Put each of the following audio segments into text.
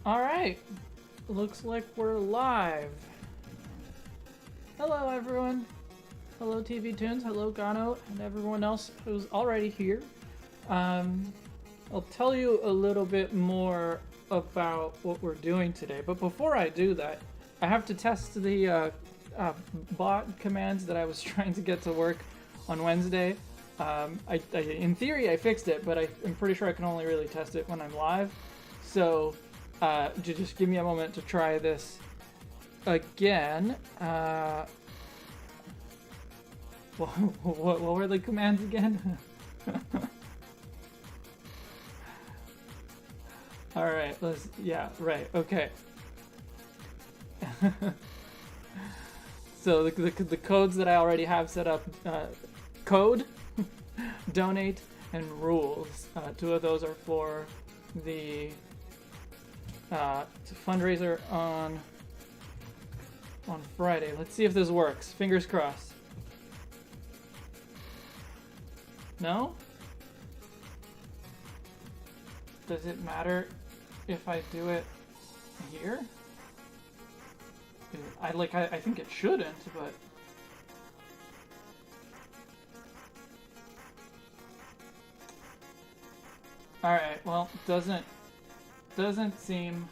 Alright, looks like we're live. Hello everyone. Hello TV Tunes, hello Gano, and everyone else who's already here. I'll tell you a little bit more about what we're doing today, but before I do that, I have to test the bot commands that I was trying to get to work on Wednesday. In theory, I fixed it, but I'm pretty sure I can only really test it when I'm live. So just give me a moment to try this again. What were the commands again? All right, right, okay. So the codes that I already have set up, code, donate, and rules. Two of those are for the fundraiser on Friday. Let's see if this works. Fingers crossed. No? Does it matter if I do it here? I think it shouldn't, but all right. Well, doesn't seem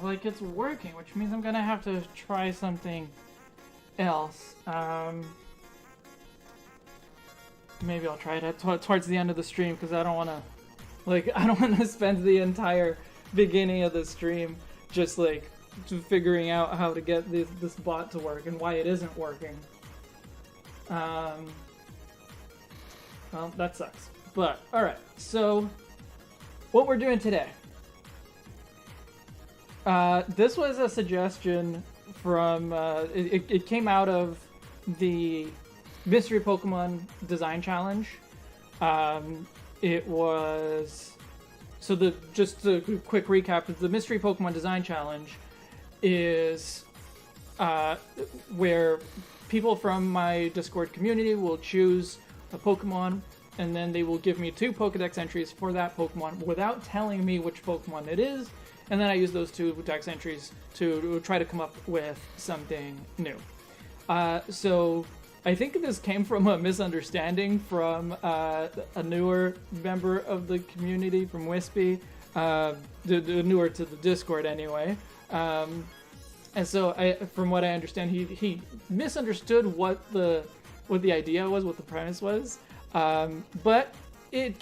like it's working, which means I'm gonna have to try something else. Maybe I'll try it towards the end of the stream because I don't want to spend the entire beginning of the stream just figuring out how to get this bot to work and why it isn't working. Well, that sucks. But all right, so what we're doing today. This was a suggestion from it came out of the Mystery Pokemon Design Challenge. It was just a quick recap. The Mystery Pokemon Design Challenge is where people from my Discord community will choose a Pokemon, and then they will give me 2 Pokédex entries for that Pokemon without telling me which Pokemon it is, and then I use those 2 Dex entries to try to come up with something new. So I think this came from a misunderstanding from a newer member of the community, from Wispy, the newer to the Discord anyway. And so, from what I understand, he misunderstood what the idea was, what the premise was, but it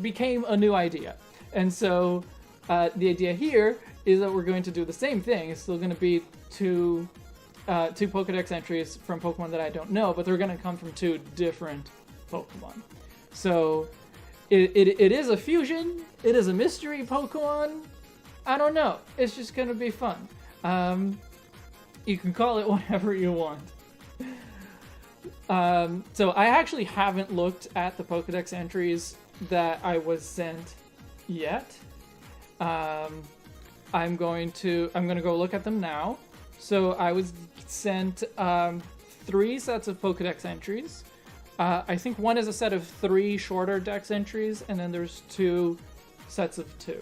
became a new idea. And so the idea here is that we're going to do the same thing. It's still going to be two Pokedex entries from Pokemon that I don't know, but they're going to come from 2 different Pokemon. So it is a fusion. It is a mystery Pokemon. I don't know. It's just going to be fun. You can call it whatever you want. So I actually haven't looked at the Pokedex entries that I was sent yet. I'm going to go look at them now. So I was sent 3 sets of Pokedex entries. I think one is a set of 3 shorter Dex entries, and then there's 2 sets of 2.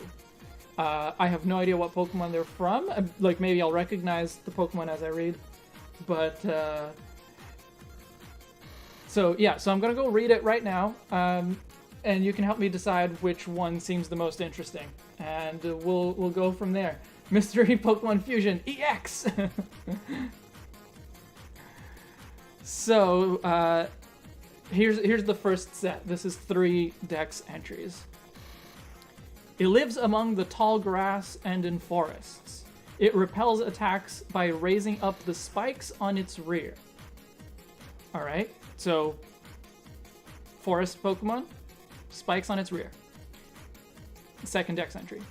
I have no idea what Pokemon they're from. Maybe I'll recognize the Pokemon as I read. But, so I'm going to go read it right now. And you can help me decide which one seems the most interesting. And we'll go from there. Mystery Pokemon Fusion EX! So, here's the first set. This is 3 Dex entries. It lives among the tall grass and in forests. It repels attacks by raising up the spikes on its rear. Alright, so forest Pokemon, spikes on its rear. Second Dex entry.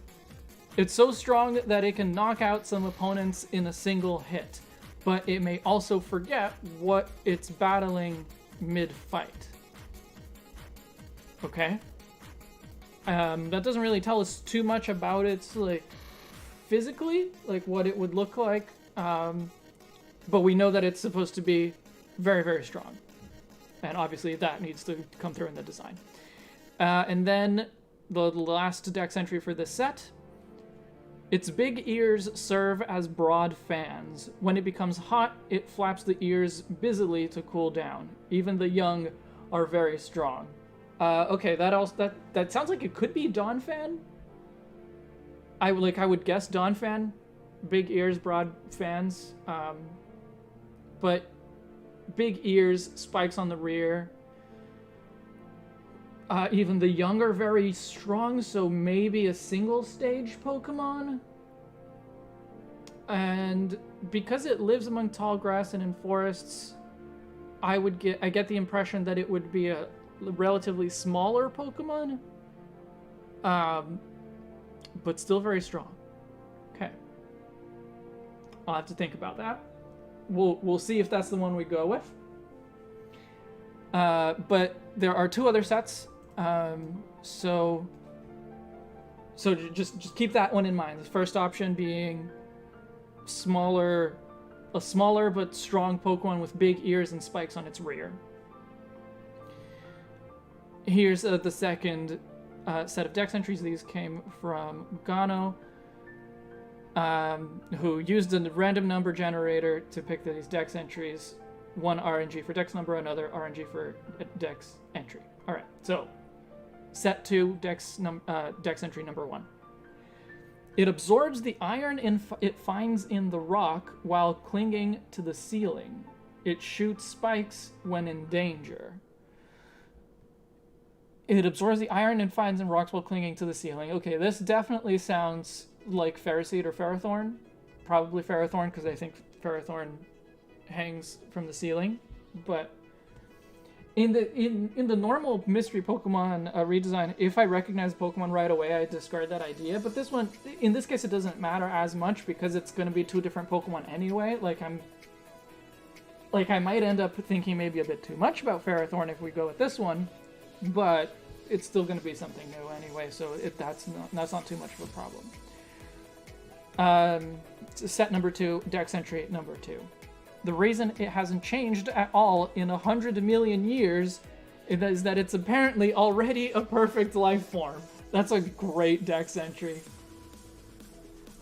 It's so strong that it can knock out some opponents in a single hit, but it may also forget what it's battling mid-fight. Okay? That doesn't really tell us too much about its, physically, what it would look like, but we know that it's supposed to be very, very strong. And obviously that needs to come through in the design. And then the last Dex entry for this set. Its big ears serve as broad fans. When it becomes hot, it flaps the ears busily to cool down. Even the young are very strong. Okay, that sounds like it could be Donphan. I would guess Donphan, big ears, broad fans, but big ears, spikes on the rear. Even the young are very strong, so maybe a single stage Pokemon. And because it lives among tall grass and in forests, I get the impression that it would be a relatively smaller Pokemon, but still very strong. Okay, I'll have to think about that. We'll see if that's the one we go with. But there are two other sets, so just keep that one in mind. The first option being a smaller but strong Pokemon with big ears and spikes on its rear. Here's the second set of Dex entries. These came from Gano, who used a random number generator to pick these Dex entries. One RNG for Dex number, another RNG for Dex entry. All right, so set 2, Dex entry number 1. It absorbs the iron it finds in the rock while clinging to the ceiling. It shoots spikes when in danger. It absorbs the iron it finds in rocks while clinging to the ceiling. Okay, this definitely sounds like Ferroseed or Ferrothorn. Probably Ferrothorn, because I think Ferrothorn hangs from the ceiling. But in the normal mystery Pokemon redesign, if I recognize Pokemon right away, I discard that idea. But this one, in this case, it doesn't matter as much because it's going to be two different Pokemon anyway. I might end up thinking maybe a bit too much about Ferrothorn if we go with this one, but it's still going to be something new anyway, so that's not too much of a problem. Set number 2, Dex entry number 2. The reason it hasn't changed at all in 100 million years is that it's apparently already a perfect life form. That's a great Dex entry.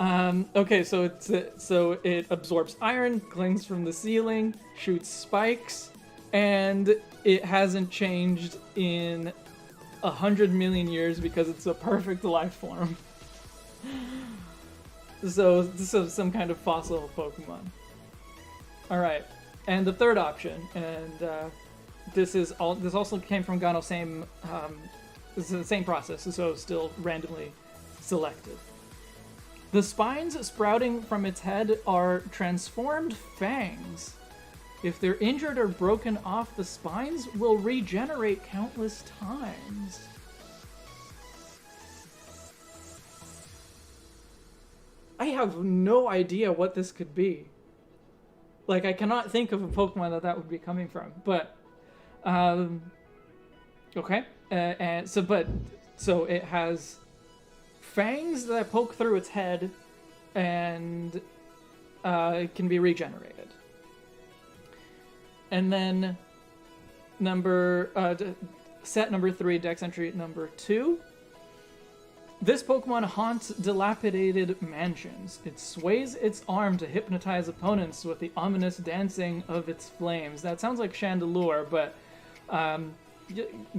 Okay, so it absorbs iron, clings from the ceiling, shoots spikes, and it hasn't changed in 100 million years because it's a perfect life form. So this is some kind of fossil Pokemon. Alright, and the third option, and this also came from Gano, this is the same process, so still randomly selected. The spines sprouting from its head are transformed fangs. If they're injured or broken off, the spines will regenerate countless times. I have no idea what this could be. I cannot think of a Pokemon that would be coming from, but, okay. So it has fangs that poke through its head, and it can be regenerated. And then set number 3, Dex entry number 2. This Pokemon haunts dilapidated mansions. It sways its arm to hypnotize opponents with the ominous dancing of its flames. That sounds like Chandelure, but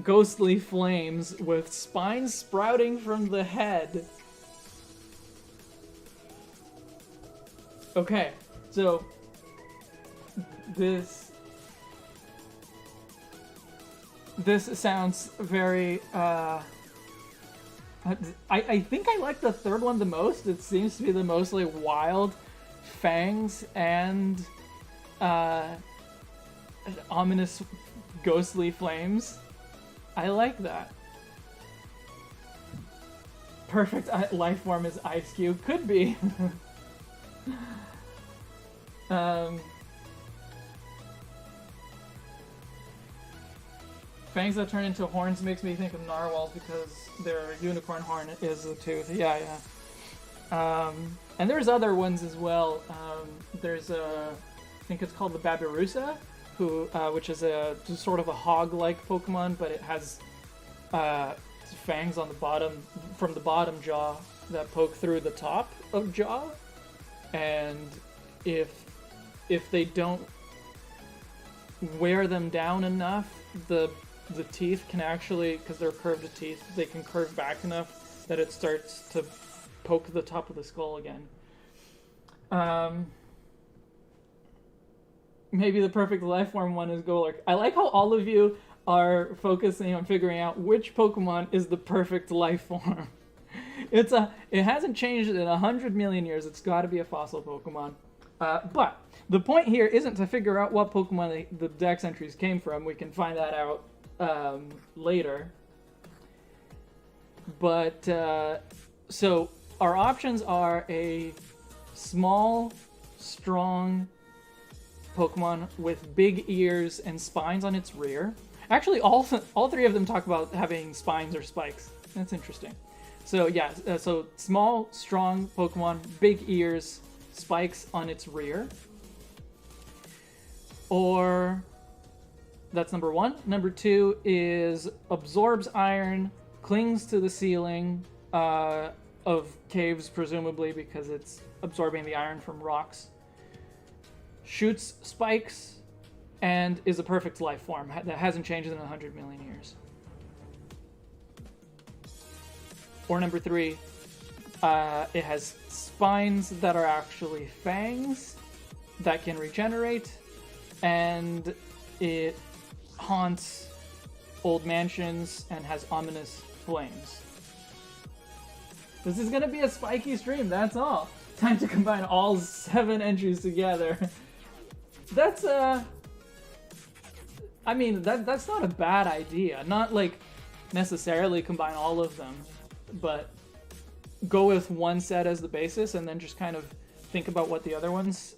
ghostly flames with spines sprouting from the head. Okay, so this sounds very I think I like the third one the most. It seems to be the most wild fangs and ominous ghostly flames. I like that. Perfect life form is Ice Cube. Could be. Fangs that turn into horns makes me think of narwhals because their unicorn horn is a tooth. Yeah. And there's other ones as well. There's I think it's called the Babirusa, which is just sort of a hog-like Pokemon, but it has fangs on the bottom, from the bottom jaw that poke through the top of jaw, and if they don't wear them down enough, the teeth can actually, because they're curved teeth, they can curve back enough that it starts to poke the top of the skull again. Maybe the perfect life form one is Golurk. I like how all of you are focusing on figuring out which Pokemon is the perfect life form. It hasn't changed in 100 million years. It's got to be a fossil Pokemon. But the point here isn't to figure out what Pokemon the Dex entries came from. We can find that out later. But so our options are a small, strong Pokemon with big ears and spines on its rear. Actually, all three of them talk about having spines or spikes. That's interesting. So yeah, so small, strong Pokemon, big ears, spikes on its rear. Or that's number one. Number two is absorbs iron, clings to the ceiling of caves, presumably because it's absorbing the iron from rocks. Shoots spikes, and is a perfect life form that hasn't changed in 100 million years. Or number three, it has spines that are actually fangs that can regenerate, and it haunts old mansions and has ominous flames. This is gonna be a spiky stream, that's all. Time to combine all 7 entries together. That's I mean, that's not a bad idea. Not like necessarily combine all of them, but go with one set as the basis and then just kind of think about what the other ones,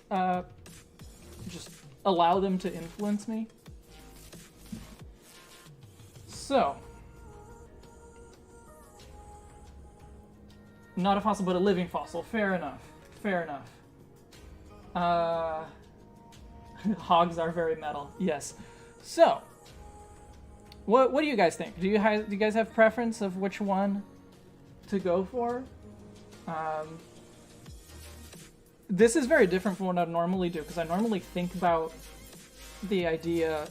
just allow them to influence me. So, not a fossil, but a living fossil. Fair enough. Fair enough. Hogs are very metal. Yes. So, what do you guys think? Do you guys have preference of which one to go for? This is very different from what I normally do, because I normally think about the idea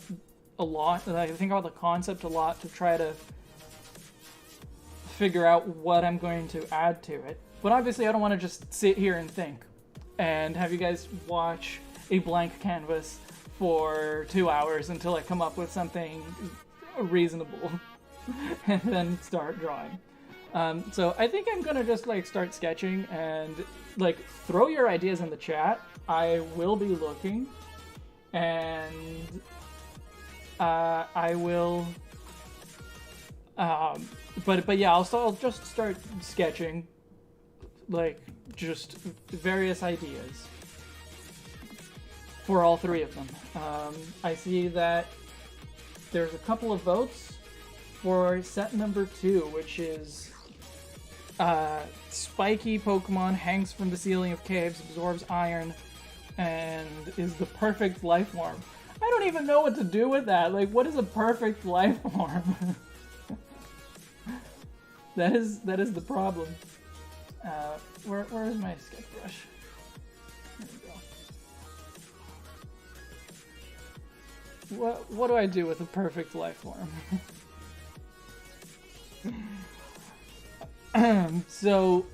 a lot, and I think about the concept a lot to try to figure out what I'm going to add to it. But obviously I don't want to just sit here and think and have you guys watch a blank canvas for 2 hours until I come up with something reasonable and then start drawing. So I think I'm gonna just like start sketching and like throw your ideas in the chat. I will be looking, and I will but yeah, I'll just start sketching like just various ideas for all 3 of them. I see that there's a couple of votes for set number 2, which is spiky Pokemon, hangs from the ceiling of caves, absorbs iron, and is the perfect life form. I don't even know what to do with that. Like, what is a perfect life form? That is the problem. Where is my sketch brush? There we go. What do I do with a perfect life form? So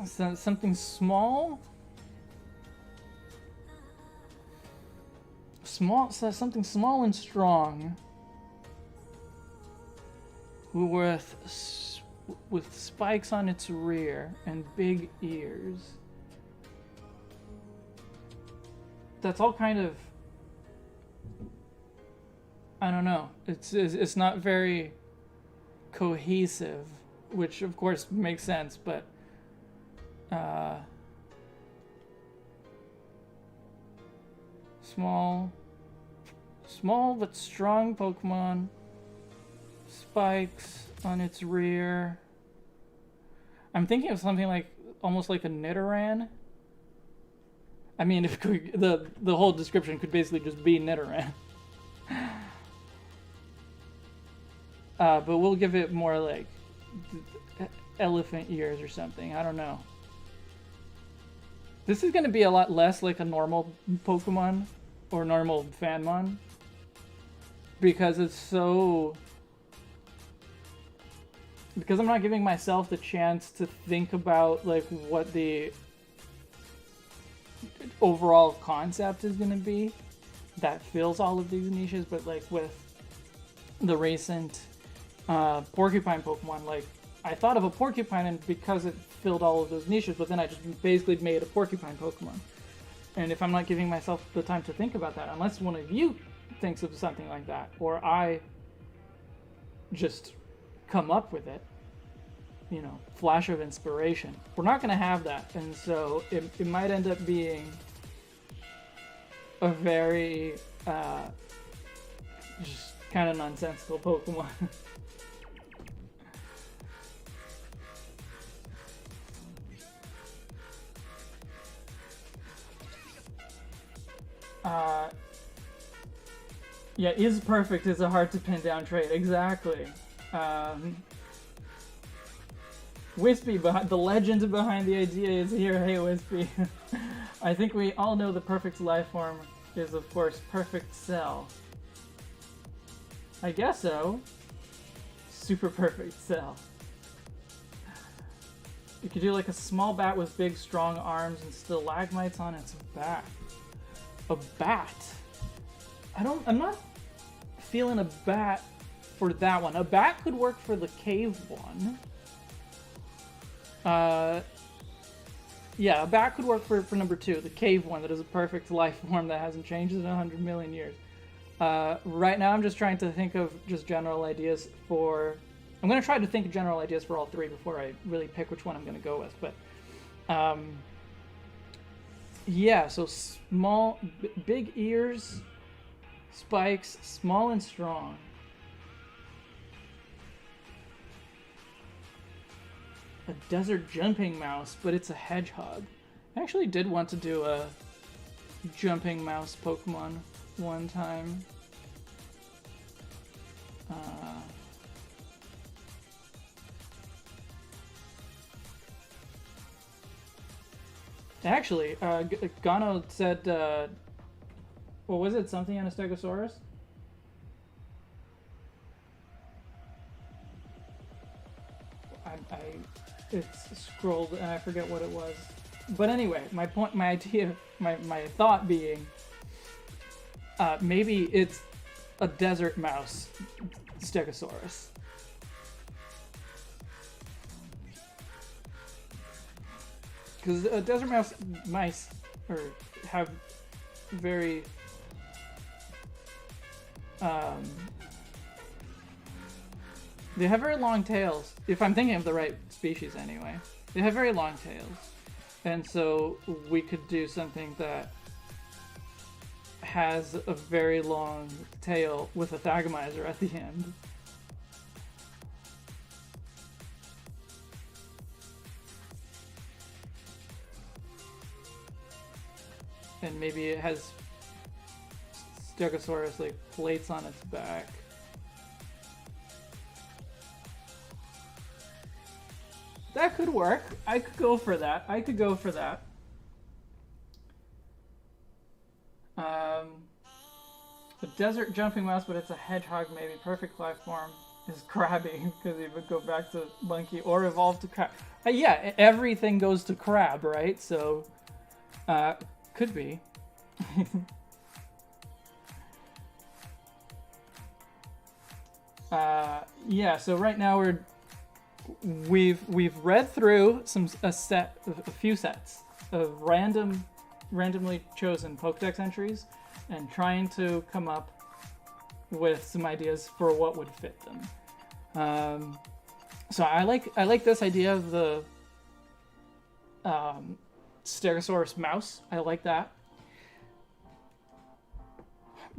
something small. Something small and strong. With spikes on its rear and big ears. That's all kind of, I don't know. It's not very cohesive, which of course makes sense, but small but strong Pokemon, spikes on its rear. I'm thinking of something like almost like a Nidoran. I mean, if the whole description could basically just be Nidoran. But we'll give it more like elephant ears or something. I don't know. This is going to be a lot less like a normal Pokemon or normal Fanmon because it's so... Because I'm not giving myself the chance to think about like what the overall concept is going to be that fills all of these niches, but like with the recent Porcupine Pokemon, like I thought of a Porcupine and because it filled all of those niches, but then I just basically made a Porcupine Pokemon. And if I'm not giving myself the time to think about that, unless one of you thinks of something like that, or I just come up with it, you know, flash of inspiration, we're not going to have that. And so it might end up being a very just kind of nonsensical Pokemon. Yeah, is perfect is a hard to pin down trait. Exactly. Wispy, the legend behind the idea is here. Hey, Wispy. I think we all know the perfect life form is, of course, perfect cell. I guess so. Super perfect cell. You could do like a small bat with big, strong arms and stalagmites on its back. A bat? I'm not feeling a bat for that one. A bat could work for the cave one. Yeah, a bat could work for number 2, the cave one that is a perfect life form that hasn't changed in 100 million years. Right now I'm just trying to think of just general ideas for... I'm going to try to think of general ideas for all 3 before I really pick which one I'm going to go with, but... yeah, so small, big ears, spikes, small and strong. A desert jumping mouse, but it's a hedgehog. I actually did want to do a jumping mouse Pokemon one time. Actually, Gano said, what was it? Something on a Stegosaurus? It's scrolled and I forget what it was. But anyway, my thought being, maybe it's a desert mouse Stegosaurus. Because desert mice have very they have very long tails. If I'm thinking of the right species, anyway, they have very long tails, and so we could do something that has a very long tail with a Thagomizer at the end. And maybe it has Stegosaurus like plates on its back. That could work. I could go for that. The desert jumping mouse, but it's a hedgehog maybe. Perfect life form is crabby, because it would go back to monkey or evolve to crab. Yeah, everything goes to crab, right? So, could be. Yeah, so right now we've read through a few sets of randomly chosen Pokédex entries and trying to come up with some ideas for what would fit them. So I like this idea of the Stegosaurus mouse. I like that.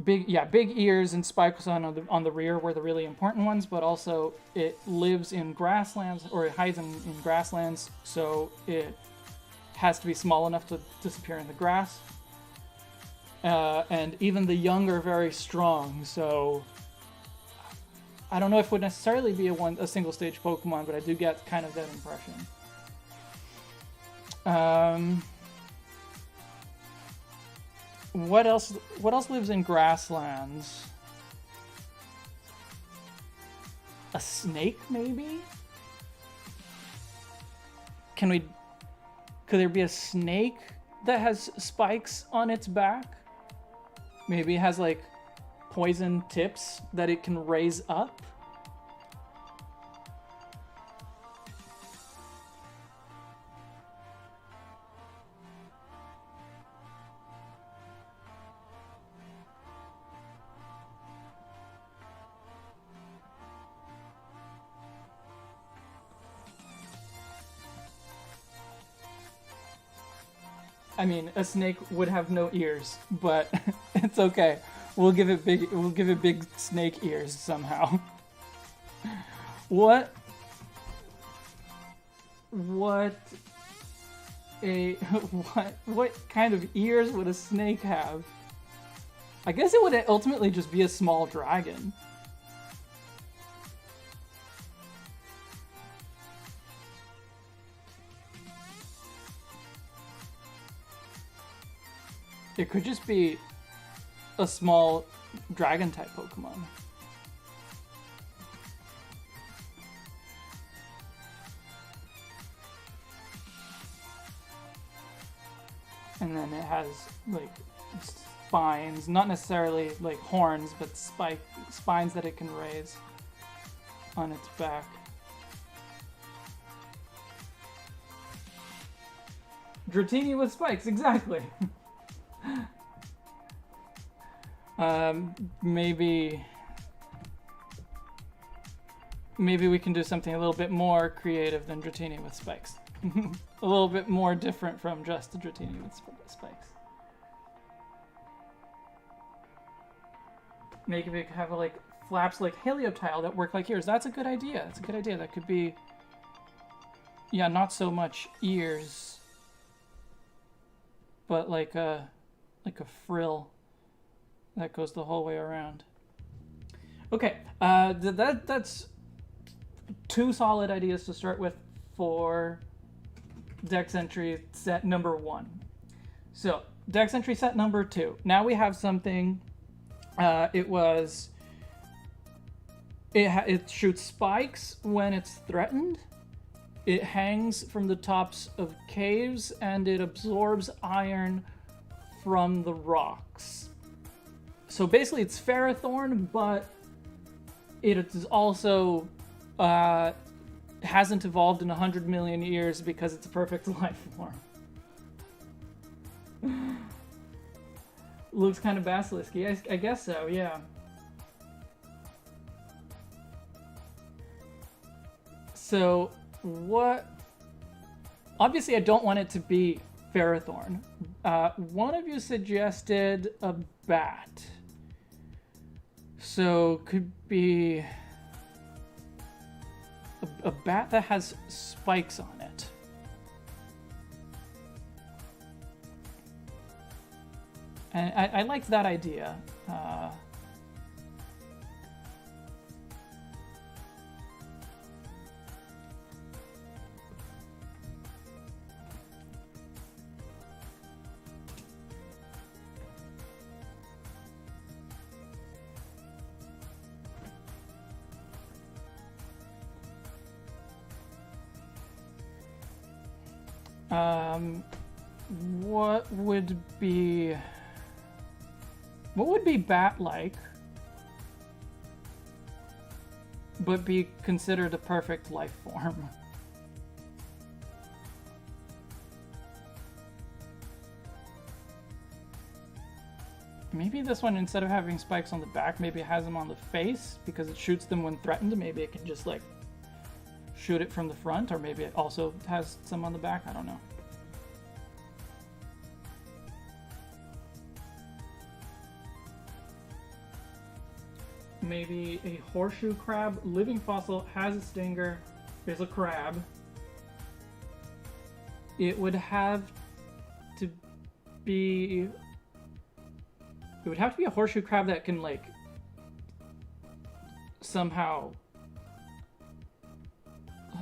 Big ears and spikes on the rear were the really important ones, but also it lives in grasslands, or it hides in grasslands, so it has to be small enough to disappear in the grass. And even the young are very strong, so I don't know if it would necessarily be a single stage Pokemon, but I do get kind of that impression. What else lives in grasslands? A snake, maybe? Could there be a snake that has spikes on its back? Maybe it has like poison tips that it can raise up? I mean, a snake would have no ears, but it's okay. We'll give it big snake ears somehow. What kind of ears would a snake have? I guess it would ultimately just be a small dragon. It could just be a small dragon type Pokemon. And then it has like spines, not necessarily like horns, but spines that it can raise on its back. Dratini with spikes, exactly. Maybe we can do something a little bit more creative than Dratini with spikes. A little bit more different from just the Dratini with spikes. Maybe we could have like flaps like Helioptile that work like ears. That's a good idea. That's a good idea. That could be, yeah, not so much ears, but like a frill that goes the whole way around. Okay, that's two solid ideas to start with for Dex entry set number 1. So, Dex entry set number 2. Now we have something. It shoots spikes when it's threatened. It hangs from the tops of caves, and it absorbs iron from the rocks. So basically it's Ferrothorn, but it is also hasn't evolved in 100 million years because it's a perfect life form. Looks kind of basilisk-y. I guess so, yeah. So what... Obviously I don't want it to be Ferrothorn. One of you suggested a bat. So could be a bat that has spikes on it. And I liked that idea. What would be bat-like, but be considered a perfect life form? Maybe this one, instead of having spikes on the back, maybe it has them on the face because it shoots them when threatened. Maybe it can just like shoot it from the front, or maybe it also has some on the back. I don't know. Maybe a horseshoe crab. Living fossil, has a stinger, is a crab. It would have to be... It would have to be a horseshoe crab that can, like, somehow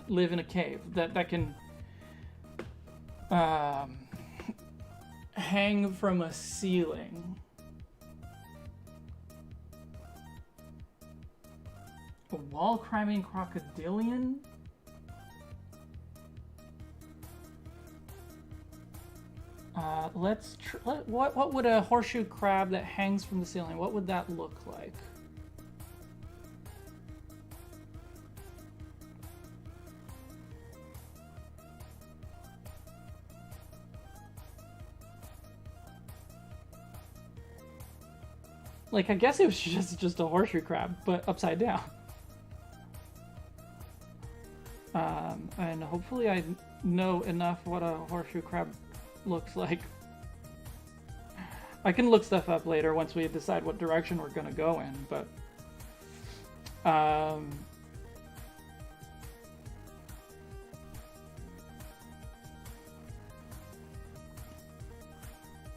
live in a cave that can hang from a ceiling. A wall-climbing crocodilian? What would a horseshoe crab that hangs from the ceiling, what would that look like? Like, I guess it was just a horseshoe crab, but upside down. And hopefully I know enough what a horseshoe crab looks like. I can look stuff up later once we decide what direction we're gonna go in, but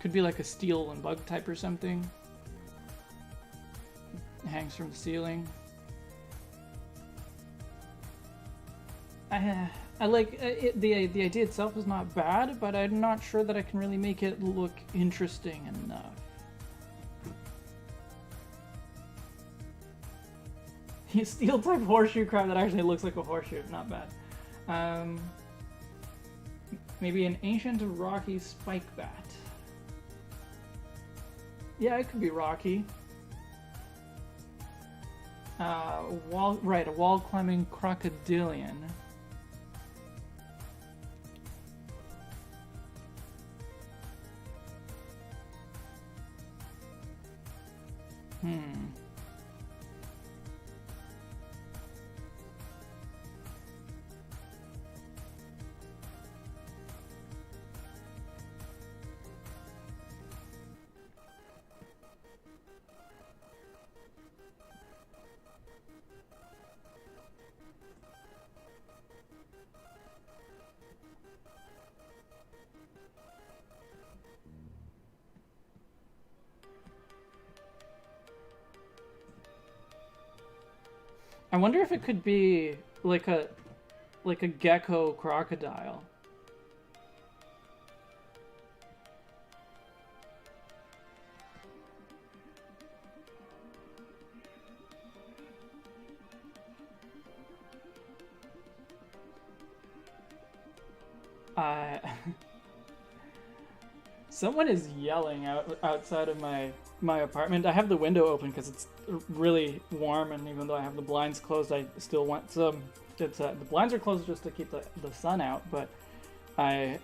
could be like a steel and bug type or something. It hangs from the ceiling. I like the idea itself is not bad, but I'm not sure that I can really make it look interesting enough. Steel type horseshoe crab that actually looks like a horseshoe, not bad. Maybe an ancient rocky spike bat. Yeah, it could be rocky. A wall climbing crocodilian. I wonder if it could be like a gecko crocodile. Someone is yelling outside of my apartment. I have the window open because it's really warm, and even though I have the blinds closed, I still want some. The blinds are closed just to keep the sun out, but I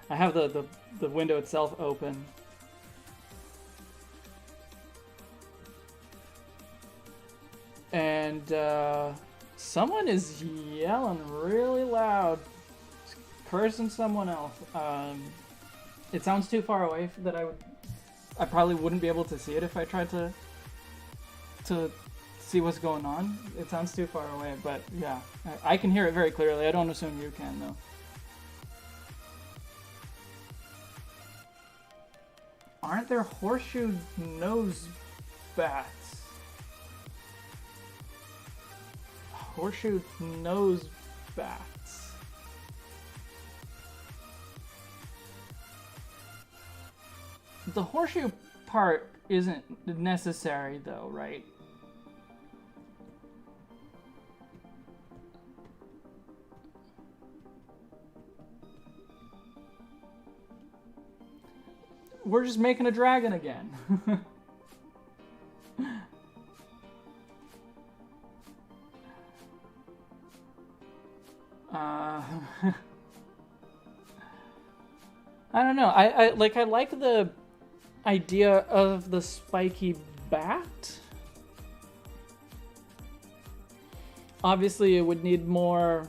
have the window itself open. And someone is yelling really loud, cursing someone else. It sounds too far away that I probably wouldn't be able to see it if I tried to see what's going on. It sounds too far away, but yeah, I can hear it very clearly. I don't assume you can, though. Aren't there horseshoe nose bats? Horseshoe nose bats. The horseshoe part isn't necessary, though, right? We're just making a dragon again. I don't know. I like the idea of the spiky bat. Obviously, it would need more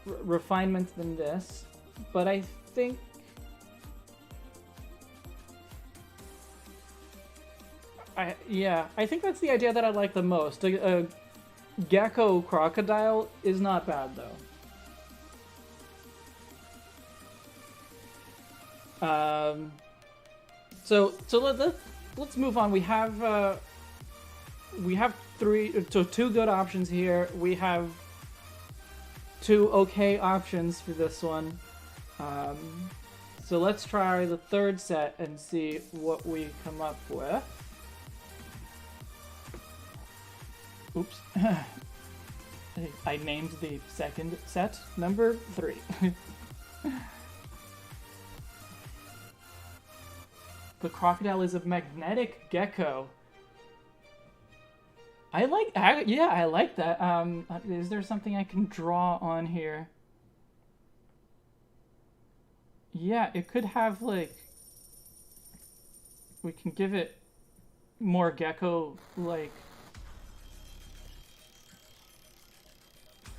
refinement than this, but I think I think that's the idea that I like the most. A gecko crocodile is not bad, though. So let's move on. We have two good options here. We have two okay options for this one. So let's try the third set and see what we come up with. Oops. I named the second set number 3. The crocodile is a magnetic gecko. I like that. Is there something I can draw on here? Yeah, it could have, like, we can give it more gecko, like,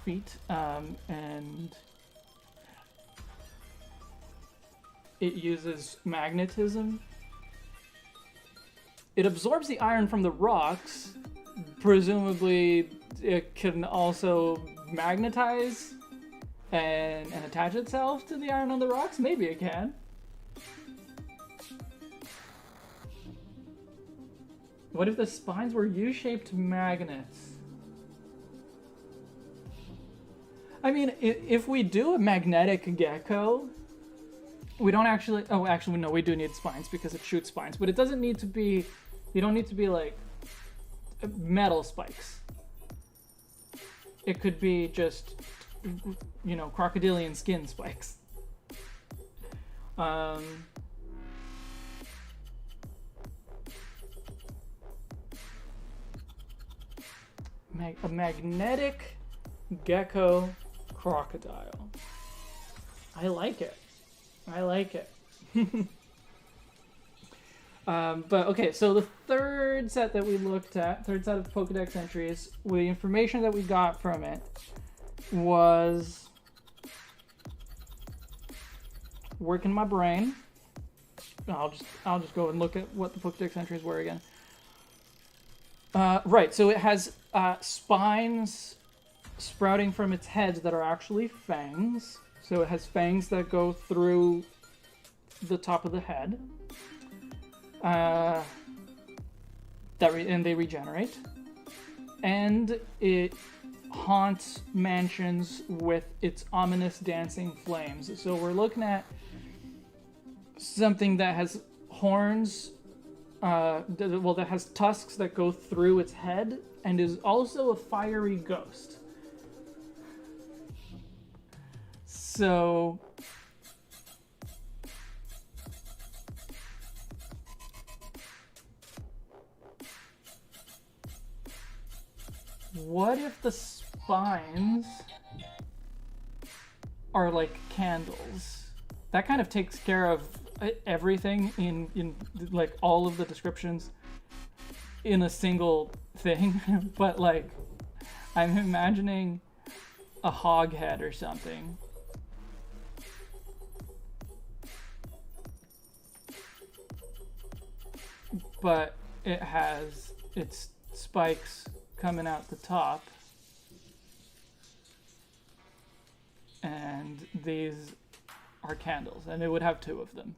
feet, and it uses magnetism. It absorbs the iron from the rocks. Presumably, it can also magnetize and attach itself to the iron on the rocks? Maybe it can. What if the spines were U-shaped magnets? I mean, if we do a magnetic gecko, we don't actually... Oh, actually, no, we do need spines because it shoots spines. But it doesn't need to be... You don't need to be, like, metal spikes. It could be just... you know, crocodilian skin spikes. A magnetic gecko crocodile. I like it. I like it. But okay, so the third set that we looked at, third set of Pokédex entries, the information that we got from it was working my brain. I'll just go and look at what the Pokédex entries were again. Right, so it has spines sprouting from its head that are actually fangs. So it has fangs that go through the top of the head. And they regenerate. And it haunts mansions with its ominous dancing flames. So we're looking at something that has horns, that has tusks that go through its head, and is also a fiery ghost. So what if the spines are like candles? That kind of takes care of everything in like all of the descriptions in a single thing. But like, I'm imagining a hog head or something. But it has its spikes coming out the top, and these are candles, and it would have 2 of them.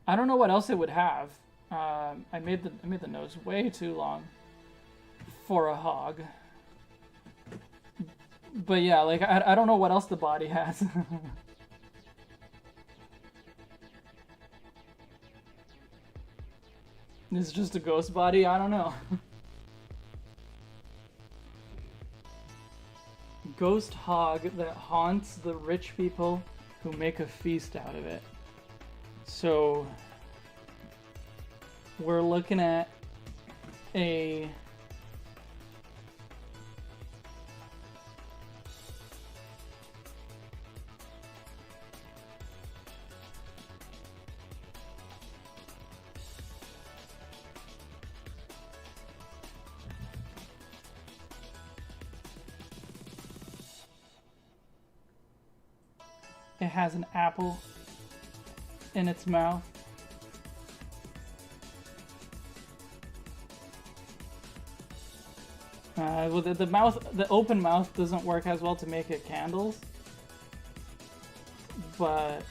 I don't know what else it would have. I made the nose way too long for a hog. But yeah, like, I don't know what else the body has. It's just a ghost body? I don't know. Ghost hog that haunts the rich people who make a feast out of it. So we're looking at a it has an apple in its mouth. Well, the mouth, the open mouth doesn't work as well to make it candles, but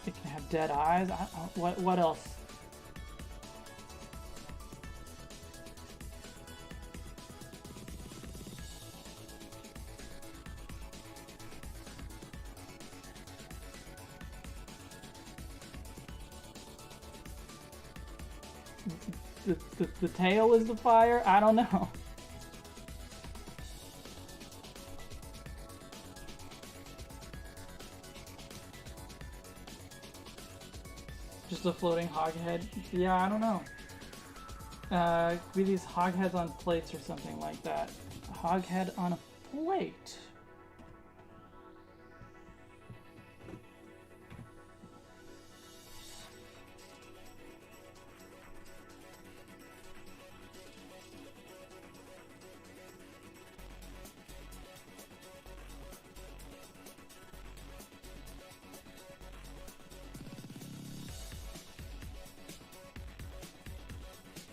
it can have dead eyes. What else? The tail is the fire? I don't know. Just a floating hog head? Yeah, I don't know. Could be these hog heads on plates or something like that. A hog head on a plate.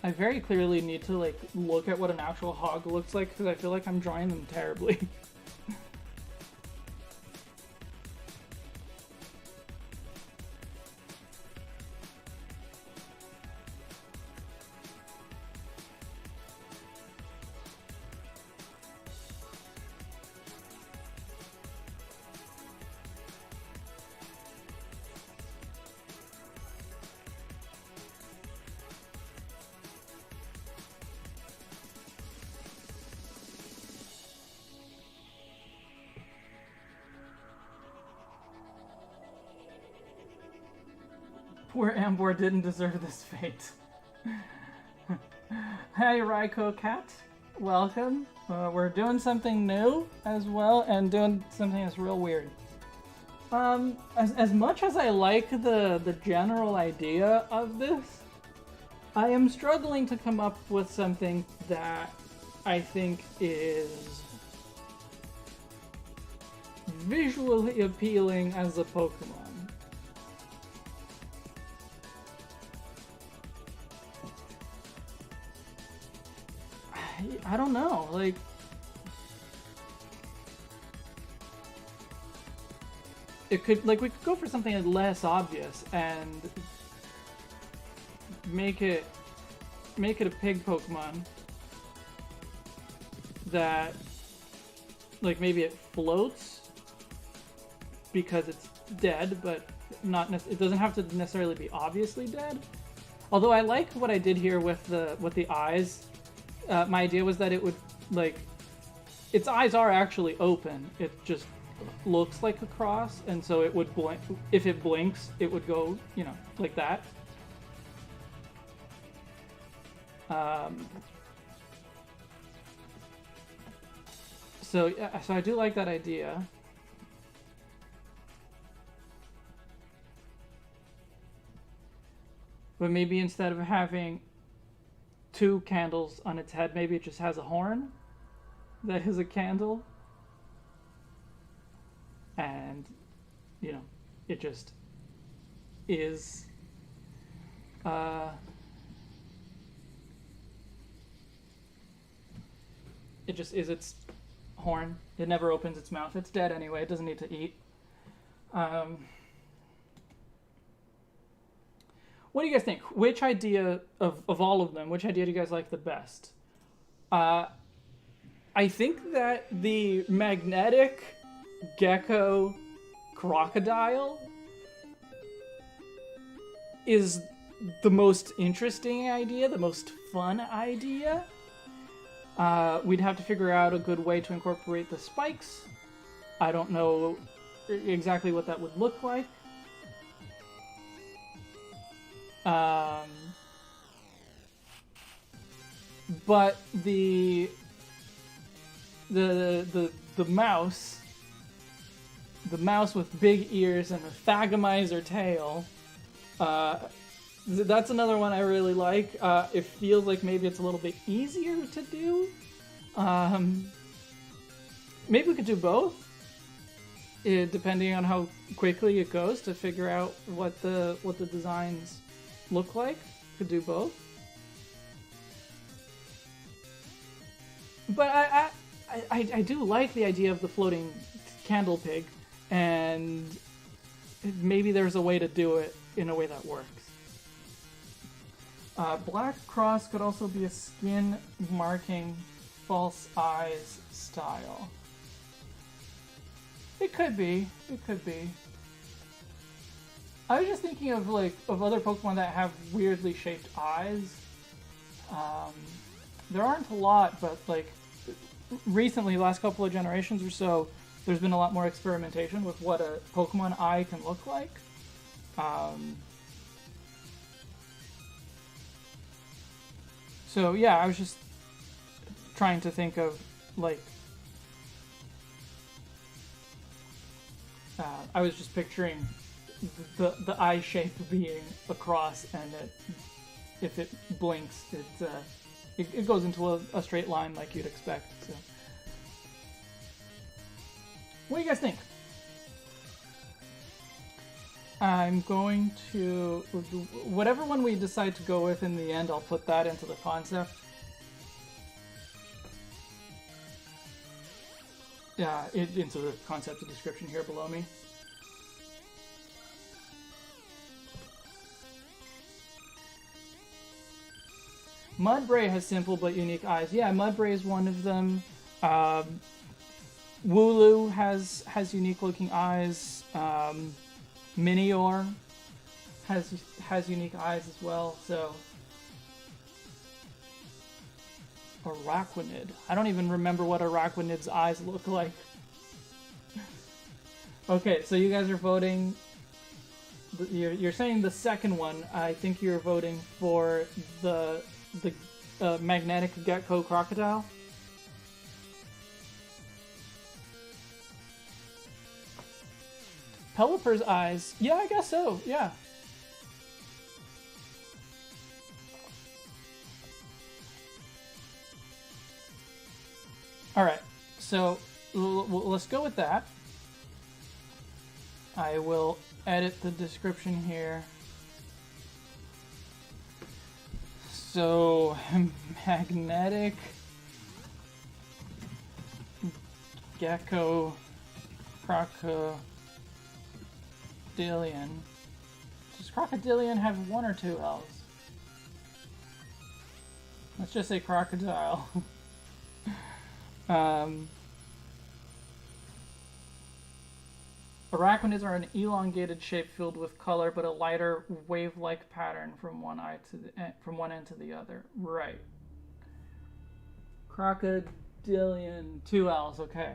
I very clearly need to like look at what an actual hog looks like because I feel like I'm drawing them terribly. Poor Ambor didn't deserve this fate. Hey Raiko Cat, welcome. We're doing something new as well, and doing something that's real weird. As much as I like the general idea of this, I am struggling to come up with something that I think is visually appealing as a Pokemon. I don't know, like... It could, like, we could go for something less obvious and make it a pig Pokemon that, like, maybe it floats because it's dead, but not it doesn't have to necessarily be obviously dead. Although I like what I did here with the eyes. My idea was that it would, like, its eyes are actually open. It just looks like a cross, and so it would blink. If it blinks, it would go, you know, like that. So I do like that idea. But maybe instead of having 2 candles on its head, maybe it just has a horn that is a candle, and you know, it just is it just is its horn. It never opens its mouth. It's dead anyway. It doesn't need to eat. What do you guys think? Which idea of all of them, which idea do you guys like the best? I think that the magnetic gecko crocodile is the most interesting idea, the most fun idea. We'd have to figure out a good way to incorporate the spikes. I don't know exactly what that would look like. But the mouse, with big ears and a Thagomizer tail, that's another one I really like. It feels like maybe it's a little bit easier to do. Maybe we could do both, depending on how quickly it goes, to figure out what the designs look like. Could do both. But I do like the idea of the floating candle pig, and maybe there's a way to do it in a way that works. Black cross could also be a skin marking false eyes style. It could be. It could be. I was just thinking of other Pokemon that have weirdly shaped eyes. There aren't a lot, but like recently, last couple of generations or so, there's been a lot more experimentation with what a Pokemon eye can look like. So yeah, I was just trying to think of like I was just picturing the eye shape being a cross, and if it blinks, it goes into a straight line like you'd expect. So, what do you guys think? I'm going to, whatever one we decide to go with in the end, I'll put that into the concept. Yeah, into the concept description here below me. Mudbray has simple but unique eyes. Yeah, Mudbray is one of them. Wooloo has unique looking eyes. Minior has unique eyes as well. So Araquanid. I don't even remember what Araquanid's eyes look like. Okay, so you guys are voting. You're saying the second one. I think you're voting for the magnetic gecko crocodile. Pelipper's eyes. Yeah, I guess so. Yeah. All right. So let's go with that. I will edit the description here. So, magnetic gecko crocodilian. Does crocodilian have one or two L's? Let's just say crocodile. Araquanids are an elongated shape filled with color, but a lighter wave-like pattern from one end to the other. Right. Crocodilian, two L's. Okay.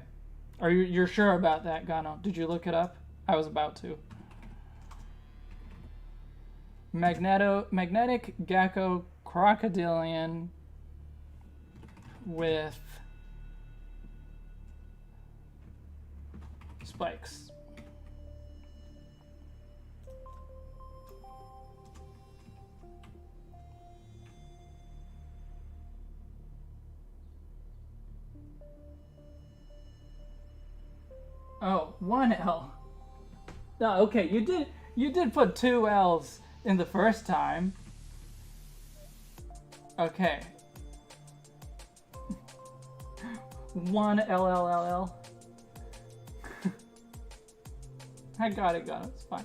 You're sure about that, Gano? Did you look it up? I was about to. Magnetic gecko crocodilian with spikes. Oh, one L. No, okay, you did put two L's in the first time. Okay. One LLLL. I got it. It's fine.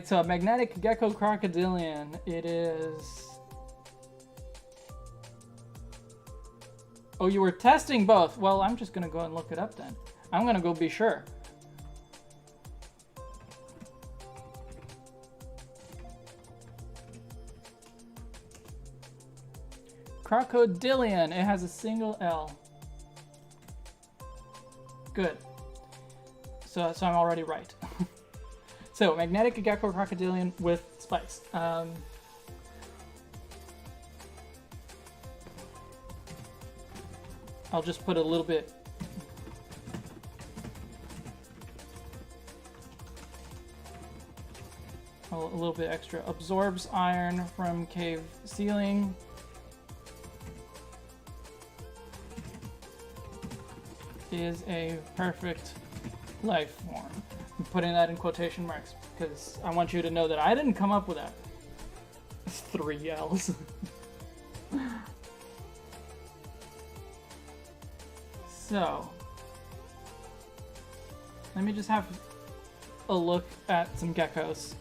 So magnetic gecko crocodilian. It is. Oh, you were testing both. Well, I'm just gonna go and look it up then. I'm gonna go be sure. Crocodilian. It has a single L. Good. So I'm already right. So magnetic gecko crocodilian with spikes. I'll just put a little bit. A little bit extra. Absorbs iron from cave ceiling. Is a perfect life form. I'm putting that in quotation marks because I want you to know that I didn't come up with that. 3 L's. So, let me just have a look at some geckos.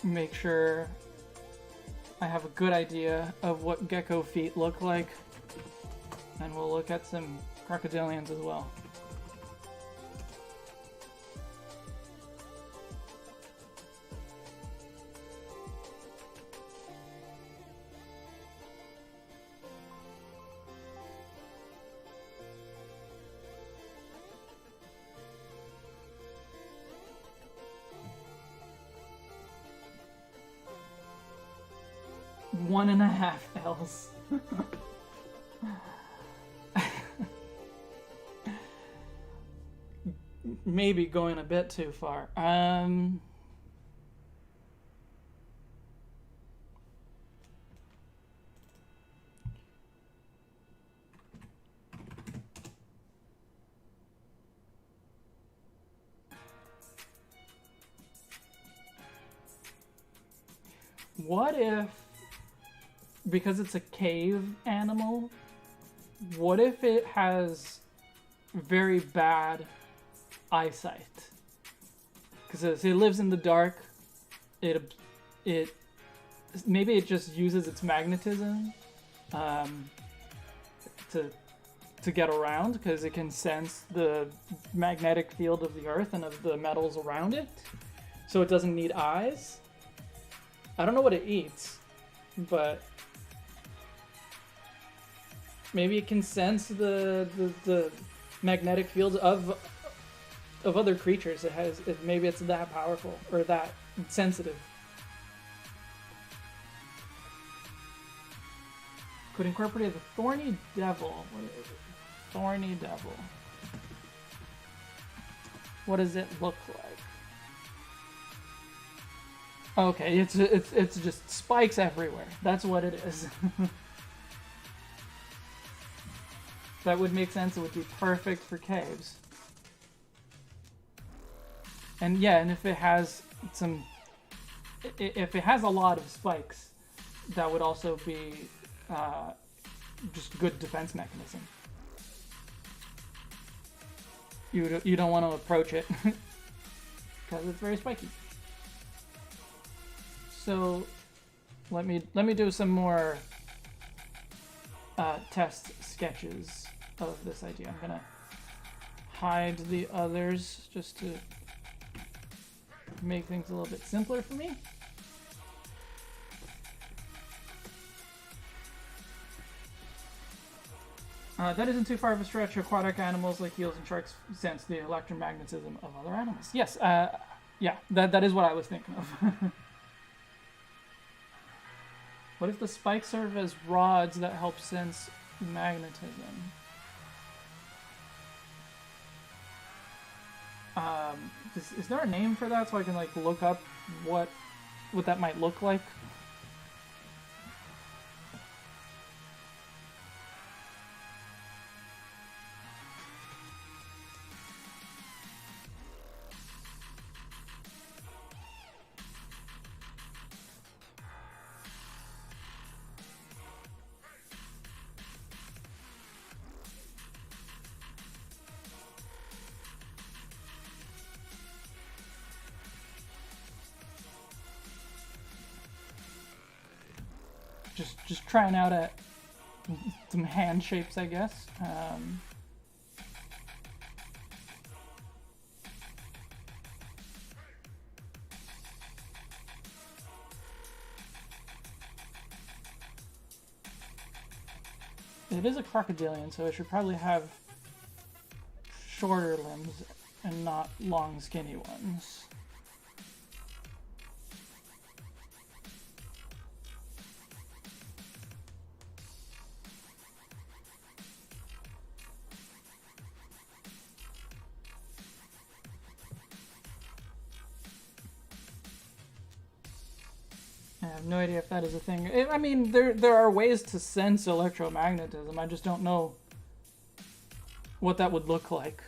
Make sure I have a good idea of what gecko feet look like. And we'll look at some crocodilians as well. One and a half L's. Maybe going a bit too far. What if, because it's a cave animal, what if it has very bad eyesight? Because it lives in the dark, maybe it just uses its magnetism to get around, because it can sense the magnetic field of the earth and of the metals around it, so it doesn't need eyes. I don't know what it eats, but maybe it can sense the magnetic fields of other creatures. Maybe it's that powerful or that sensitive. Could incorporate the thorny devil. What is it? Thorny devil. What does it look like? Okay, it's just spikes everywhere. That's what it is. That would make sense. It would be perfect for caves. And yeah, and if it has a lot of spikes, that would also be just good defense mechanism. You don't want to approach it because it's very spiky. So let me do some more test sketches of this idea. I'm gonna hide the others just to make things a little bit simpler for me. That isn't too far of a stretch. Aquatic animals like eels and sharks sense the electromagnetism of other animals. Yes, yeah, that is what I was thinking of. What if the spikes serve as rods that help sense magnetism? Is there a name for that so I can like look up what that might look like? Just trying out some hand shapes, I guess. It is a crocodilian, so it should probably have shorter limbs and not long, skinny ones. I have no idea if that is a thing. I mean, there are ways to sense electromagnetism. I just don't know what that would look like.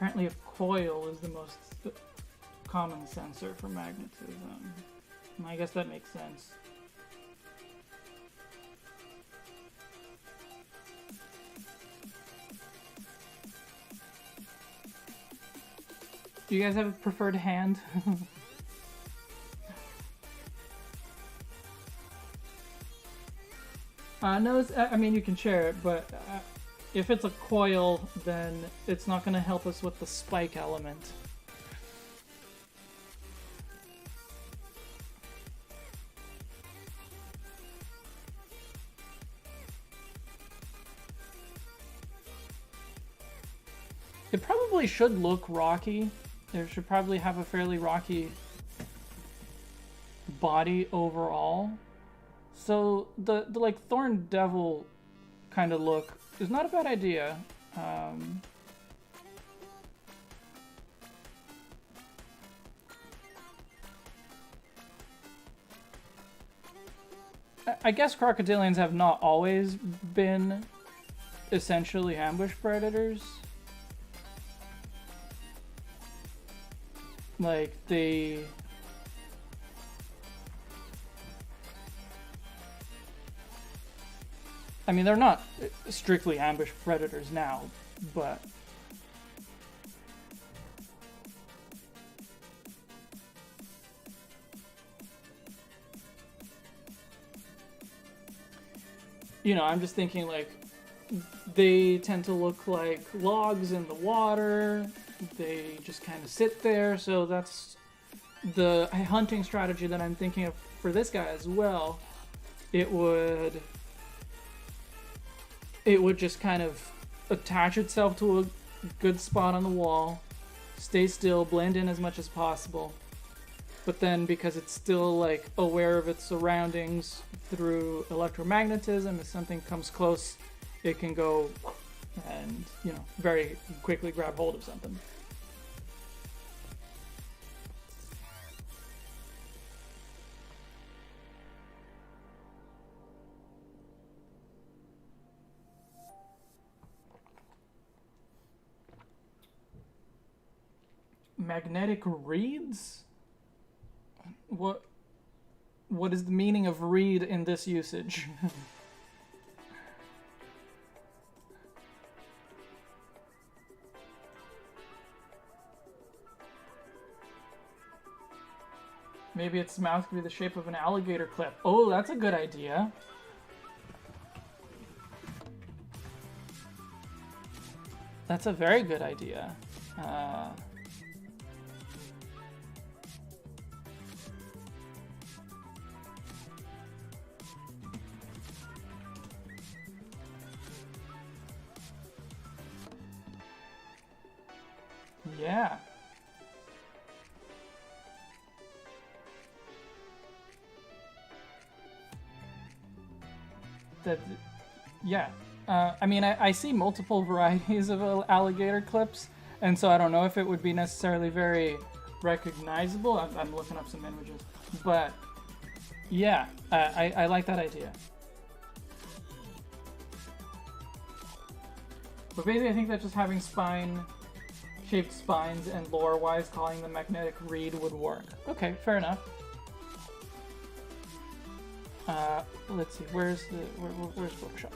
Apparently a coil is the most common sensor for magnetism. I guess that makes sense. Do you guys have a preferred hand? No, I mean, you can share it, but if it's a coil, then it's not going to help us with the spike element. It probably should look rocky. It should probably have a fairly rocky body overall. So the like Thorn Devil kind of look is not a bad idea. I guess crocodilians have not always been essentially ambush predators. Like, I mean, they're not strictly ambush predators now, but... You know, I'm just thinking, like, they tend to look like logs in the water. They just kind of sit there, so that's the hunting strategy that I'm thinking of for this guy as well. It would just kind of attach itself to a good spot on the wall, stay still, blend in as much as possible, but then because it's still like aware of its surroundings through electromagnetism, if something comes close, it can go and, you know, very quickly grab hold of something. Magnetic reeds? What is the meaning of reed in this usage? Maybe its mouth could be the shape of an alligator clip. Oh, that's a good idea. That's a very good idea. Yeah. Yeah. I mean, I see multiple varieties of alligator clips, and so I don't know if it would be necessarily very recognizable. I'm looking up some images, but yeah, I like that idea. But basically, I think that just having shaped spines and lore-wise calling them magnetic reed would work. Okay, fair enough. Let's see, where's Photoshop?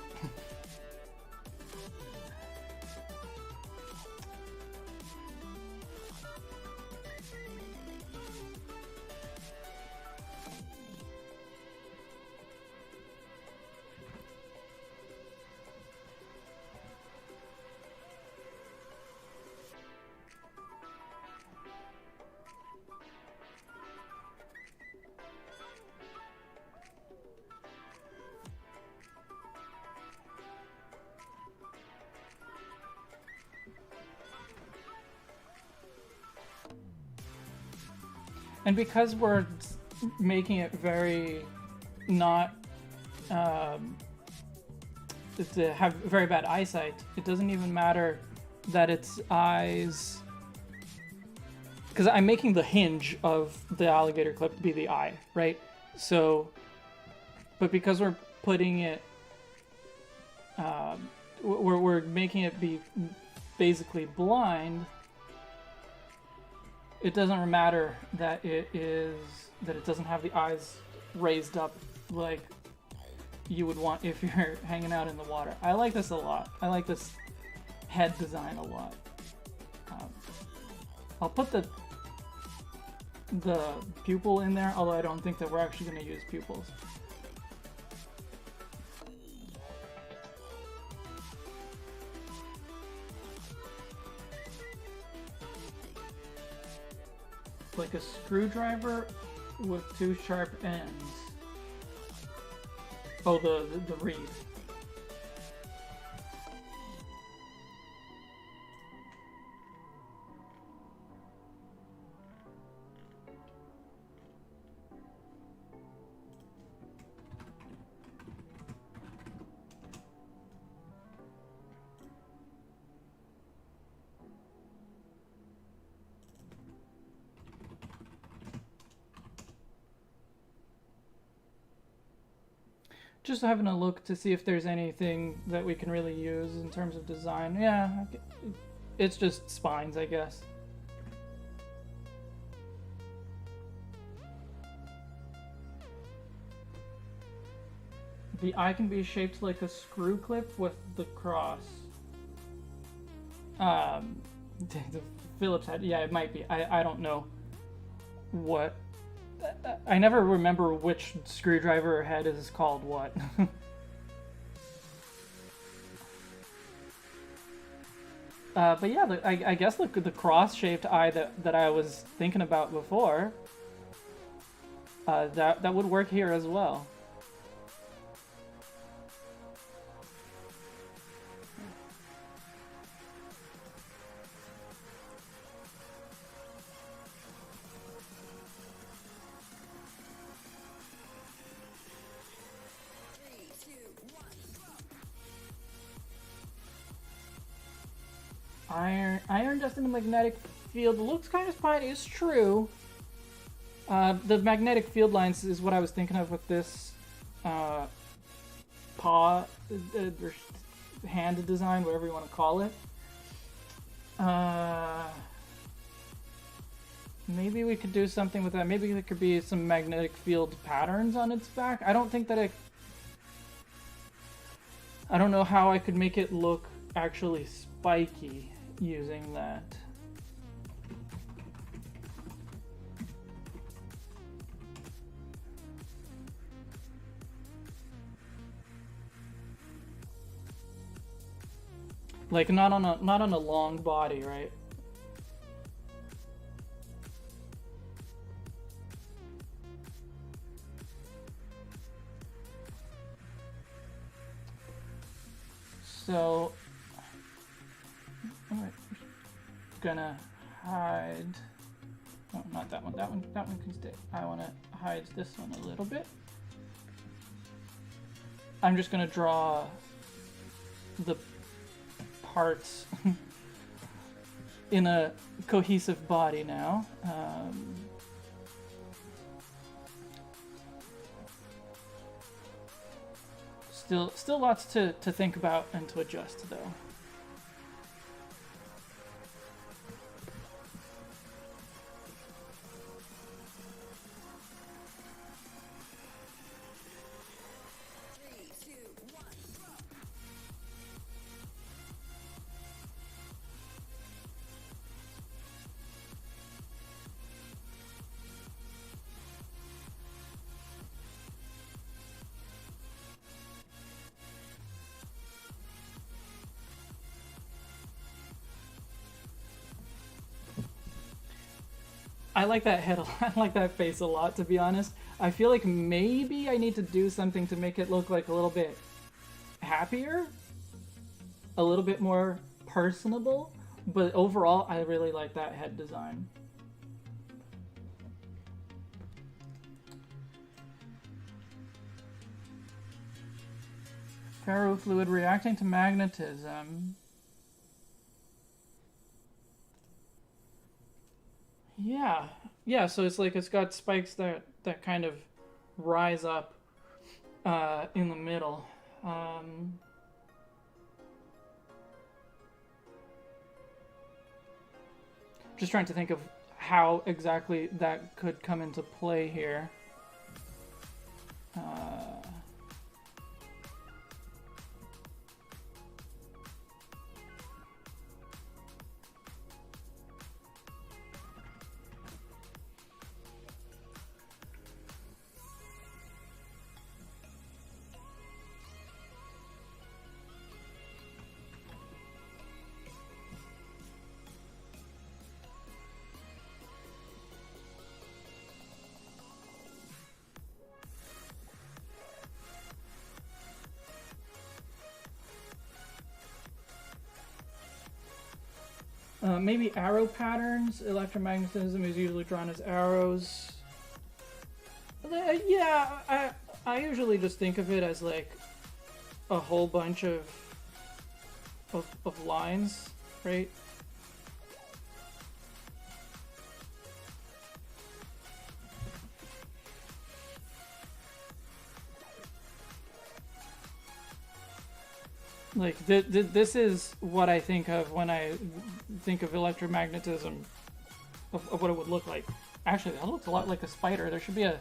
And because we're making it very not to have very bad eyesight, it doesn't even matter that its eyes, because I'm making the hinge of the alligator clip to be the eye, right? So, but because we're putting it, we're making it be basically blind, it doesn't matter that it doesn't have the eyes raised up like you would want if you're hanging out in the water. I like this a lot. I like this head design a lot. I'll put the pupil in there, although I don't think that we're actually going to use pupils. Like a screwdriver with two sharp ends. Oh, the reed. Just having a look to see if there's anything that we can really use in terms of design. Yeah, it's just spines, I guess. The eye can be shaped like a screw clip with the cross. The Phillips head, yeah, it might be. I don't know what. I never remember which screwdriver head is called what. But yeah, I guess the cross-shaped eye that I was thinking about before, that would work here as well. Iron dust in the magnetic field looks kind of spiny. It's true. The magnetic field lines is what I was thinking of with this paw or hand design, whatever you want to call it. Maybe we could do something with that. Maybe there could be some magnetic field patterns on its back. I don't think that I don't know how I could make it look actually spiky using that. Like not on a long body, right? So alright, gonna hide. Oh, not that one. That one can stay. I want to hide this one a little bit. I'm just gonna draw the parts in a cohesive body now. Still lots to think about and to adjust, though. I like that head a lot. I like that face a lot, to be honest. I feel like maybe I need to do something to make it look like a little bit happier, a little bit more personable, but overall, I really like that head design. Ferrofluid reacting to magnetism. Yeah, so it's like it's got spikes that kind of rise up in the middle. Just trying to think of how exactly that could come into play here. Maybe arrow patterns. Electromagnetism is usually drawn as arrows. Yeah, I usually just think of it as like a whole bunch of lines, right? Like, this is what I think of when I think of electromagnetism, of what it would look like. Actually, that looks a lot like a spider. There should be a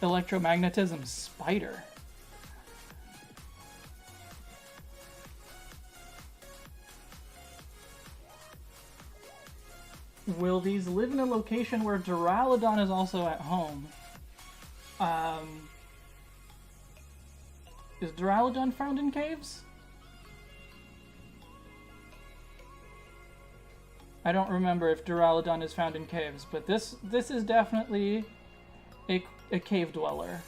electromagnetism spider. Will these live in a location where Duraludon is also at home? Is Duraludon found in caves? I don't remember if Duraludon is found in caves, but this is definitely a cave dweller.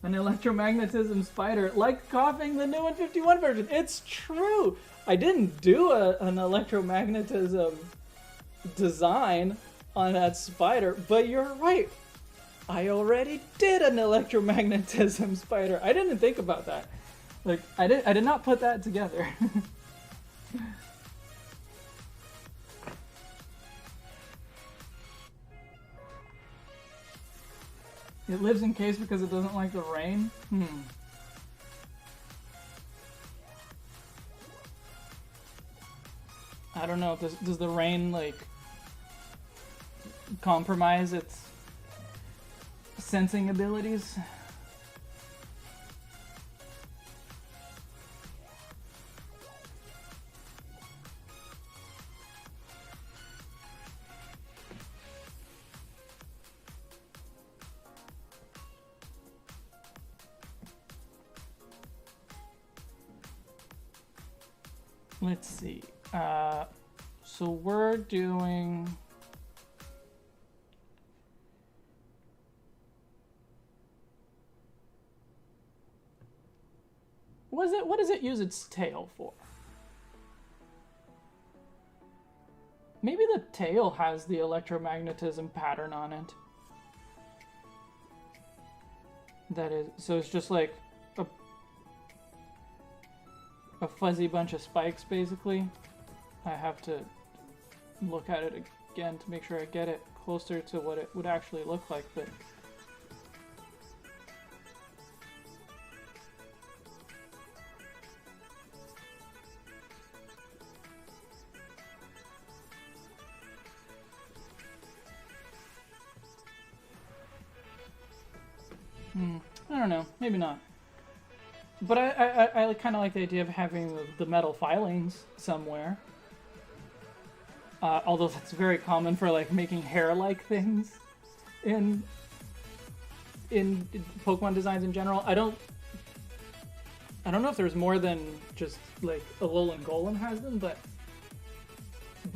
An electromagnetism spider, like coughing the new 151 version. It's true. I didn't do an electromagnetism design on that spider, but you're right. I already did an electromagnetism spider. I didn't think about that. Like, I did not put that together. It lives in caves because it doesn't like the rain? I don't know. Does the rain, like, compromise its sensing abilities? Let's see. So we're doing... What does it use its tail for? Maybe the tail has the electromagnetism pattern on it. That is, so it's just like a fuzzy bunch of spikes, basically. I have to look at it again to make sure I get it closer to what it would actually look like, but... I don't know, maybe not. But I kind of like the idea of having the metal filings somewhere. Although that's very common for like making hair-like things in Pokemon designs in general. I don't know if there's more than just like Alolan Golem has them, but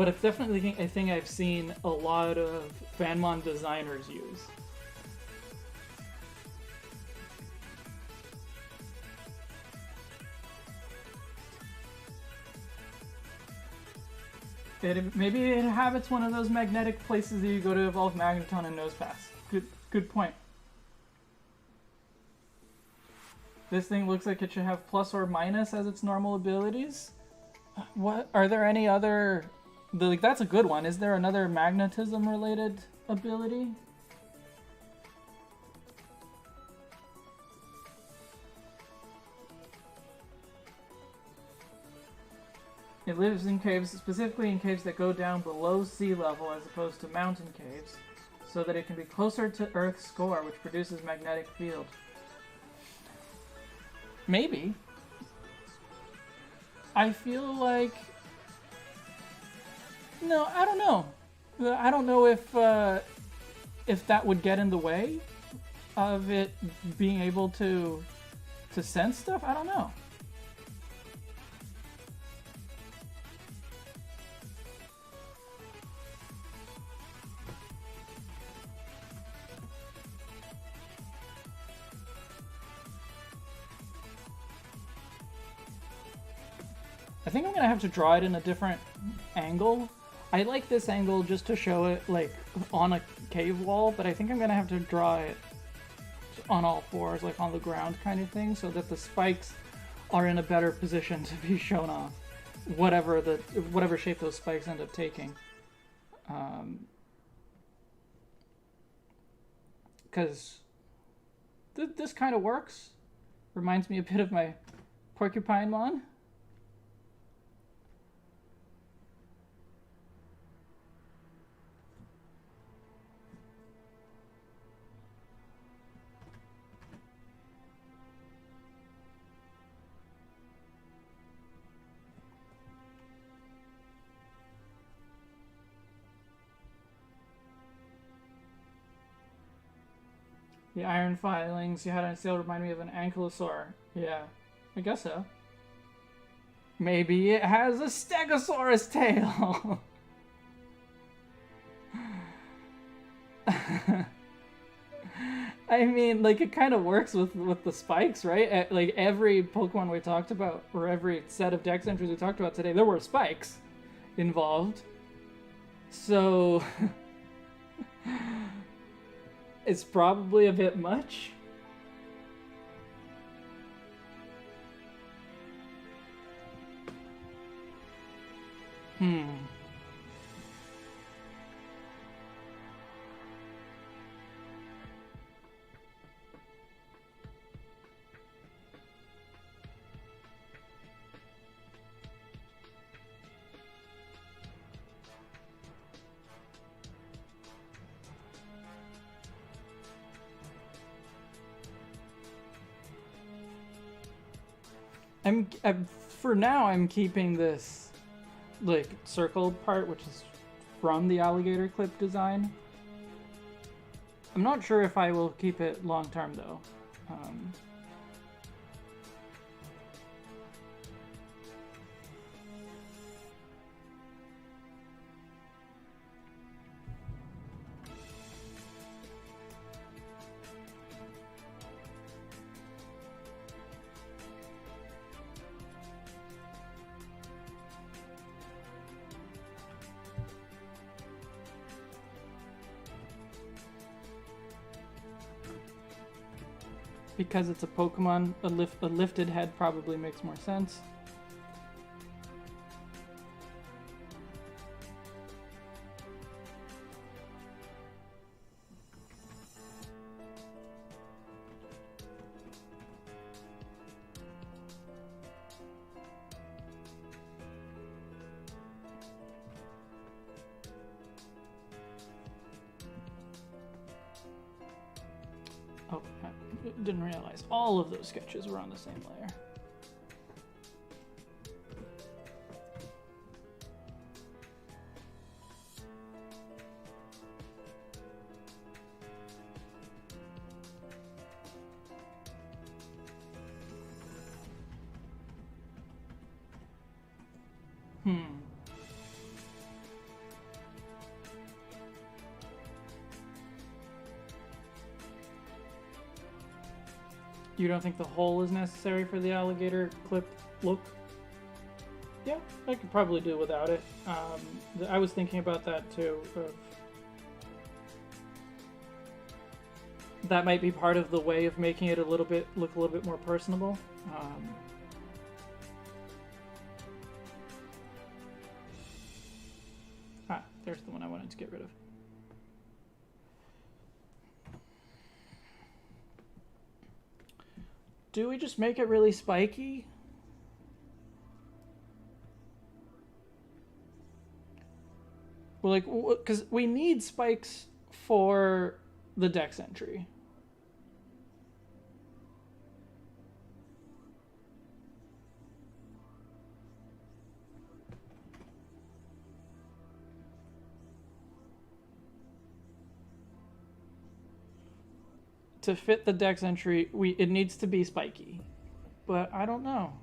it's definitely a thing I've seen a lot of Fanmon designers use. Maybe it inhabits one of those magnetic places that you go to evolve Magneton and Nosepass. Good point. This thing looks like it should have plus or minus as its normal abilities. What are there any other? Like that's a good one. Is there another magnetism related ability? It lives in caves, specifically in caves that go down below sea level as opposed to mountain caves, so that it can be closer to Earth's core, which produces magnetic field. Maybe. I feel like... No, I don't know. I don't know if that would get in the way of it being able to sense stuff. I don't know. I think I'm gonna have to draw it in a different angle. I like this angle just to show it like on a cave wall, but I think I'm gonna have to draw it on all fours, like on the ground kind of thing, so that the spikes are in a better position to be shown off, whatever shape those spikes end up taking. Because this kind of works. Reminds me a bit of my Porcupine-mon. The iron filings you had on sale remind me of an ankylosaur. Yeah, I guess so. Maybe it has a stegosaurus tail. I mean, like, it kind of works with the spikes, right? Like, every Pokemon we talked about, or every set of Dex entries we talked about today, there were spikes involved. So... it's probably a bit much. For now, I'm keeping this, like, circled part, which is from the alligator clip design. I'm not sure if I will keep it long term, though. Because it's a Pokemon, a lifted head probably makes more sense. Oh, I didn't realize all of those sketches were on the same layer. You don't think the hole is necessary for the alligator clip look? Yeah, I could probably do without it. I was thinking about that too. That might be part of the way of making it look a little bit more personable. to get rid of. Do we just make it really spiky? Well, like, because we need spikes for the Dex entry. To fit the Dex entry, it needs to be spiky, but I don't know.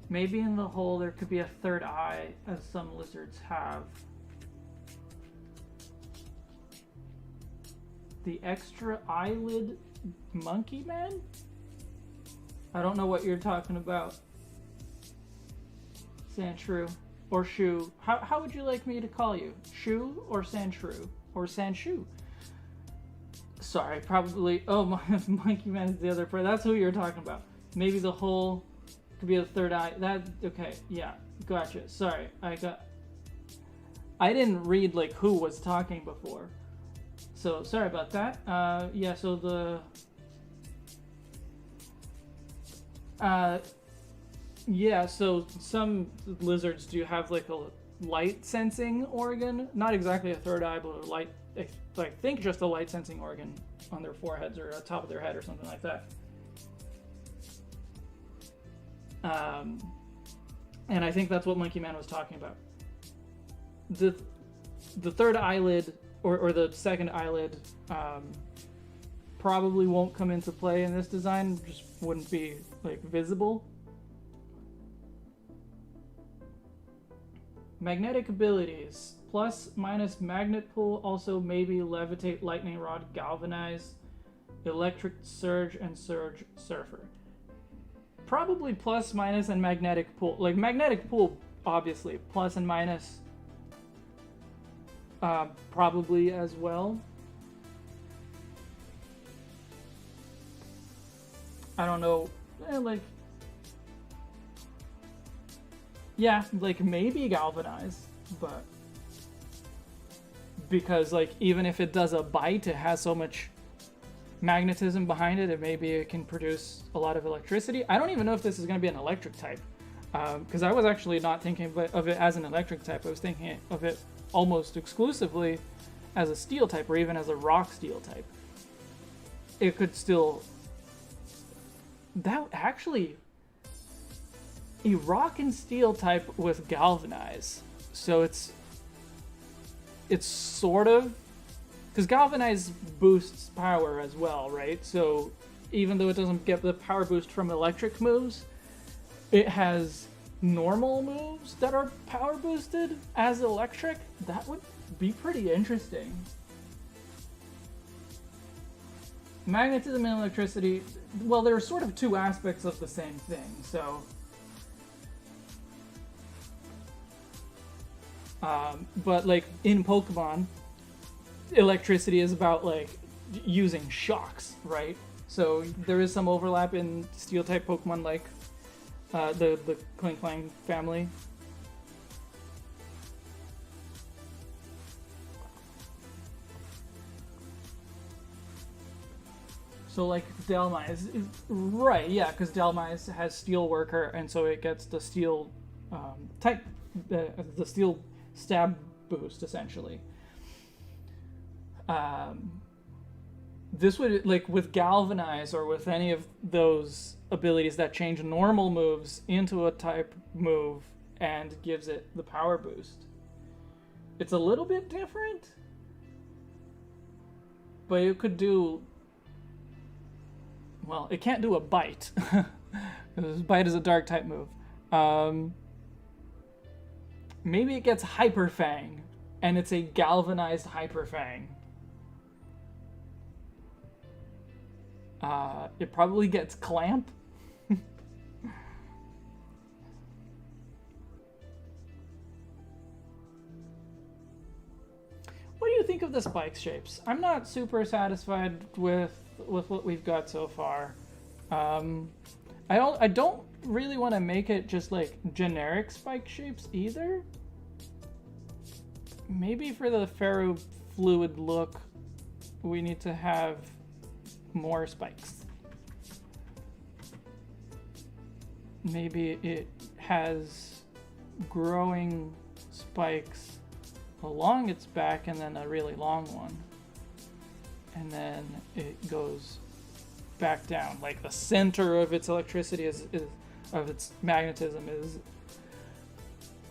Maybe in the hole there could be a third eye, as some lizards have. The extra eyelid monkey man? I don't know what you're talking about. Sandshrew. Or Shrew. How would you like me to call you? Shrew or Sandshrew? Or Sandshoe? Sorry, probably. Oh, monkey man is the other part. That's who you're talking about. Maybe the hole could be the third eye. Okay, yeah, gotcha. Sorry, I didn't read like who was talking before, so sorry about that. Yeah, so so some lizards do have like a light sensing organ, not exactly a third eye, but a light. I think just a light sensing organ on their foreheads or on top of their head or something like that. And I think that's what Monkey Man was talking about. The third eyelid or the second eyelid probably won't come into play in this design, just wouldn't be like visible. Magnetic abilities. Plus, minus magnet pull, also maybe levitate, lightning rod, galvanize, electric surge, and surge surfer. Probably plus, minus, and magnetic pull. Like, magnetic pull, obviously. Plus and minus, probably as well. I don't know. Like, yeah, like, maybe galvanize, but because, like, even if it does a bite, it has so much magnetism behind it, and maybe it can produce a lot of electricity. I don't even know if this is going to be an electric type, because I was actually not thinking of it as an electric type. I was thinking of it almost exclusively as a steel type, or even as a rock steel type. It could still... That actually... A rock and steel type with galvanize. So it's sort of... Because galvanize boosts power as well, right? So even though it doesn't get the power boost from electric moves, it has normal moves that are power boosted as electric. That would be pretty interesting. Magnetism and electricity, well, they're sort of two aspects of the same thing, so... but, like, in Pokemon, electricity is about, like, using shocks, right? So there is some overlap in Steel-type Pokemon, like the Klinklang family. So, like, Dhelmise, right, yeah, because Dhelmise has Steel Worker, and so it gets the Steel type, the Steel stab boost, essentially. This would, like, with Galvanize or with any of those abilities that change normal moves into a type move and gives it the power boost. It's a little bit different, but it could do... Well, it can't do a bite, because bite is a dark type move. Maybe it gets Hyper Fang, and it's a galvanized Hyper Fang. It probably gets Clamp. What do you think of the spike shapes? I'm not super satisfied with what we've got so far. I don't really want to make it just like generic spike shapes either. Maybe for the ferrofluid look, we need to have more spikes. Maybe it has growing spikes along its back and then a really long one. And then it goes back down. Like the center of its electricity of its magnetism is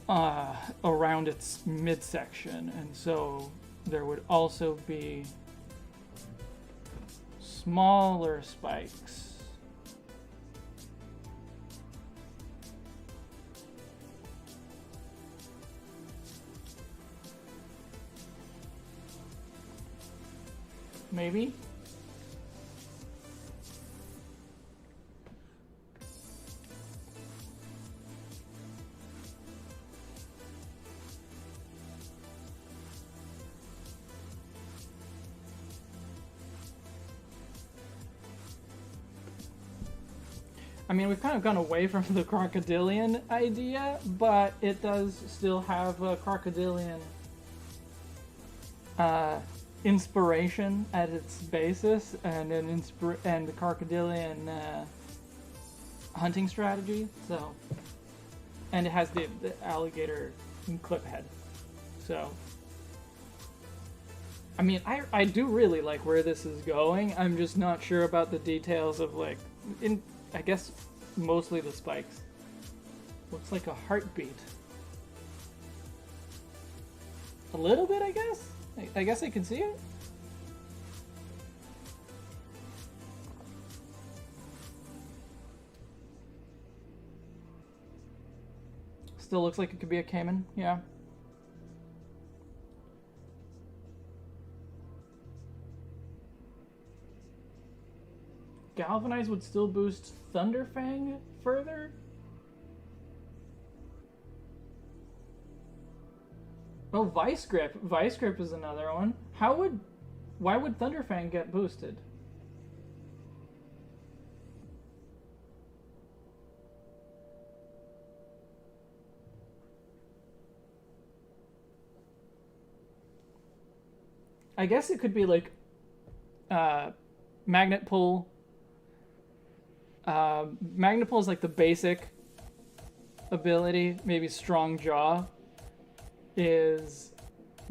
around its midsection. And so there would also be smaller spikes. Maybe. I mean, we've kind of gone away from the crocodilian idea, but it does still have a crocodilian inspiration at its basis, and and the crocodilian hunting strategy. So, and it has the alligator clip head. So, I mean, I do really like where this is going. I'm just not sure about the details of like, I guess mostly the spikes. Looks like a heartbeat. A little bit, I guess. I guess I can see it. Still looks like it could be a Cayman, yeah. Galvanize would still boost Thunderfang further? Oh, Vice Grip. Vice Grip is another one. Why would Thunderfang get boosted? I guess it could be like Magnet Pull. Magnet Pull is like the basic ability. Maybe Strong Jaw is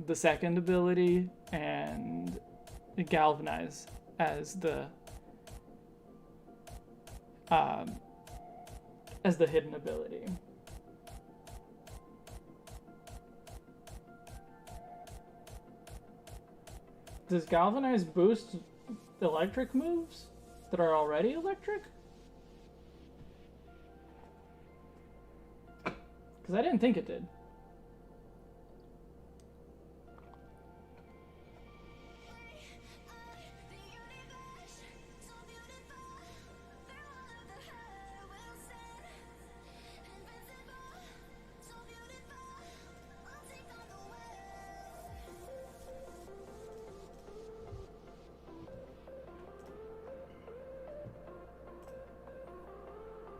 the second ability, and Galvanize as the hidden ability. Does Galvanize boost electric moves that are already electric? Because I didn't think it did.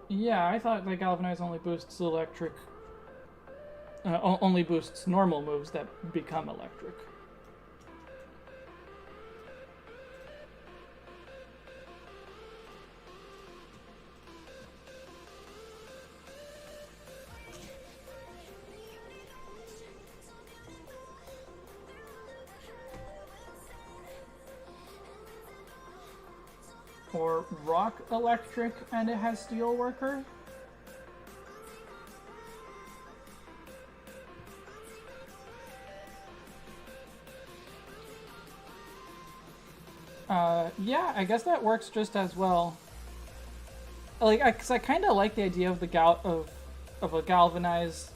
Yeah, I thought that Galvanize only boosts electric. Only boosts normal moves that become electric. Or rock electric and it has steel worker. Yeah, I guess that works just as well. Like, cause I kind of like the idea of of a galvanize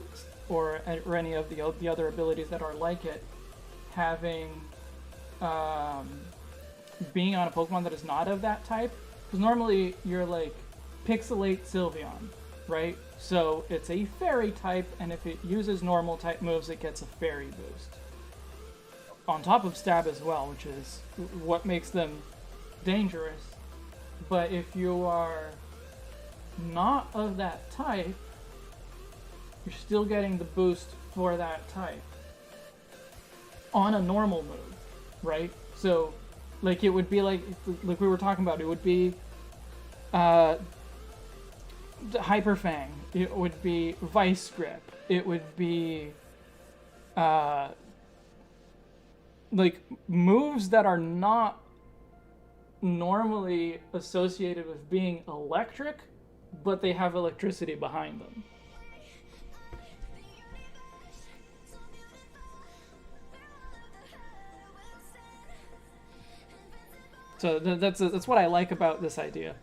or any of the other abilities that are like it having being on a Pokemon that is not of that type. Because normally you're like Pixelate Sylveon, right? So it's a fairy type, and if it uses normal type moves, it gets a fairy boost. on top of stab as well, which is what makes them dangerous. But if you are not of that type, you're still getting the boost for that type on a normal move, right? So, like, it would be like we were talking about, it would be Hyper Fang, it would be Vice Grip, it would be like moves that are not normally associated with being electric, but they have electricity behind them. So that's what I like about this idea.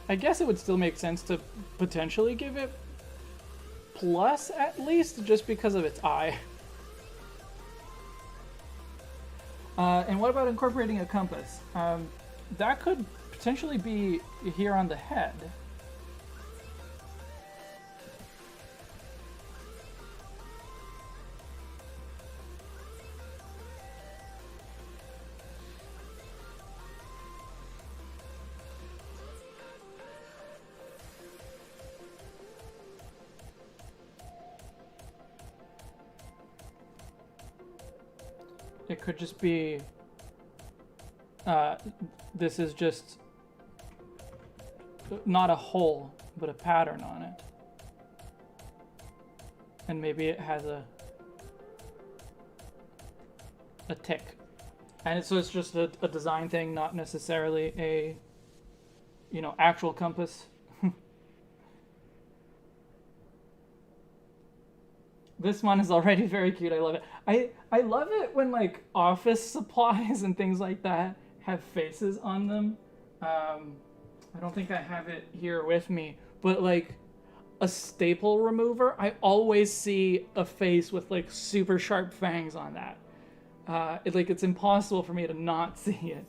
I guess it would still make sense to potentially give it plus at least, just because of its eye. And what about incorporating a compass? That could potentially be here on the head. It could just be, this is just not a hole, but a pattern on it. And maybe it has a tick. And so it's just a design thing, not necessarily a, actual compass. This one is already very cute. I love it. I love it when, like, office supplies and things like that have faces on them. I don't think I have it here with me, but, like, a staple remover, I always see a face with, like, super sharp fangs on that. It's impossible for me to not see it.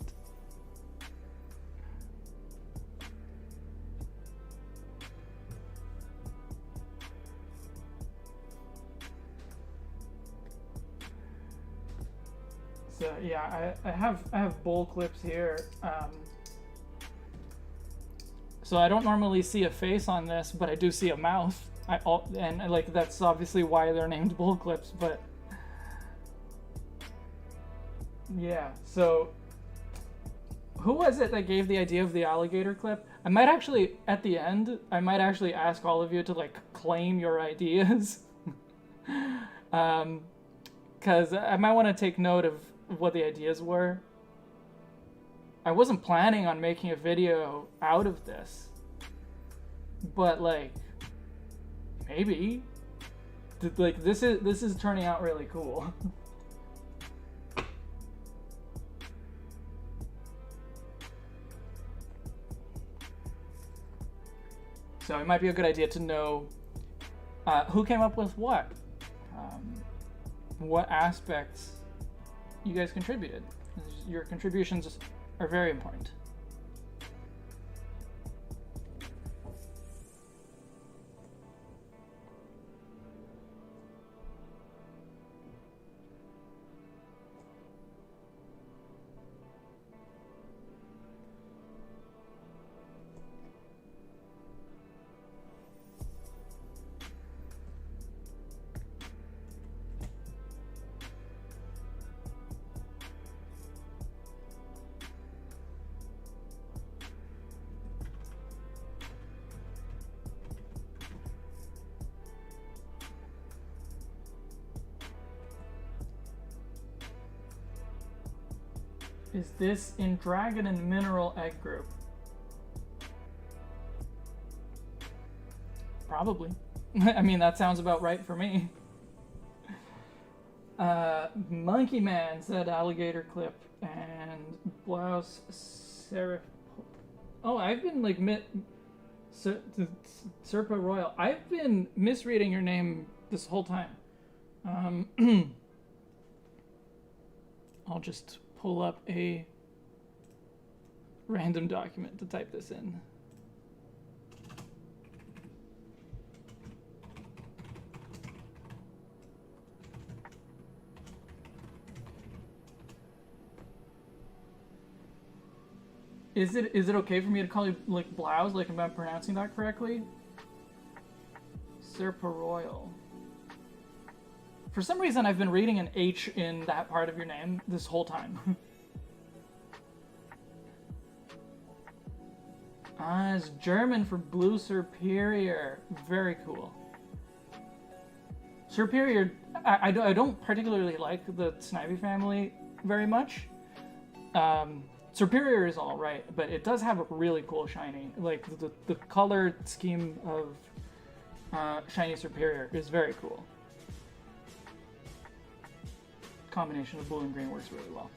So yeah, I have bowl clips here. So I don't normally see a face on this, but I do see a mouth. And like, that's obviously why they're named bowl clips. But yeah, so who was it that gave the idea of the alligator clip? I might actually, at the end, ask all of you to, like, claim your ideas. Because I might want to take note of what the ideas were. I wasn't planning on making a video out of this, but, like, maybe. Like, this is turning out really cool. So it might be a good idea to know who came up with what aspects you guys contributed. Your contributions are very important. Is this in Dragon and Mineral Egg group? Probably. I mean, that sounds about right for me. Monkey Man said Alligator Clip and Blouse Serif. Oh, I've been like Serpa Royal. I've been misreading your name this whole time. I'll just pull up a random document to type this in. Is it okay for me to call you like Blouse, like am I pronouncing that correctly? Serpa Royal. For some reason, I've been reading an H in that part of your name this whole time. It's German for Blue Superior. Very cool. Superior, I don't particularly like the Snivy family very much. Superior is all right, but it does have a really cool shiny. Like the color scheme of shiny Superior is very cool. Combination of blue and green works really well.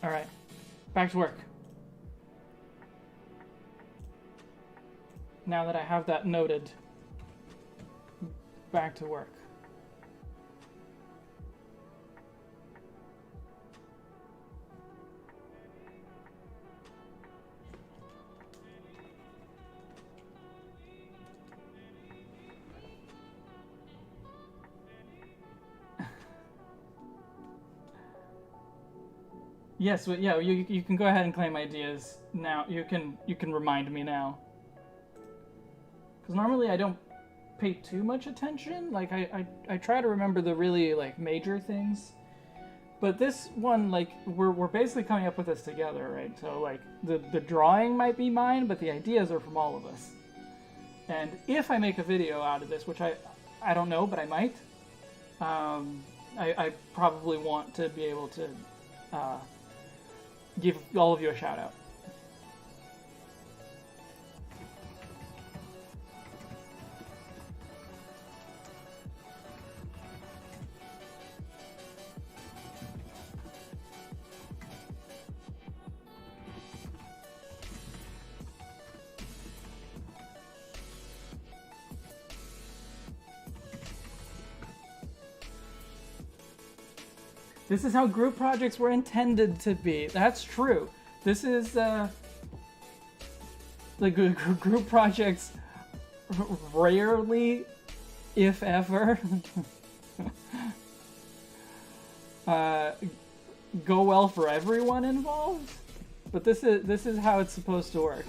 All right, back to work. Now that I have that noted, back to work. Yes, well, yeah, you can go ahead and claim ideas now. You can remind me now. Because normally I don't pay too much attention. Like I try to remember the really like major things. But this one, like we're basically coming up with this together, right? So like the drawing might be mine, but the ideas are from all of us. And if I make a video out of this, which I don't know, but I might, I probably want to be able to give all of you a shout out. This is how group projects were intended to be. That's true. This is like group projects rarely, if ever, go well for everyone involved. But this is how it's supposed to work.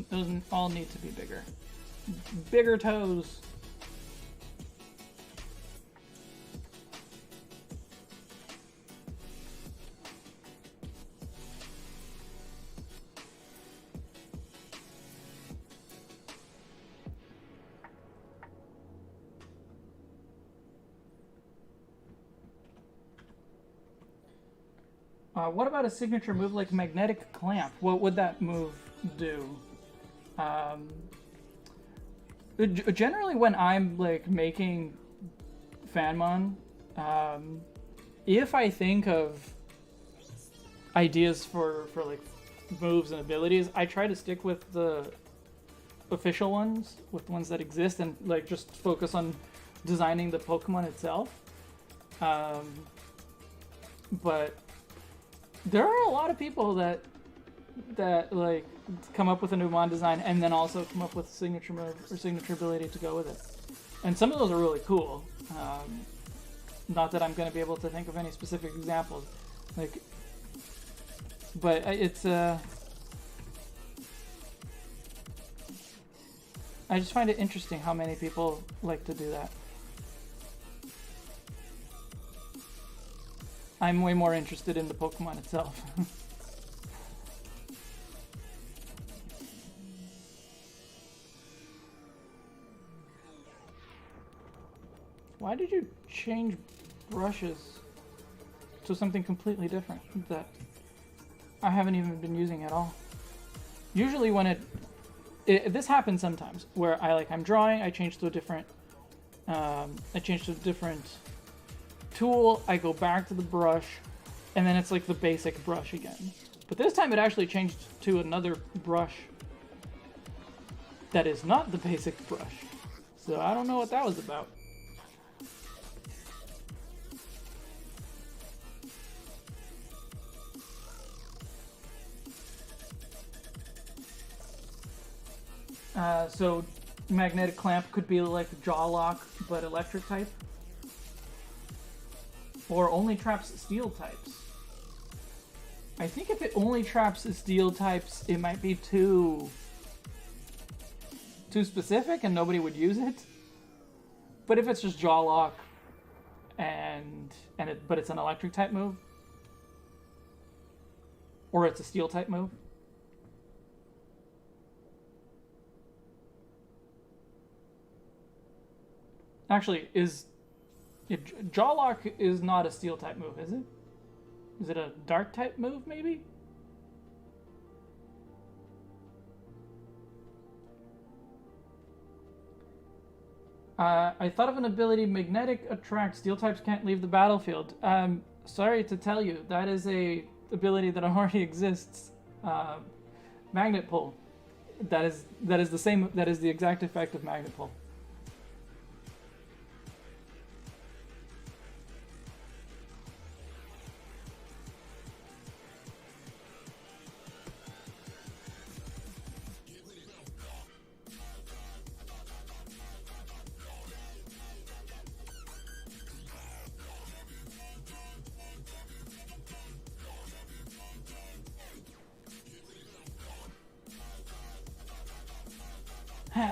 Those all need to be bigger. Bigger toes. What about a signature move like Magnetic Clamp? What would that move do? Generally when I'm like making Fanmon, if I think of ideas for like moves and abilities, I try to stick with the official ones, with the ones that exist, and like just focus on designing the Pokemon itself. But there are a lot of people that like come up with a new mon design and then also come up with a signature move or signature ability to go with it, and some of those are really cool. Not that I'm going to be able to think of any specific examples, like, but it's I just find it interesting how many people like to do that. I'm way more interested in the Pokemon itself. Why did you change brushes to something completely different that I haven't even been using at all? Usually when this happens sometimes where I'm drawing, I change to a different tool, I go back to the brush, and then it's like the basic brush again. But this time it actually changed to another brush that is not the basic brush. So I don't know what that was about. So magnetic clamp could be like jaw lock, but electric type. Or only traps steel types. I think if it only traps steel types, it might be too specific and nobody would use it. But if it's just jaw lock but it's an electric type move, or it's a steel type move. Actually, jaw lock is not a steel type move, is it? Is it a dark type move, maybe? I thought of an ability, magnetic attract, steel types can't leave the battlefield. Sorry to tell you, that is a ability that already exists. Magnet pull. That is the exact effect of magnet pull.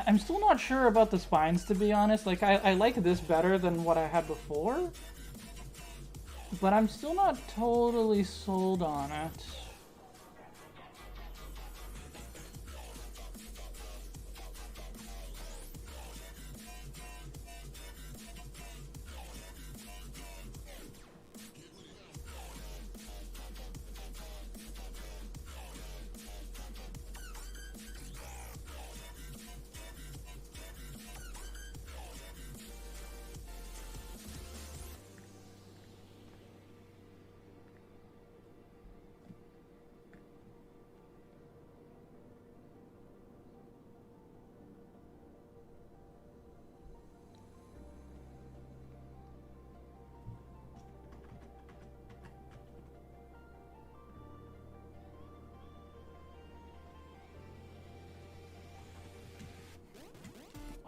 I'm still not sure about the spines, to be honest. Like, I like this better than what I had before, but I'm still not totally sold on it.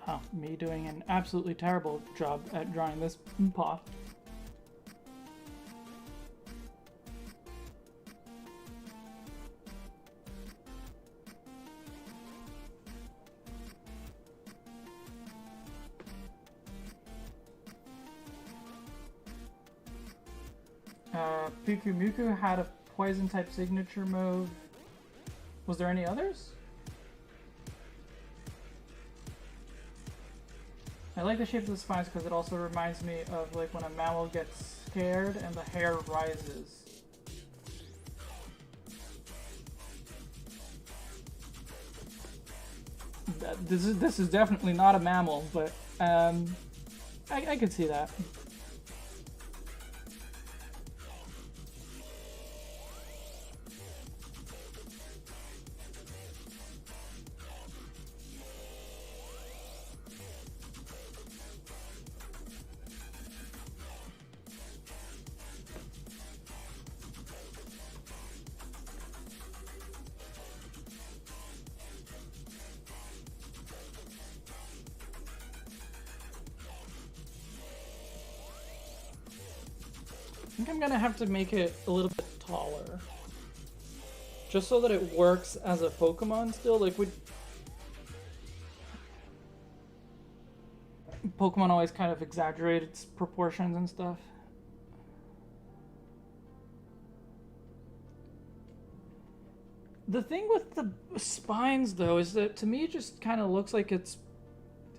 Wow, me doing an absolutely terrible job at drawing this paw. Pikumuku had a poison type signature move. Was there any others? I like the shape of the spines because it also reminds me of like when a mammal gets scared and the hair rises. This is definitely not a mammal, but I could see that. think I'm gonna have to make it a little bit taller. Just so that it works as a Pokemon still. Like, Pokemon always kind of exaggerate its proportions and stuff. The thing with the spines, though, is that to me it just kind of looks like it's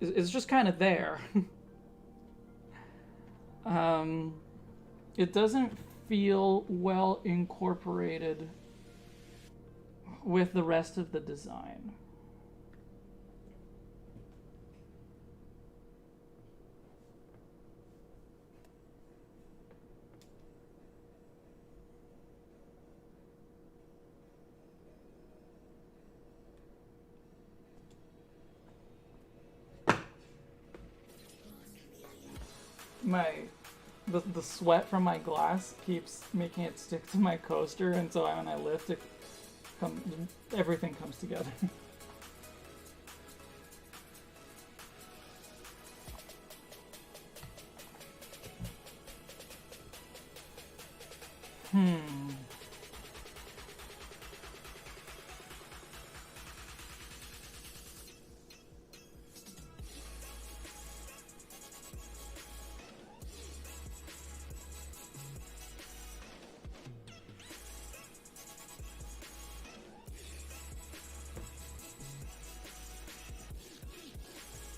just kind of there. It doesn't feel well incorporated with the rest of the design. The sweat from my glass keeps making it stick to my coaster, and so when I lift it, everything comes together.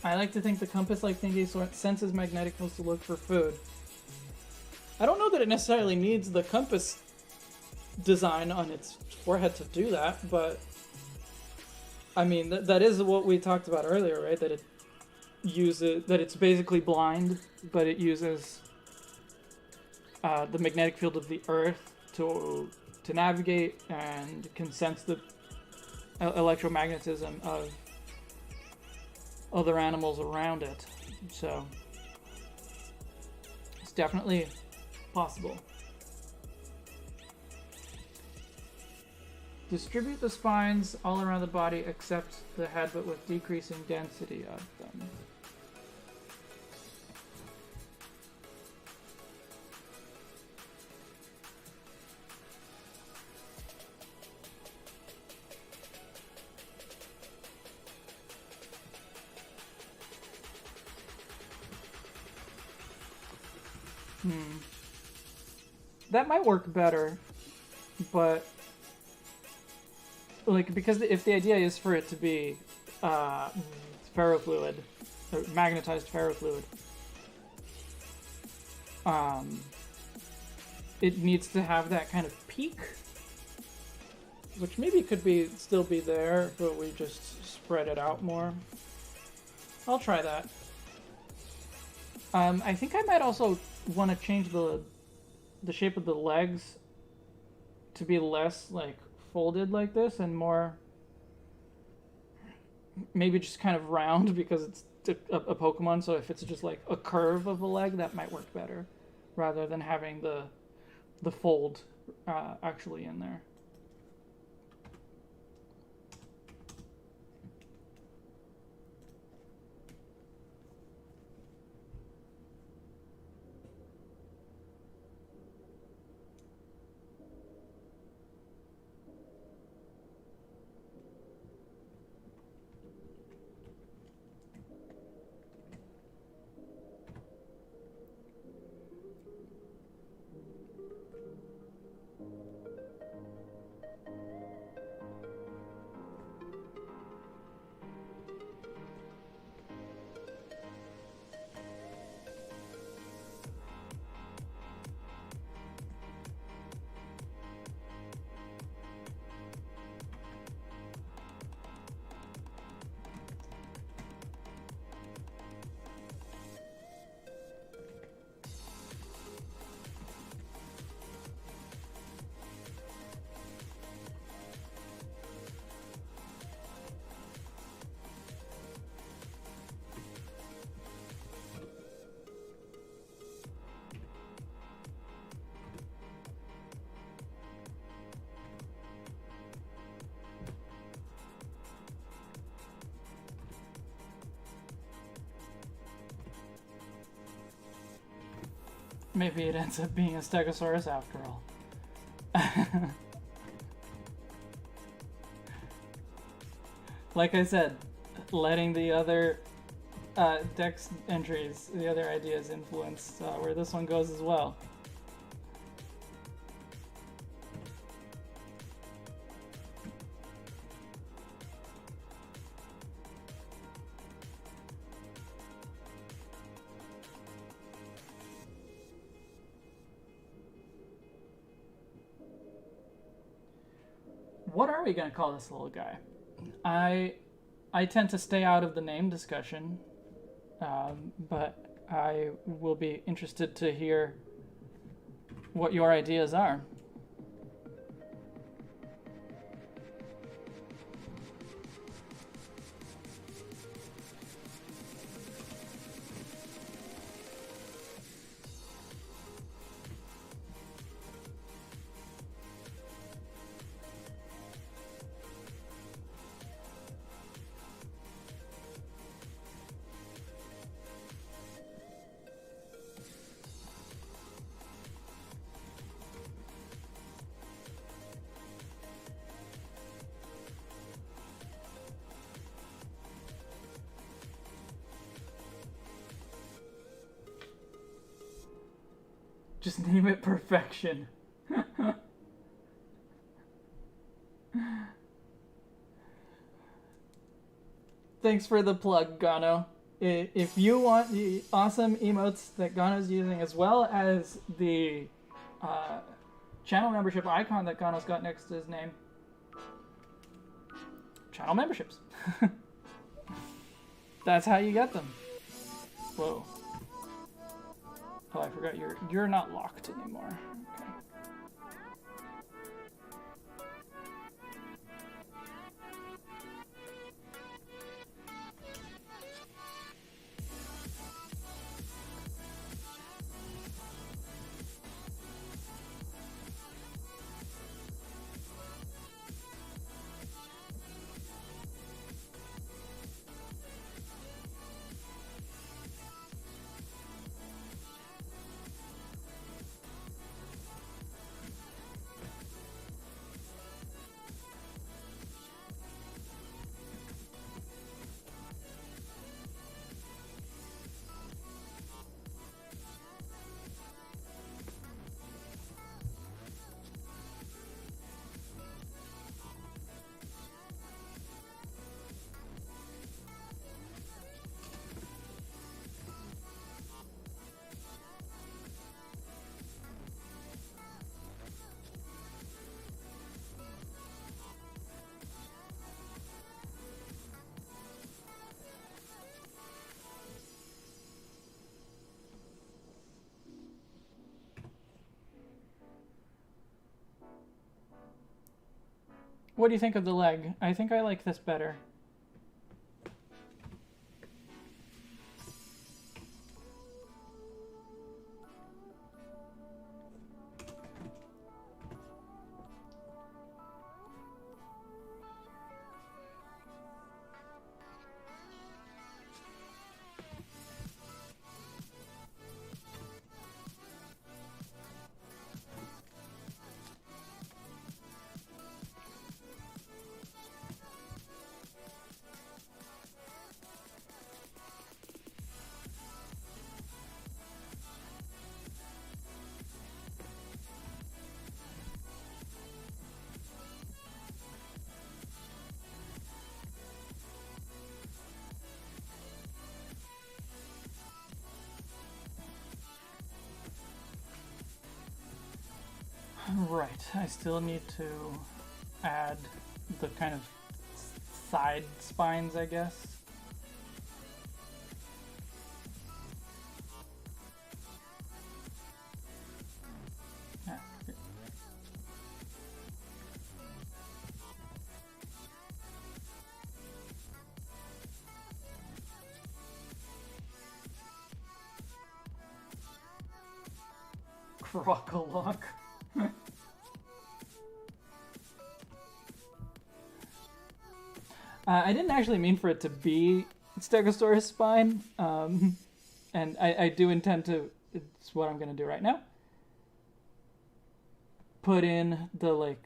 I like to think the compass-like thingy senses magnetic fields to look for food. I don't know that it necessarily needs the compass design on its forehead to do that, but I mean that is what we talked about earlier, right? That it's basically blind, but it uses the magnetic field of the Earth to navigate and can sense the electromagnetism of other animals around it. So it's definitely possible. Distribute the spines all around the body except the head, but with decreasing density of them. That might work better, but like, because if the idea is for it to be ferrofluid, or magnetized ferrofluid, it needs to have that kind of peak, which maybe could still be there, but we just spread it out more. I'll try that. I think I might also want to change the shape of the legs to be less like folded like this and more maybe just kind of round, because it's a Pokemon, so if it's just like a curve of a leg, that might work better rather than having the fold actually in there. Maybe it ends up being a Stegosaurus after all. Like I said, letting the other Dex entries, the other ideas influence where this one goes as well. What are we going to call this little guy? I tend to stay out of the name discussion, but I will be interested to hear what your ideas are. Just name it Perfection. Thanks for the plug, Gano. If you want the awesome emotes that Gano's using, as well as the channel membership icon that Gano's got next to his name, channel memberships. That's how you get them. Whoa. Oh, I forgot you're not locked anymore. Okay. What do you think of the leg? I think I like this better. Right, I still need to add the kind of side spines, I guess. Yeah. Crocolock. I didn't actually mean for it to be Stegosaurus spine, and I do intend to it's what I'm going to do right now. Put in the like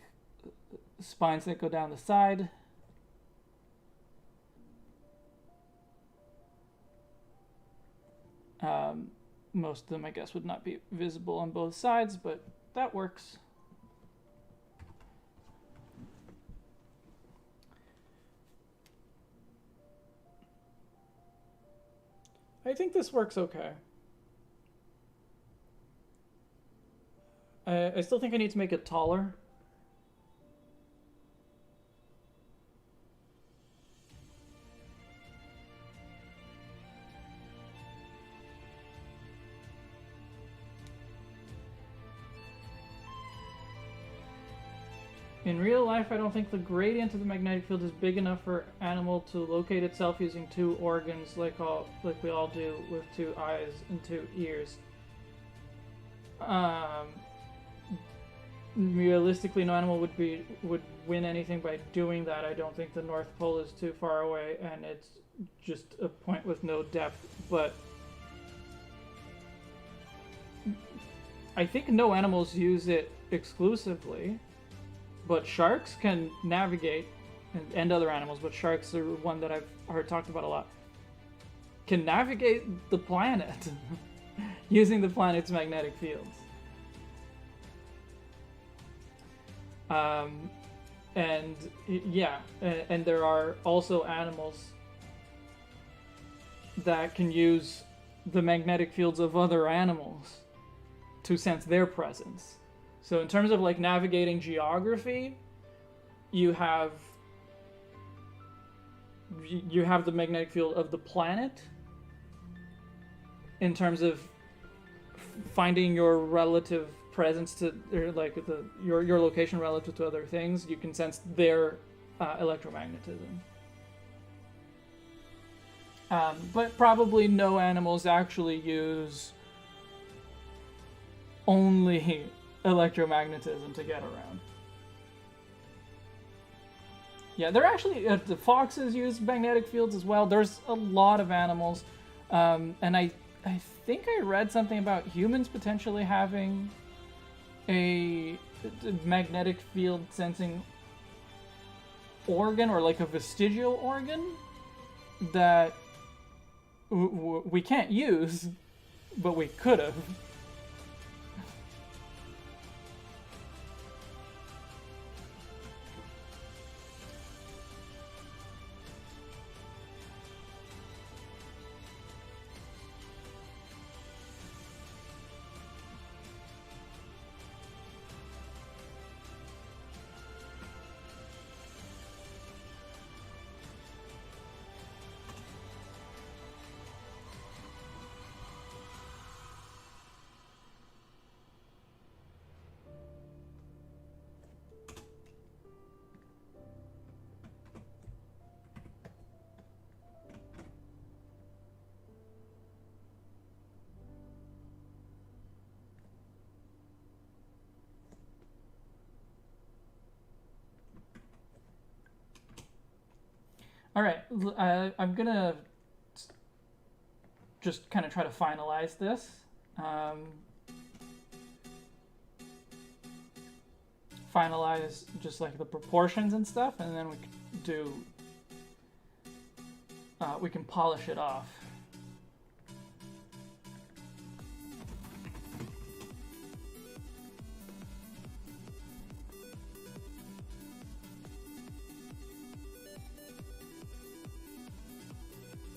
spines that go down the side. Most of them, I guess, would not be visible on both sides, but that works. I think this works okay. I still think I need to make it taller. In real life, I don't think the gradient of the magnetic field is big enough for animal to locate itself using two organs like we all do with two eyes and two ears. Realistically, no animal would win anything by doing that. I don't think the North Pole is too far away, and it's just a point with no depth. But I think no animals use it exclusively. But sharks can navigate, and other animals, but sharks are one that I've heard talked about a lot, can navigate the planet using the planet's magnetic fields. And yeah, and there are also animals that can use the magnetic fields of other animals to sense their presence. So in terms of like navigating geography, you have the magnetic field of the planet. In terms of finding your relative presence to, or like your location relative to other things, you can sense their electromagnetism. But probably no animals actually use only electromagnetism to get around. Yeah, they're actually the foxes use magnetic fields as well. There's a lot of animals, and I think I read something about humans potentially having a magnetic field sensing organ, or like a vestigial organ that we can't use, but we could have. All right, I'm gonna just kind of try to finalize this. Finalize just like the proportions and stuff, and then we can do. We can polish it off.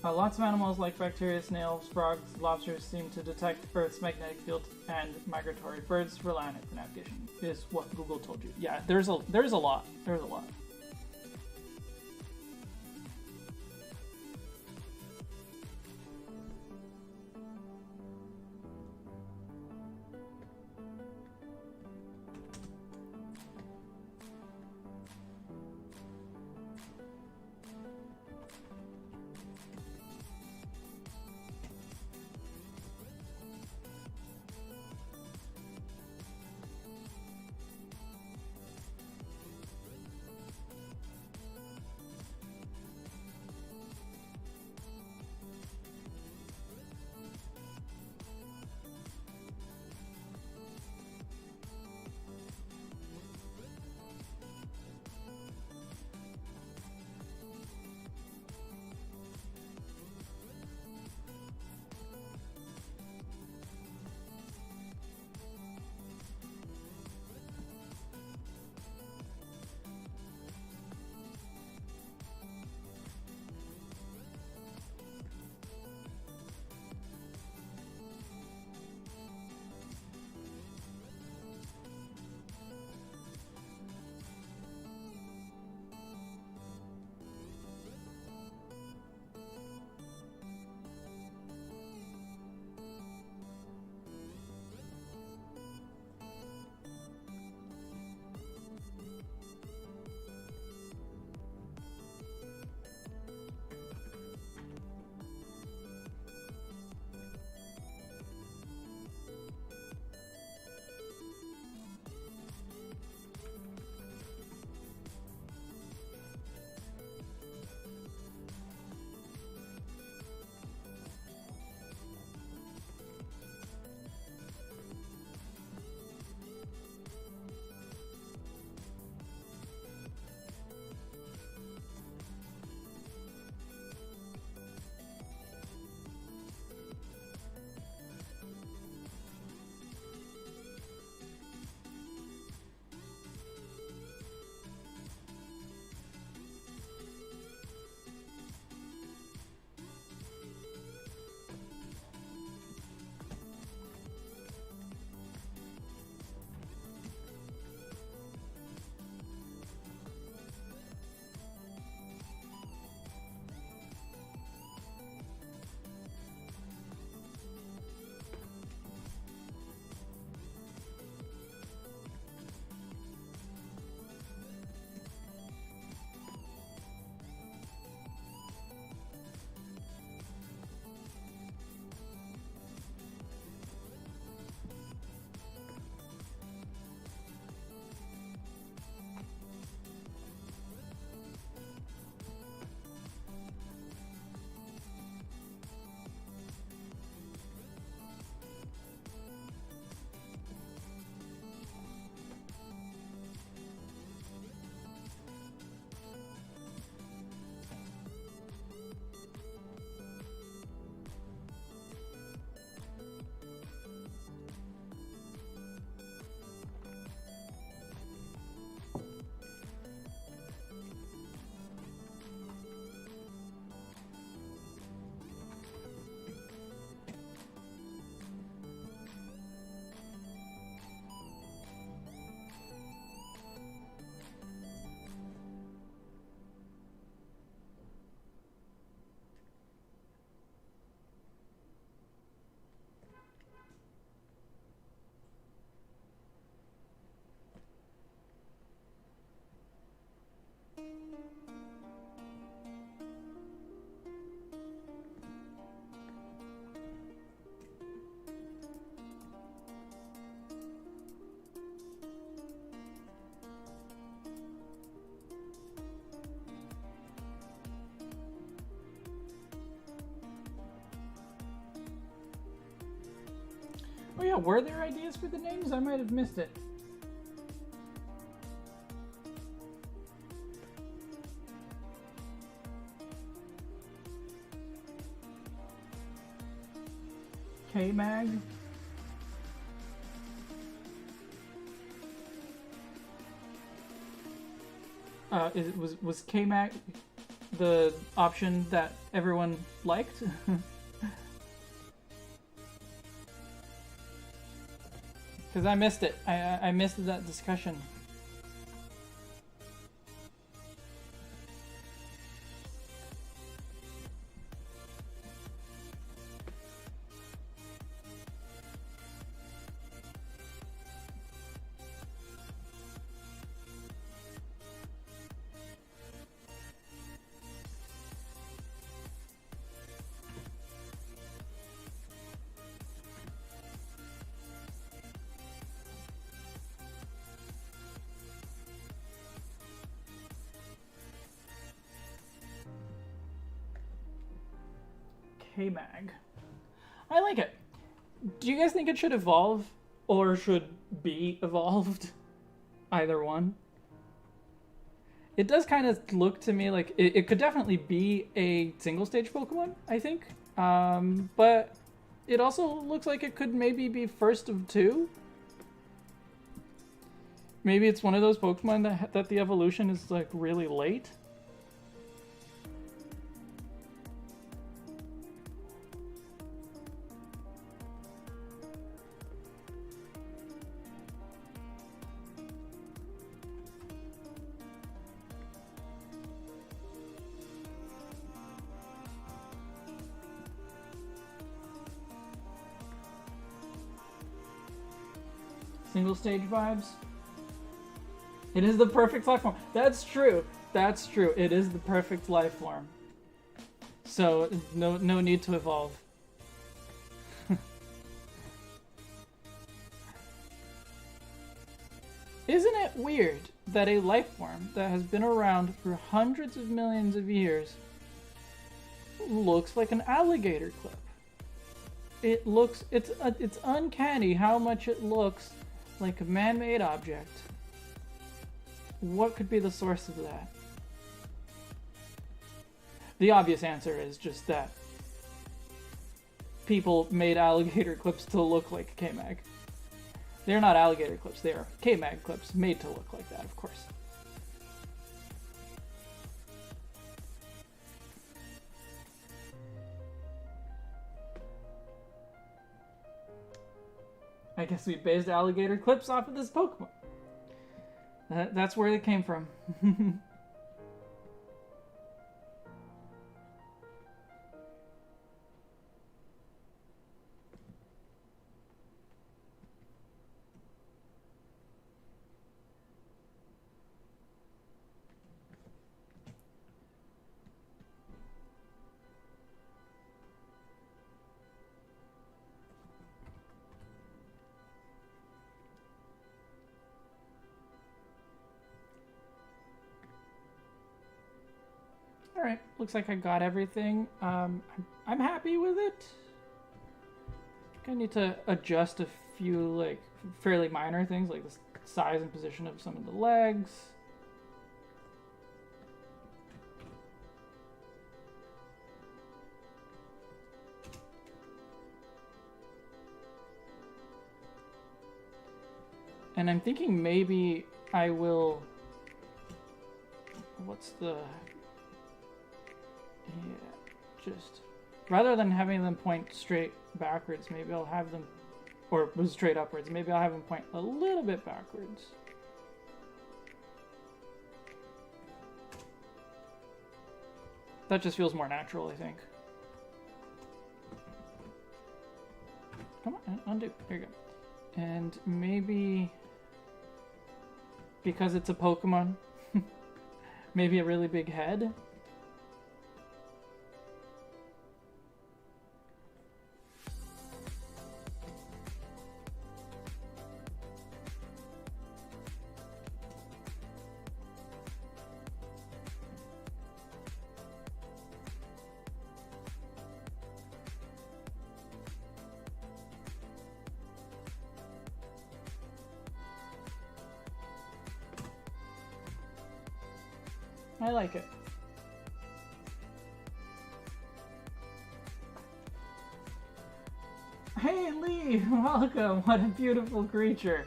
Lots of animals like bacteria, snails, frogs, lobsters seem to detect Earth's magnetic field, and migratory birds rely on it for navigation, is what Google told you. Yeah, there's a lot. There's a lot. Oh yeah, were there ideas for the names? I might have missed it. K-Mag? Was K-Mag the option that everyone liked? Because I missed it. I missed that discussion. K-Mag. I like it. Do you guys think it should evolve or should be evolved? Either one. It does kind of look to me like it could definitely be a single stage Pokemon, I think. But it also looks like it could maybe be first of two. Maybe it's one of those Pokemon that the evolution is like really late. Single stage vibes. It is the perfect life form. That's true. That's true. It is the perfect life form. So no need to evolve. Isn't it weird that a life form that has been around for hundreds of millions of years looks like an alligator clip? It looks, it's uncanny how much it looks like a man-made object. What could be the source of that? The obvious answer is just that people made alligator clips to look like K-Mag. They're not alligator clips, they are K-Mag clips made to look like that, of course. I guess we based alligator clips off of this Pokemon. That's where it came from. Alright, looks like I got everything. I'm happy with it. I need to adjust a few, like, fairly minor things, like the size and position of some of the legs. And I'm thinking maybe I will... What's the... Yeah, just rather than having them point straight backwards, maybe I'll have them, or straight upwards, maybe I'll have them point a little bit backwards. That just feels more natural, I think. Come on, undo. There you go. And maybe because it's a Pokemon, maybe a really big head. I like it. Hey Lee, welcome. What a beautiful creature.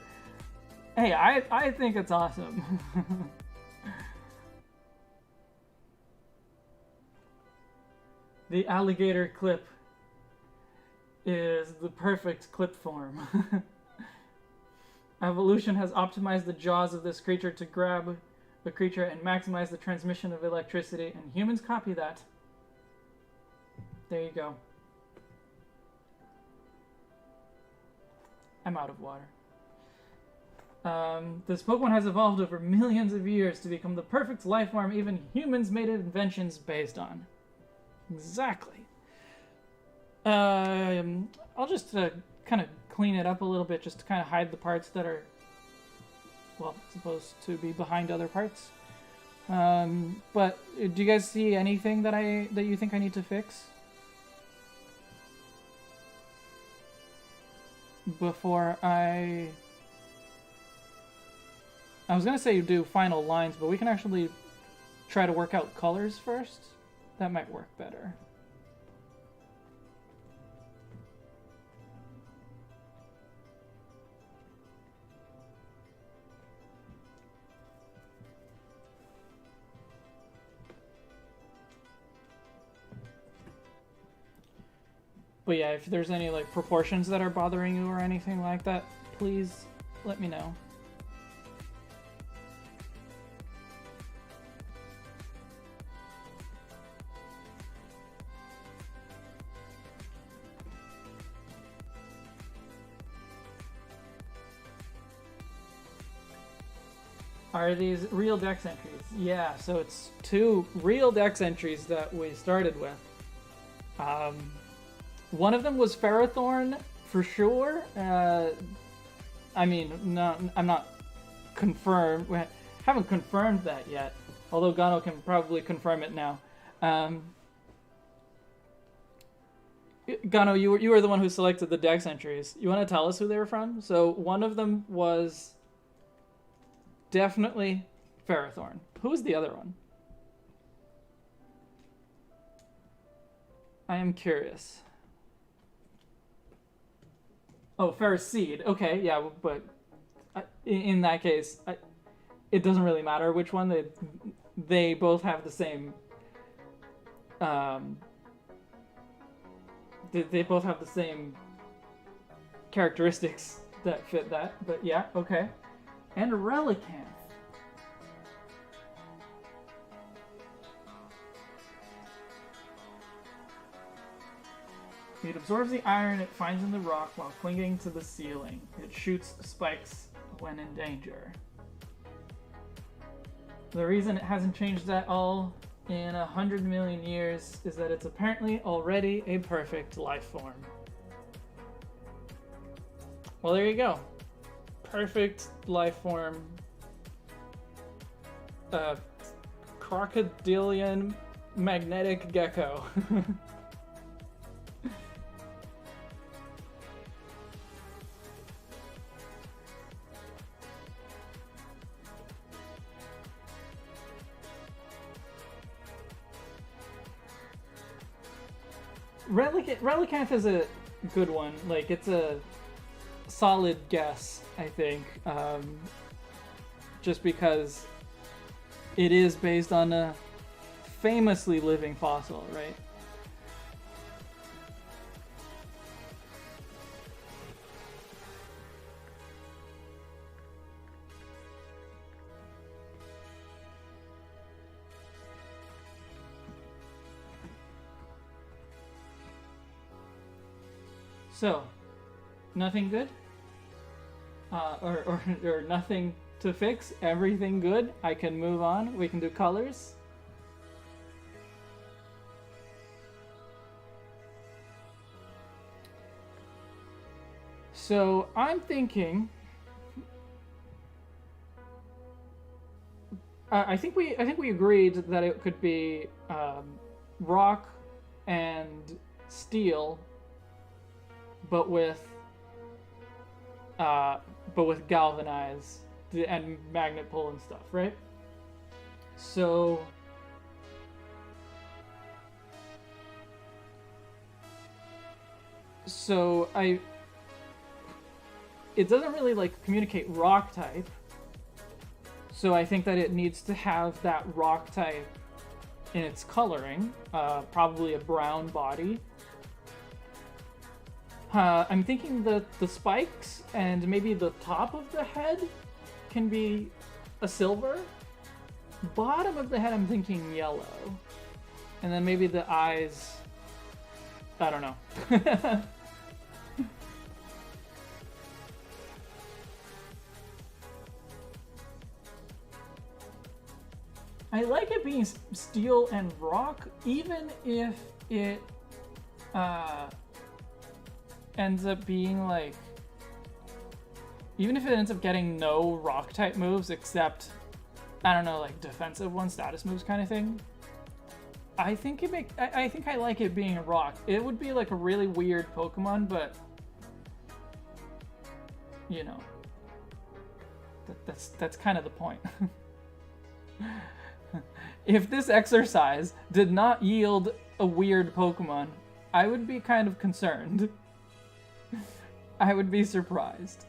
Hey, I think it's awesome. The alligator clip is the perfect clip form. Evolution has optimized the jaws of this creature to grab the creature and maximize the transmission of electricity, and humans copy that. There you go. I'm out of water. This Pokemon has evolved over millions of years to become the perfect life form even humans made inventions based on. Exactly. I'll just kind of clean it up a little bit, just to kind of hide the parts that are, well, supposed to be behind other parts. But do you guys see anything that you think I need to fix before I was gonna say do final lines, but we can actually try to work out colors first. That might work better. But yeah, if there's any like proportions that are bothering you or anything like that, please let me know. Are these real dex entries? Yeah, so it's 2 real dex entries that we started with. One of them was Ferrothorn, for sure. I mean, no, I'm not confirmed. We haven't confirmed that yet, although Gano can probably confirm it now. Gano, you were the one who selected the dex entries. You want to tell us who they were from? So one of them was definitely Ferrothorn. Who was the other one? I am curious. Oh, Ferroseed. Okay, yeah, but in that case, it doesn't really matter which one. They both have the same. They both have the same characteristics that fit that. But yeah, okay. And a Relicanth. It absorbs the iron it finds in the rock while clinging to the ceiling. It shoots spikes when in danger. The reason it hasn't changed at all in 100 million years is that it's apparently already a perfect life form. Well, there you go. Perfect life form. Crocodilian magnetic gecko. Relicanth is a good one. Like, it's a solid guess, I think. Just because it is based on a famously living fossil, right? So, nothing good? Or nothing to fix? Everything good? I can move on? We can do colors? So, I'm thinking... I think we agreed that it could be rock and steel, but with galvanize and magnet pull and stuff, right? So So it doesn't really like communicate rock type. So I think that it needs to have that rock type in its coloring, probably a brown body. I'm thinking that the spikes and maybe the top of the head can be a silver. Bottom of the head, I'm thinking yellow. And then maybe the eyes, I don't know. I like it being steel and rock, even if it ends up being like, even if it ends up getting no rock type moves except, I don't know, like defensive one, status moves kind of thing. I think I think I like it being a rock. It would be like a really weird Pokemon, but you know, that's kind of the point. If this exercise did not yield a weird Pokemon, I would be kind of concerned. I would be surprised.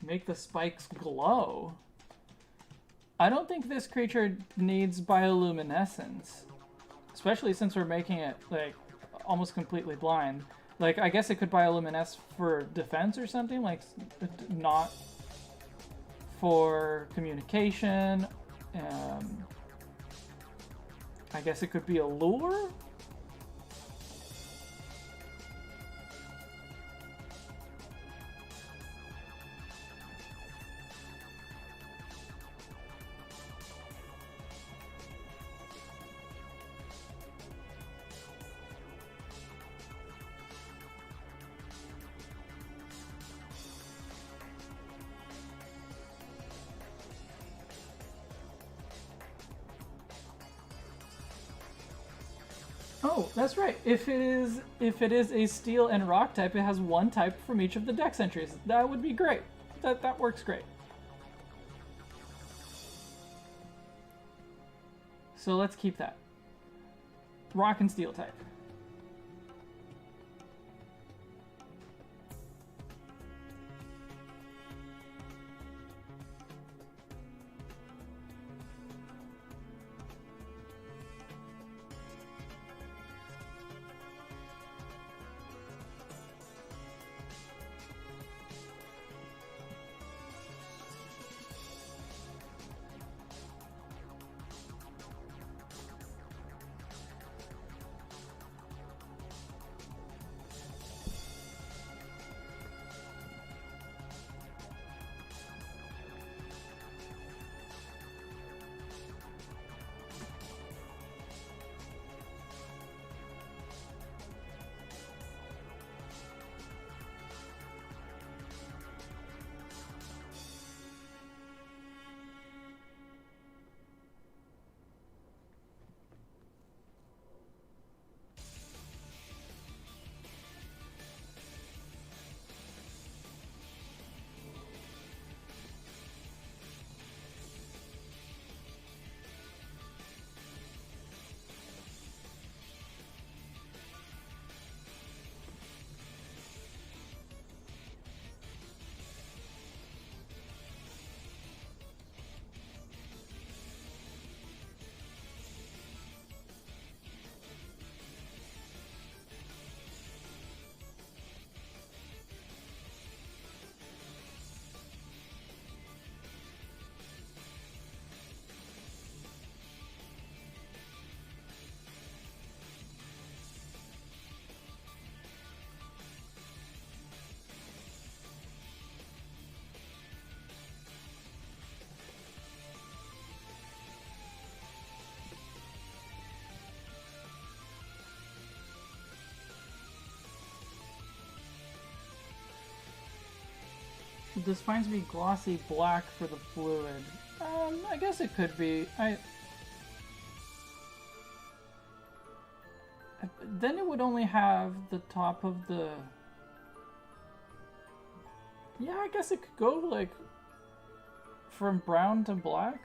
Make the spikes glow. I don't think this creature needs bioluminescence, especially since we're making it like almost completely blind. Like, I guess it could bioluminesce for defense or something, like not for communication. I guess it could be a lure. Oh, that's right. If it is a steel and rock type, it has one type from each of the dex entries. That would be great. That works great. So let's keep that. Rock and steel type. This finds me glossy black for the fluid. I guess it could be. Then it would only have the top of the Yeah, I guess it could go like from brown to black.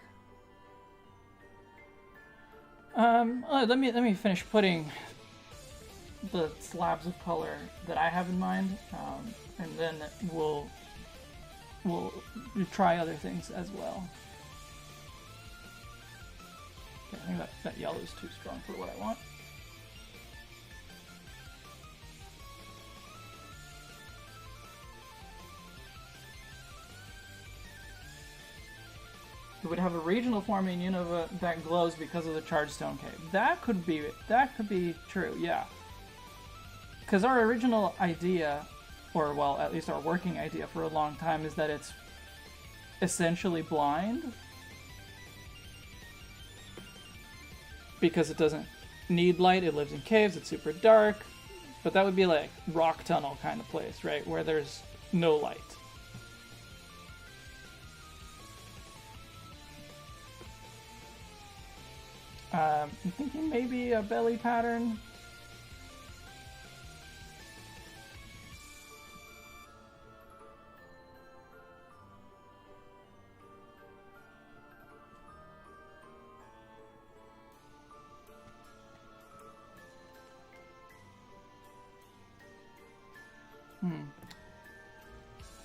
Let me finish putting the slabs of color that I have in mind, and then we'll try other things as well. Okay, I think that yellow is too strong for what I want. It would have a regional form in Unova that glows because of the charged stone cave. That could be true, yeah. Because our original idea, or well, at least our working idea for a long time, is that it's essentially blind. Because it doesn't need light, it lives in caves, it's super dark. But that would be like rock tunnel kind of place, right? Where there's no light. I'm thinking maybe a belly pattern.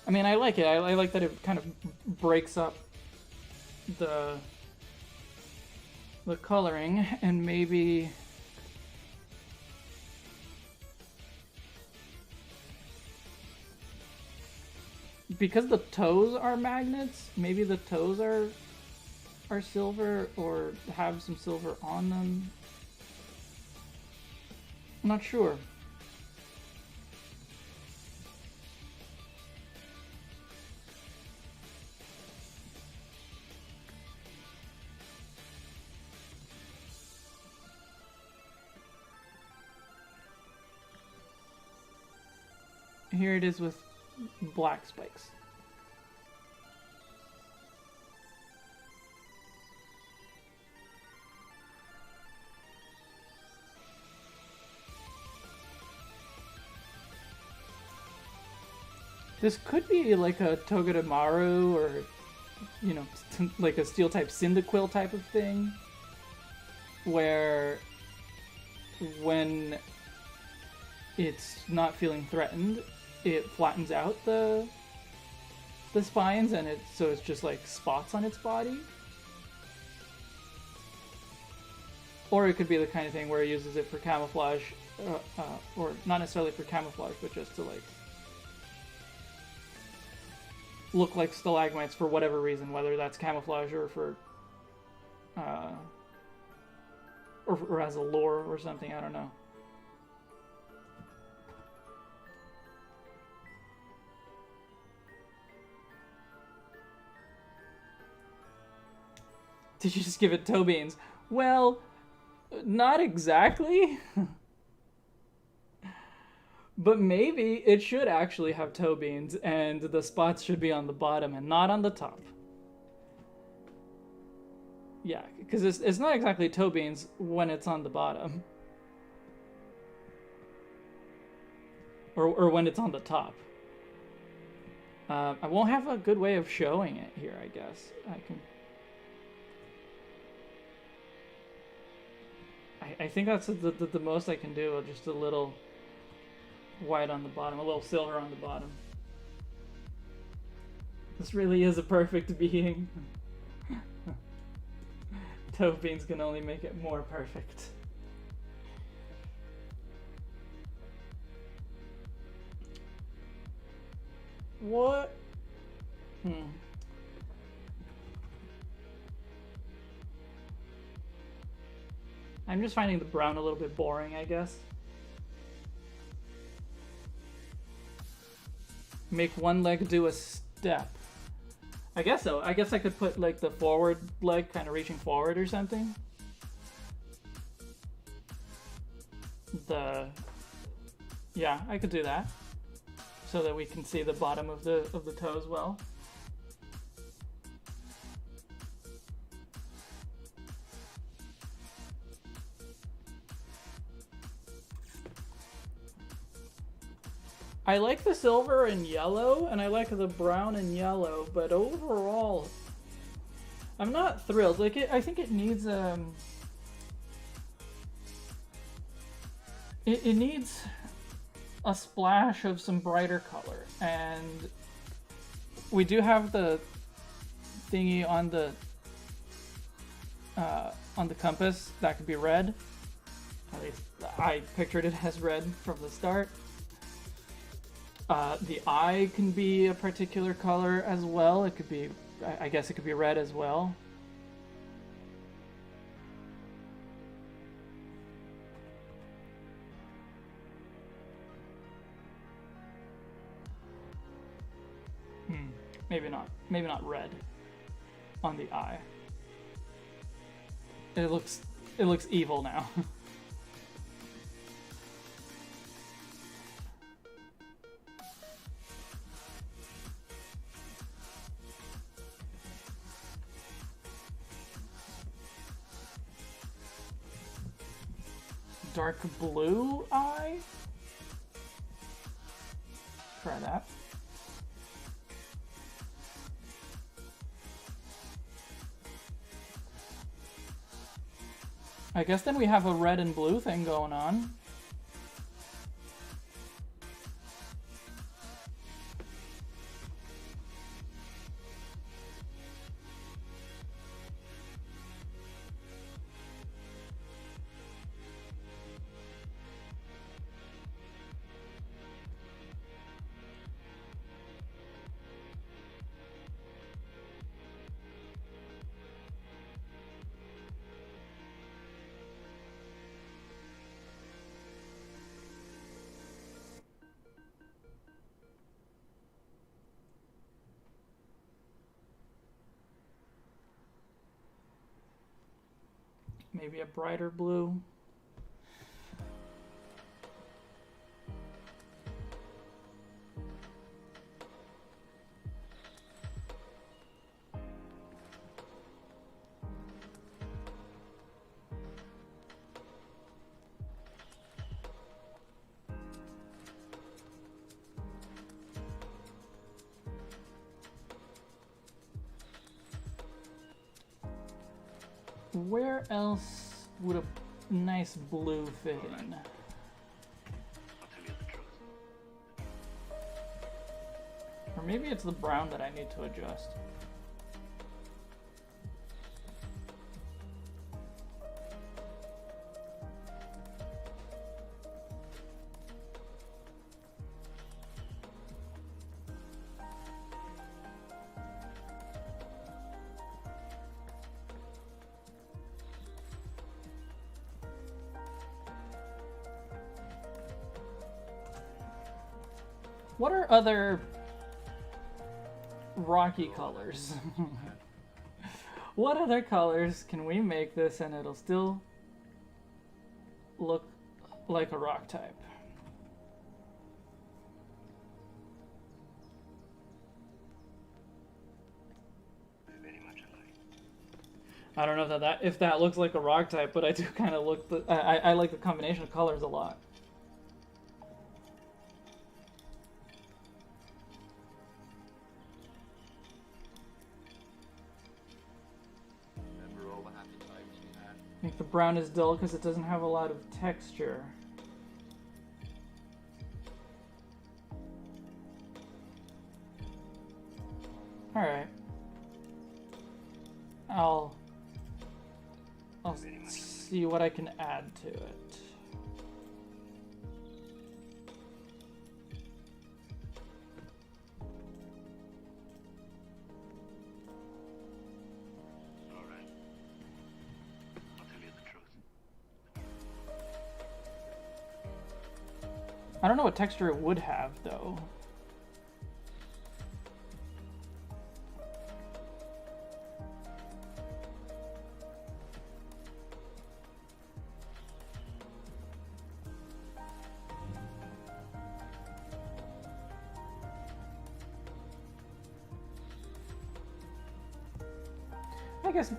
I mean, I like it. I like that it kind of breaks up the coloring, and maybe because the toes are magnets, maybe the toes are silver or have some silver on them. I'm not sure. Here it is with black spikes. This could be like a Togedemaru or, you know, like a steel type Cyndaquil type of thing, where when it's not feeling threatened, it flattens out the spines, and so it's just like spots on its body. Or it could be the kind of thing where it uses it for camouflage, or not necessarily for camouflage, but just to like look like stalagmites for whatever reason, whether that's camouflage or for or as a lure or something, I don't know. Did you just give it toe beans? Well, not exactly. But maybe it should actually have toe beans, and the spots should be on the bottom and not on the top. Yeah, because it's not exactly toe beans when it's on the bottom. Or when it's on the top. I won't have a good way of showing it here, I guess. I think that's the most I can do, just a little white on the bottom, a little silver on the bottom. This really is a perfect being. Toe beans can only make it more perfect. What? I'm just finding the brown a little bit boring, I guess. Make one leg do a step. I guess so. I guess I could put like the forward leg kind of reaching forward or something. Yeah, I could do that. So that we can see the bottom of the toe as well. I like the silver and yellow, and I like the brown and yellow, but overall, I'm not thrilled. Like, I think it needs it needs a splash of some brighter color, and we do have the thingy on the compass that could be red. At least I pictured it as red from the start. The eye can be a particular color as well. It could be, I guess it could be red as well. Maybe not. Maybe not red on the eye. It looks evil now. Dark blue eye? Try that. I guess then we have a red and blue thing going on. Maybe a brighter blue. Where else would a nice blue fit in? Or maybe it's the brown that I need to adjust. What are other rocky colors? What other colors can we make this and it'll still look like a rock type? I don't know if that looks like a rock type, but I do kind of look. I like the combination of colors a lot. I think the brown is dull because it doesn't have a lot of texture. Alright. I'll see what I can add to it. I don't know what texture it would have, though. I guess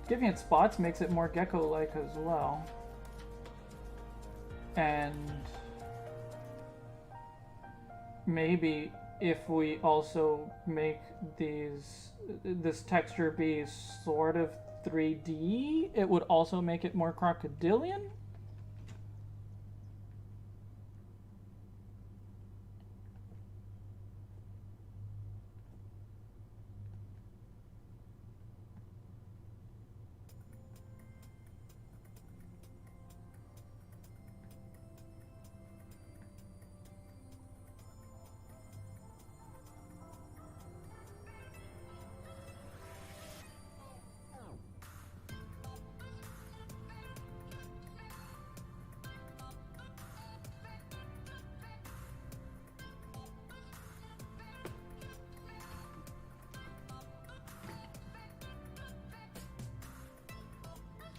giving it spots makes it more gecko-like as well. And maybe if we also make this texture be sort of 3D, it would also make it more crocodilian.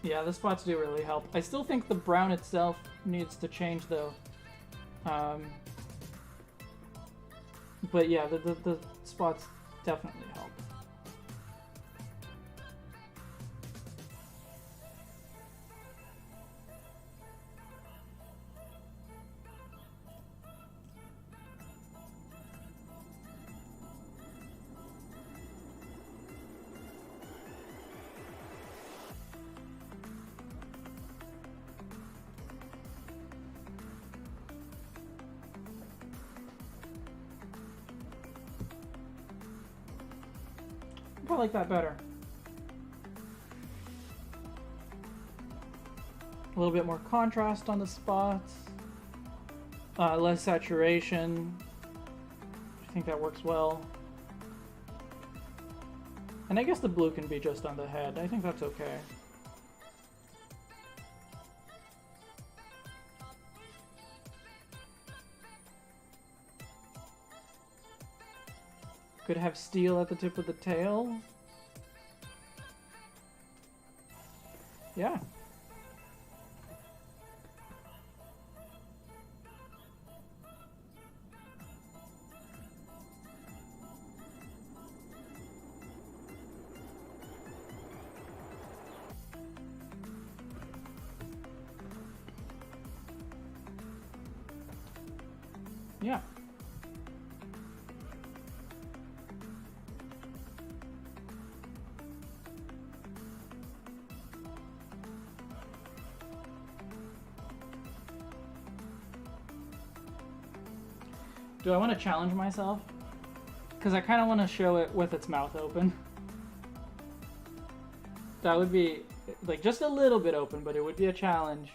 Yeah, the spots do really help. I still think the brown itself needs to change, though. But yeah, the spots definitely help. I like that better. A little bit more contrast on the spots. Less saturation. I think that works well. And I guess the blue can be just on the head. I think that's okay. Could have steel at the tip of the tail. Yeah. Yeah. Do I want to challenge myself? Because I kind of want to show it with its mouth open. That would be, like, just a little bit open, but it would be a challenge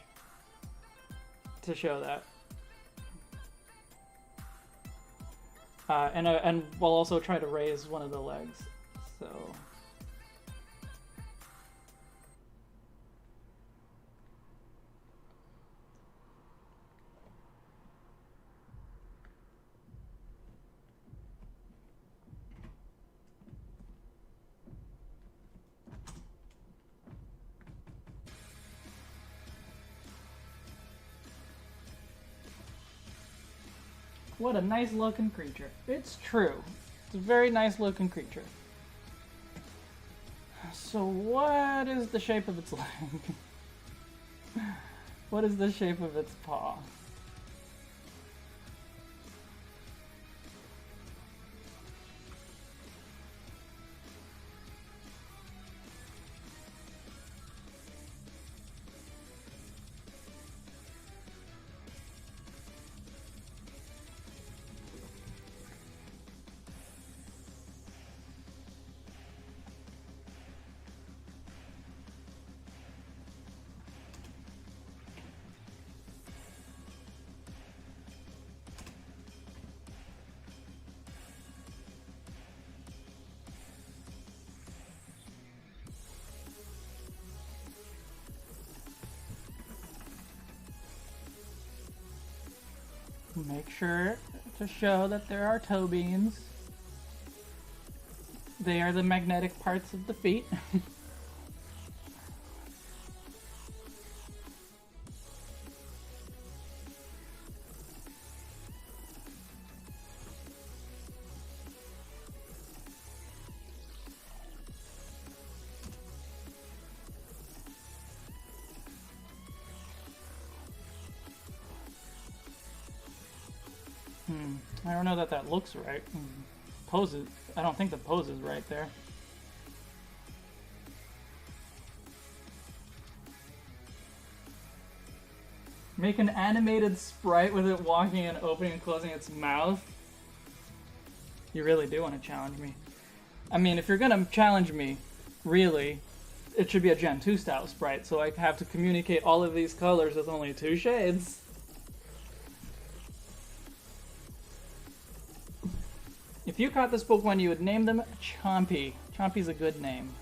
to show that. And we'll also try to raise one of the legs, so... What a nice looking creature. It's true. It's a very nice looking creature. So what is the shape of its leg? What is the shape of its paw? Make sure to show that there are toe beans. They are the magnetic parts of the feet. I don't know that that looks right. Poses. I don't think the pose is right there. Make an animated sprite with it walking and opening and closing its mouth. You really do want to challenge me. I mean, if you're gonna challenge me, really, it should be a Gen 2 style sprite, so I have to communicate all of these colors with only 2 shades. If you caught this Pokemon, you would name them Chompy. Chompy's a good name.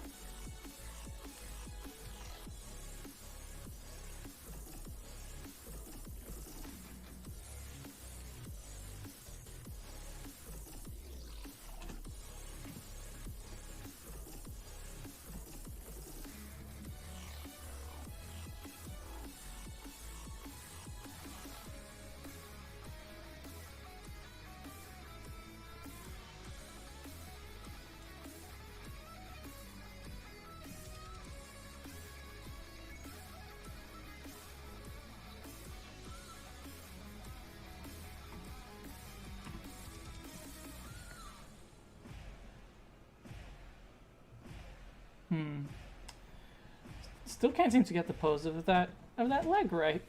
Still can't seem to get the pose of that leg right.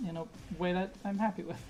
In a way that I'm happy with.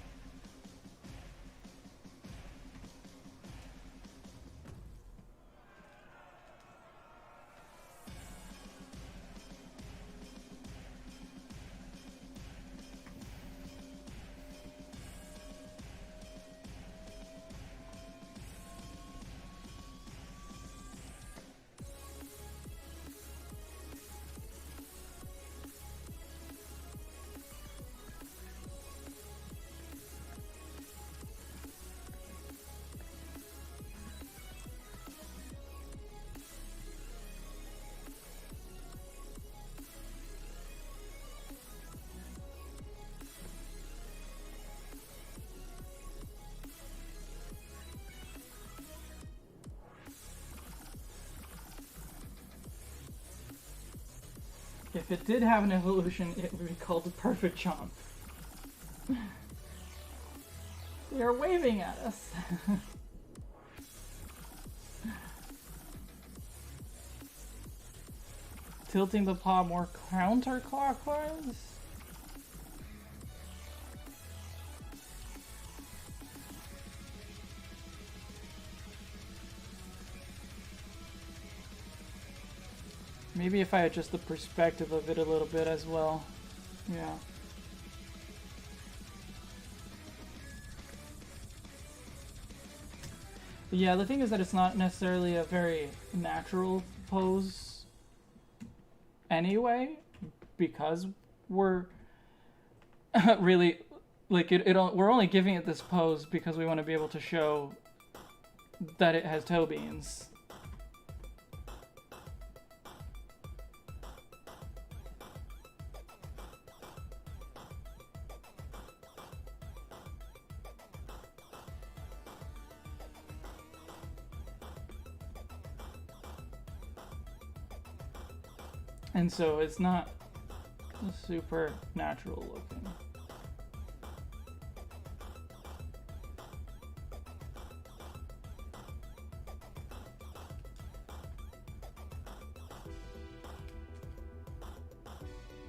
If it did have an evolution, it would be called the Perfect Chomp. They are waving at us. Tilting the paw more counterclockwise? Maybe if I adjust the perspective of it a little bit as well. Yeah. But yeah, the thing is that it's not necessarily a very natural pose anyway, because we're really, like, we're only giving it this pose because we want to be able to show that it has toe beans. And so it's not super natural looking.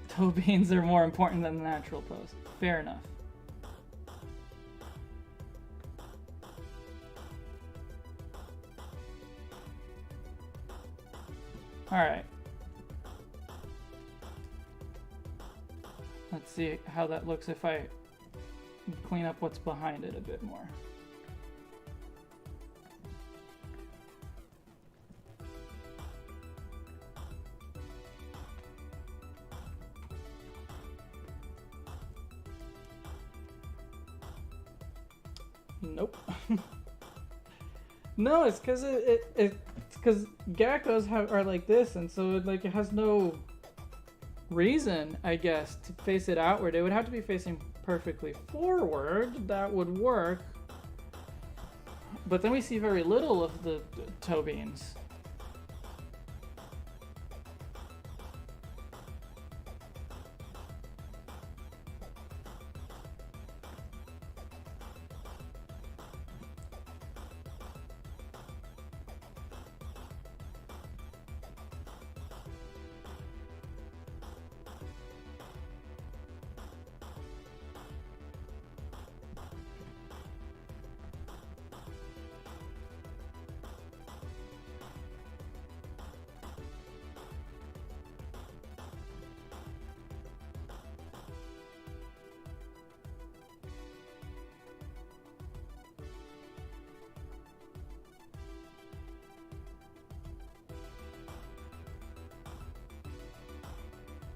Toe beans are more important than the natural pose. Fair enough. Alright. Let's see how that looks if I clean up what's behind it a bit more. Nope. No, it's because it's because geckos are like this, and so it has no reason, I guess, to face it outward. It would have to be facing perfectly forward. That would work. But then we see very little of the toe beans.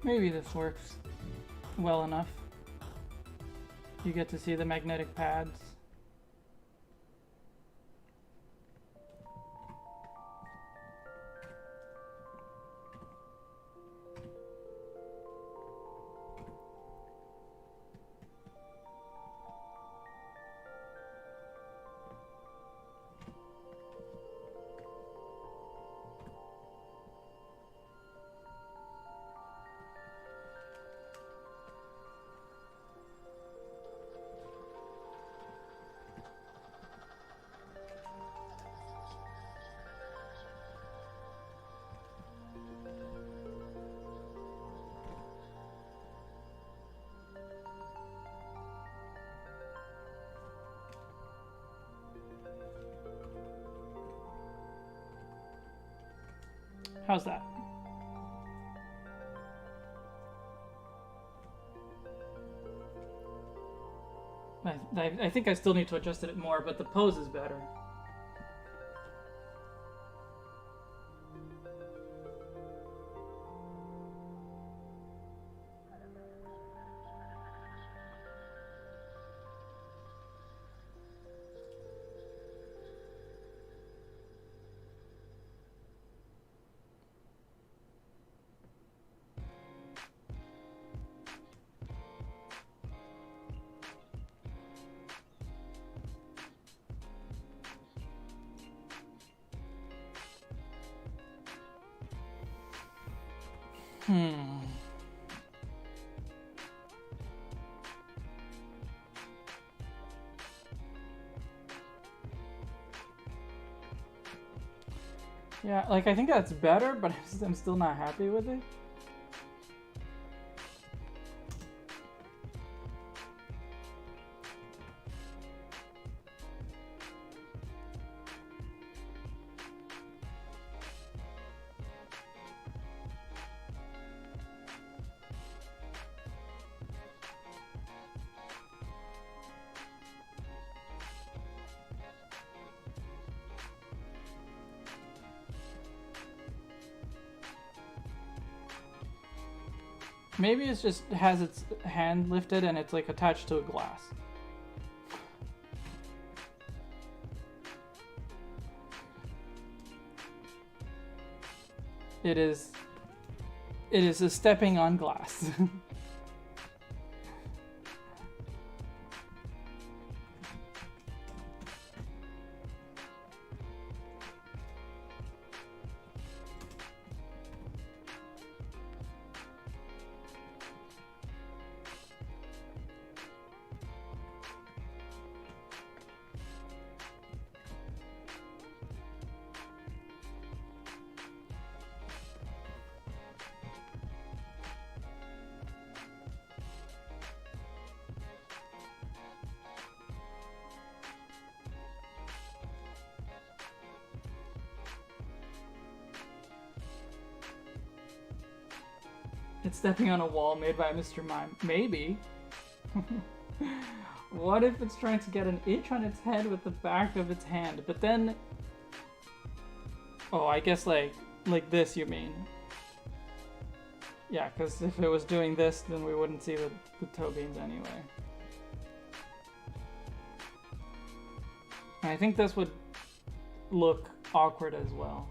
Maybe this works well enough. You get to see the magnetic pads. How's that? I think I still need to adjust it more, but the pose is better. Yeah, like I think that's better, but I'm still not happy with it. Maybe it just has its hand lifted and it's like attached to a glass. It is a stepping on glass. It's stepping on a wall made by Mr. Mime. Maybe. What if it's trying to get an itch on its head with the back of its hand? But then... Oh, I guess like this you mean. Yeah, because if it was doing this, then we wouldn't see the toe beans anyway. And I think this would look awkward as well.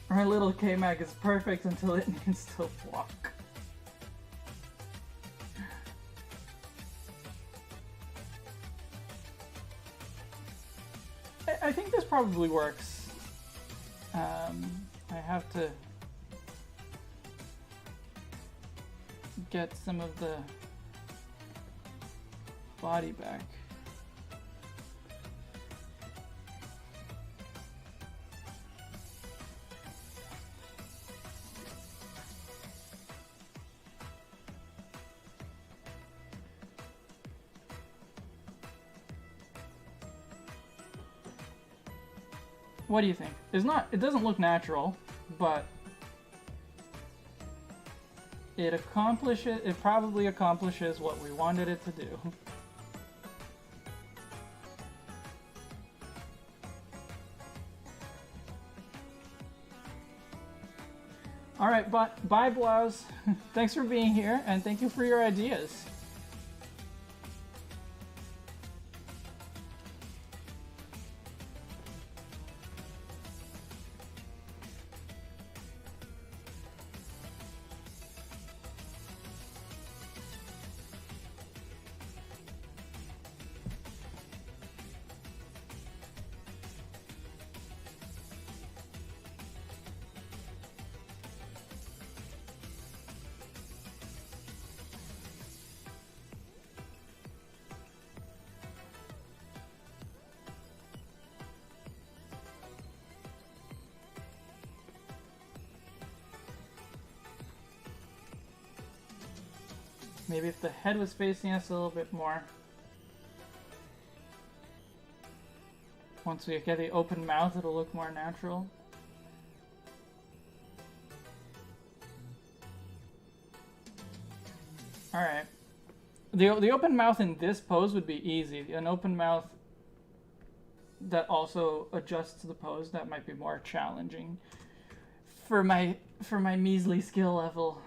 Our little K-Mag is perfect until it needs to walk. think this probably works. I have to get some of the body back. What do you think? It doesn't look natural, but it probably accomplishes what we wanted it to do. Alright, bye Blouse. Thanks for being here, and thank you for your ideas. Maybe if the head was facing us a little bit more. Once we get the open mouth, it'll look more natural. Alright. The open mouth in this pose would be easy. An open mouth that also adjusts the pose, that might be more challenging for my measly skill level.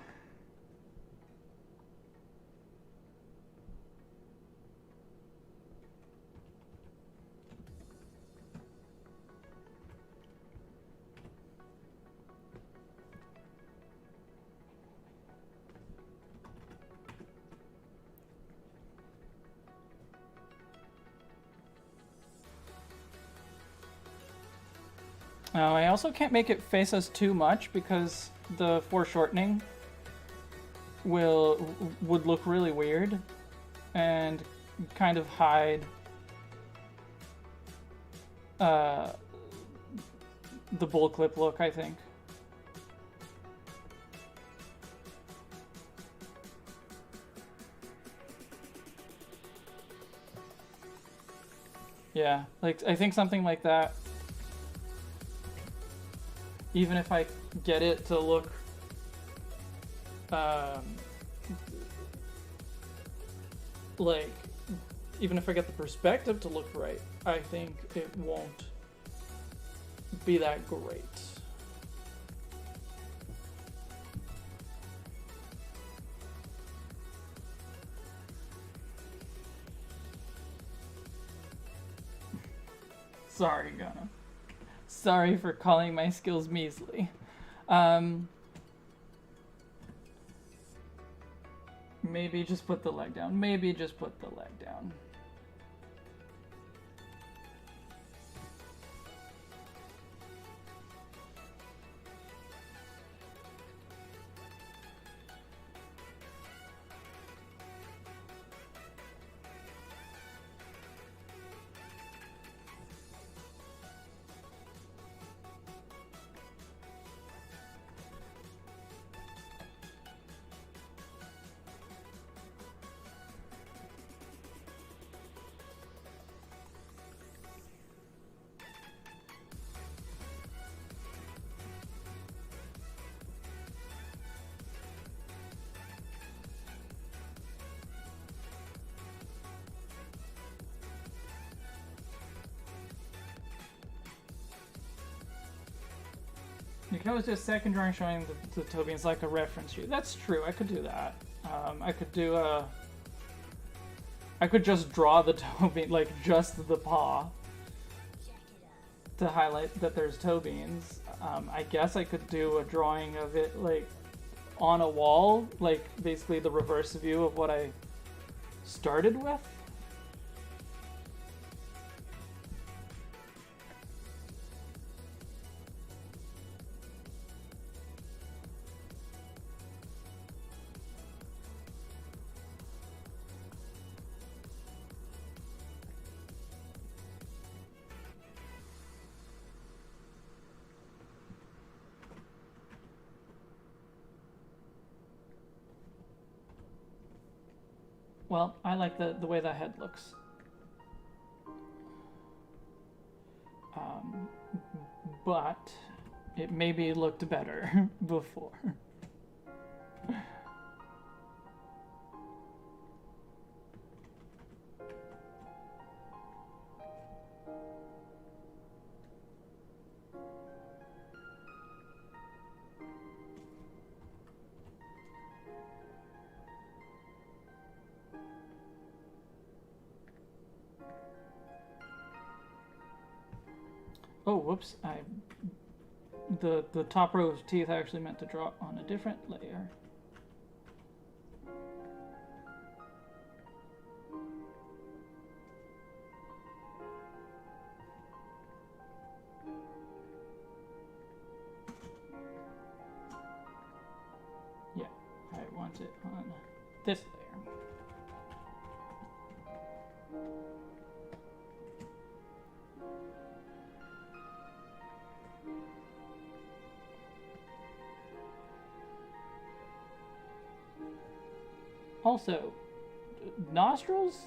I also can't make it face us too much because the foreshortening would look really weird and kind of hide the bullclip look, I think. Yeah, like I think something like that. Even if I get it to look like, even if I get the perspective to look right, I think it won't be that great. Sorry, Gunna. Sorry for calling my skills measly. Maybe just put the leg down. Maybe just put the leg down. You can always do a second drawing showing the Tobians like a reference sheet. That's true, I could do that. I could do a... I could just draw the Tobian, like just the paw, to highlight that there's Tobians. I guess I could do a drawing of it like on a wall, like basically the reverse view of what I started with. well, I like the way that head looks. But it maybe looked better before. Oh, whoops! The top row of teeth I actually meant to draw on a different layer. Yeah, I want it on this layer. Also, nostrils,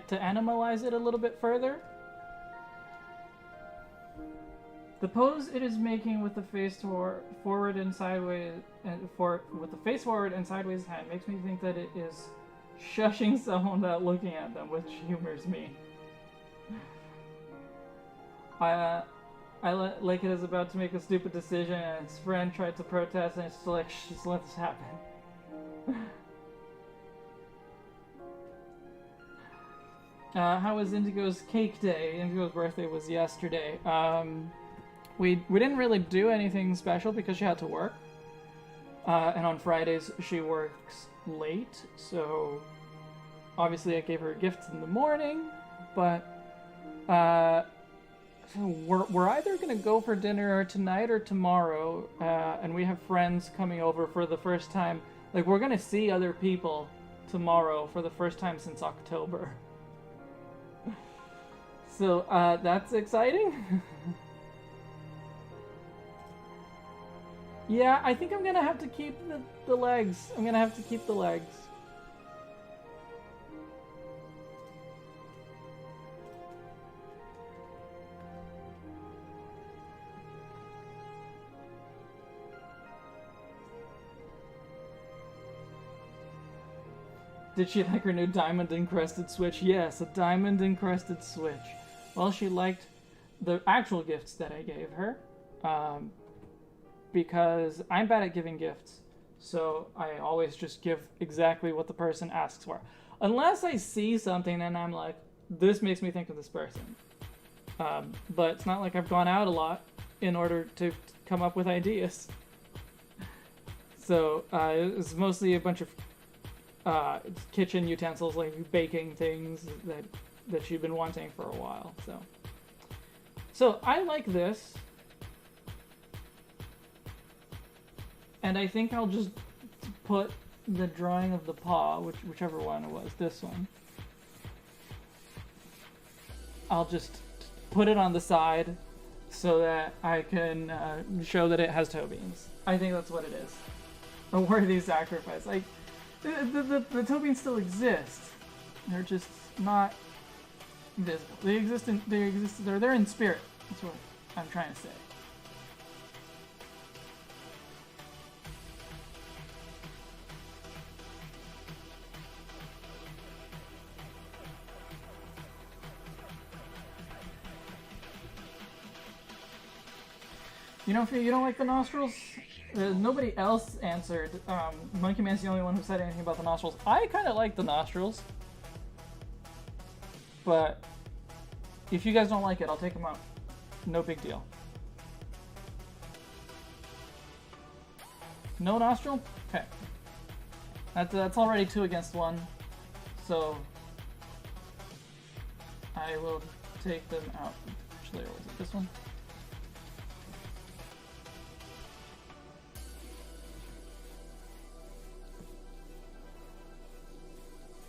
to animalize it a little bit further, the pose it is making with the face forward and sideways, with the face forward and sideways hand makes me think that it is shushing someone without looking at them, which humors me. Like it is about to make a stupid decision and its friend tried to protest and it's just like, just let this happen. How was Indigo's cake day? Indigo's birthday was yesterday. We didn't really do anything special because she had to work. And on Fridays she works late, so obviously I gave her gifts in the morning, but so we're either gonna go for dinner tonight or tomorrow, and we have friends coming over for the first time. Like, we're gonna see other people tomorrow for the first time since October. So that's exciting. Yeah, I think I'm gonna have to keep the legs. I'm gonna have to keep the legs. Did she like her new diamond-encrusted Switch? Yes, a diamond-encrusted Switch. Well, she liked the actual gifts that I gave her, because I'm bad at giving gifts, so I always just give exactly what the person asks for. Unless I see something and I'm like, this makes me think of this person. But it's not like I've gone out a lot in order to come up with ideas. So it's mostly a bunch of kitchen utensils, like baking things that she'd been wanting for a while. So I like this, and I think I'll just put the drawing of the paw, whichever one it was, this one. I'll just put it on the side so that I can show that it has toe beans. I think that's what it is. A worthy sacrifice. Like, the toe beans still exist. They're just not visible. They're in spirit. That's what I'm trying to say. You don't like the nostrils? Nobody else answered. Monkey Man's the only one who said anything about the nostrils. I kind of like the nostrils, but if you guys don't like it, I'll take them out. No big deal. No nostril? Okay. That's already 2 against 1. So I will take them out. Which layer was it? This one?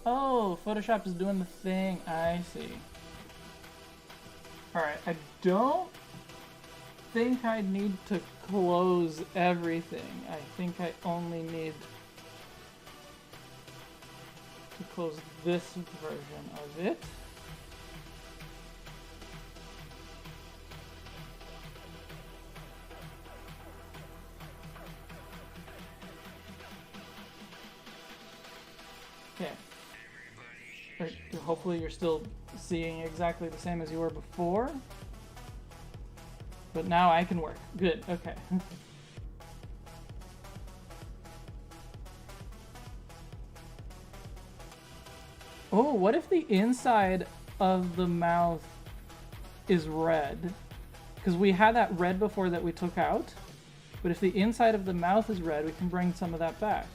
Oh, Photoshop is doing the thing. I see. Alright, I don't think I need to close everything. I think I only need close this version of it. Okay. Right, hopefully you're still seeing exactly the same as you were before. But now I can work. Good, okay. Oh, what if the inside of the mouth is red? Because we had that red before that we took out. But if the inside of the mouth is red, we can bring some of that back.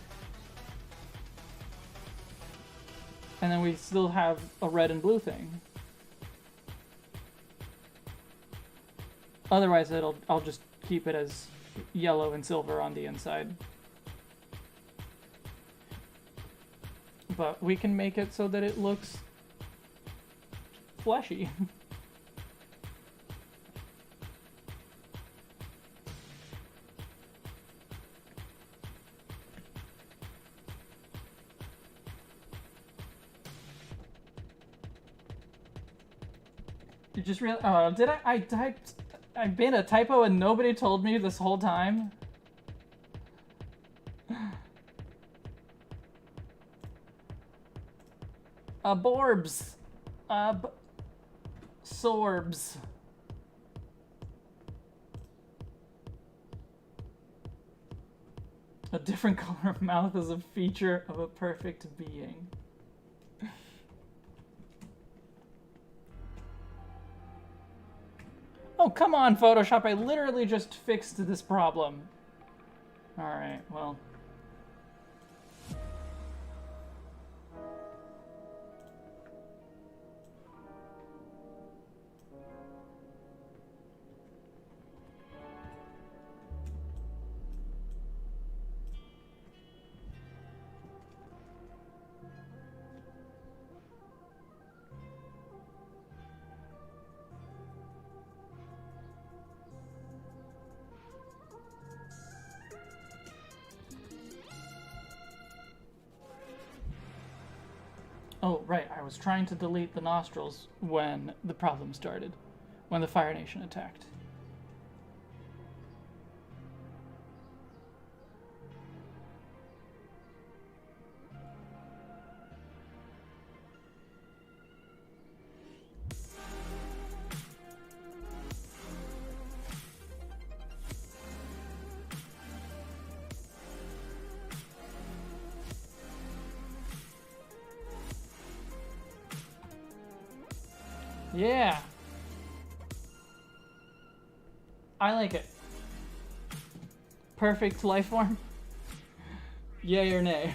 And then we still have a red and blue thing. Otherwise, I'll just keep it as yellow and silver on the inside. But we can make it so that it looks fleshy. You just real? Oh, did I typed? I made a typo and nobody told me this whole time. Borbs. Sorbs. A different color of mouth is a feature of a perfect being. Oh, come on, Photoshop. I literally just fixed this problem. Alright, well. Oh, right, I was trying to delete the nostrils when the problem started, when the Fire Nation attacked. Yeah. I like it. Perfect life form? Yay or nay?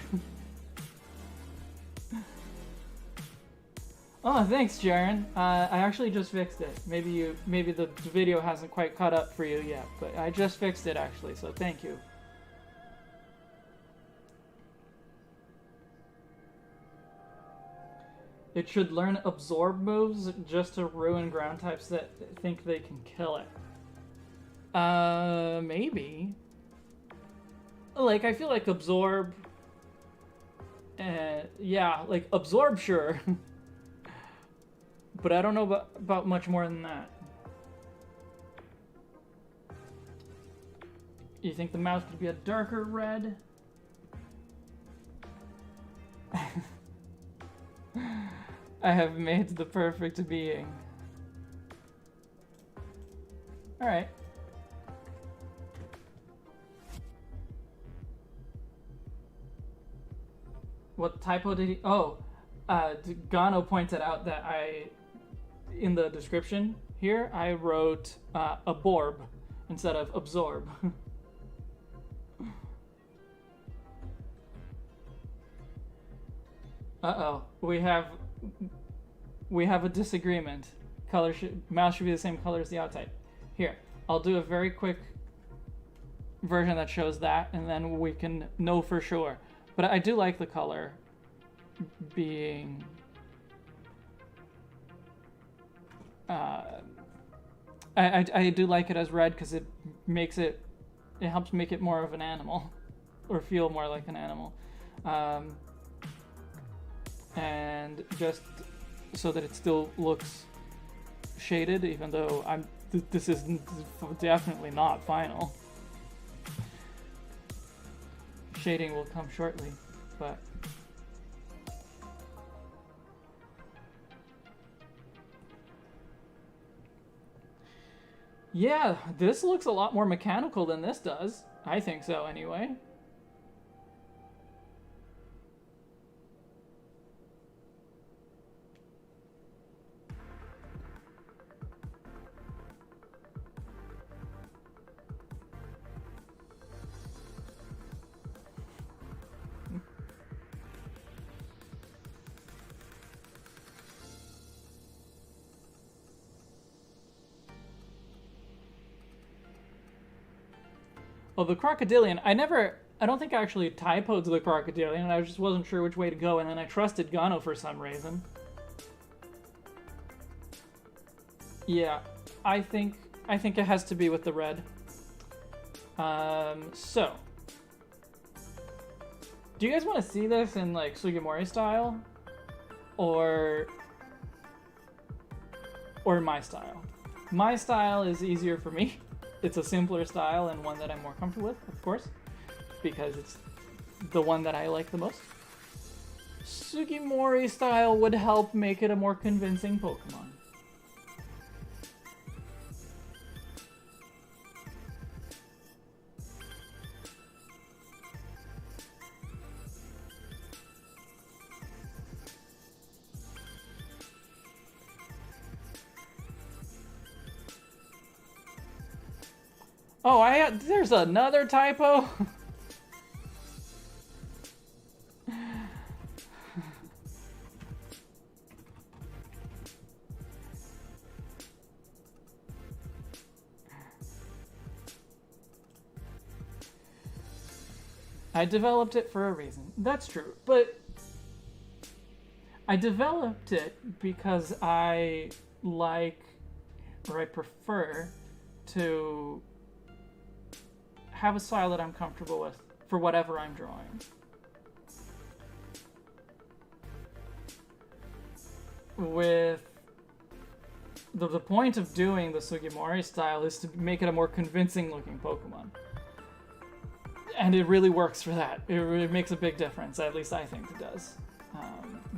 Oh, thanks, Jaren. I actually just fixed it. Maybe the video hasn't quite caught up for you yet, but I just fixed it actually, so thank you. It should learn absorb moves just to ruin ground types that think they can kill it. Maybe. Like, I feel like absorb... yeah, like, absorb, sure. But I don't know about much more than that. You think the mouth could be a darker red? I have made the perfect being. Alright. What typo did he... Oh, Gano pointed out that in the description here, I wrote aborb instead of absorb. Uh-oh, we have a disagreement. Mouse should be the same color as the outside. Here, I'll do a very quick version that shows that, and then we can know for sure. But I do like the color being... I do like it as red because it helps make it more of an animal, or feel more like an animal. and just so that it still looks shaded, even though this is definitely not final. Shading will come shortly, but yeah, this looks a lot more mechanical than this does. I think so, anyway. Oh, the Crocodilian. I don't think I actually typoed the Crocodilian. I just wasn't sure which way to go, and then I trusted Gano for some reason. Yeah, I think it has to be with the red. So. Do you guys want to see this in, like, Sugimori style? Or my style? My style is easier for me. It's a simpler style and one that I'm more comfortable with, of course, because it's the one that I like the most. Sugimori style would help make it a more convincing Pokemon. Oh, there's another typo? I developed it for a reason. That's true, but I developed it because I like, or I prefer to have a style that I'm comfortable with for whatever I'm drawing. With the point of doing the Sugimori style is to make it a more convincing looking Pokemon. And it really works for that. It really makes a big difference, at least I think it does.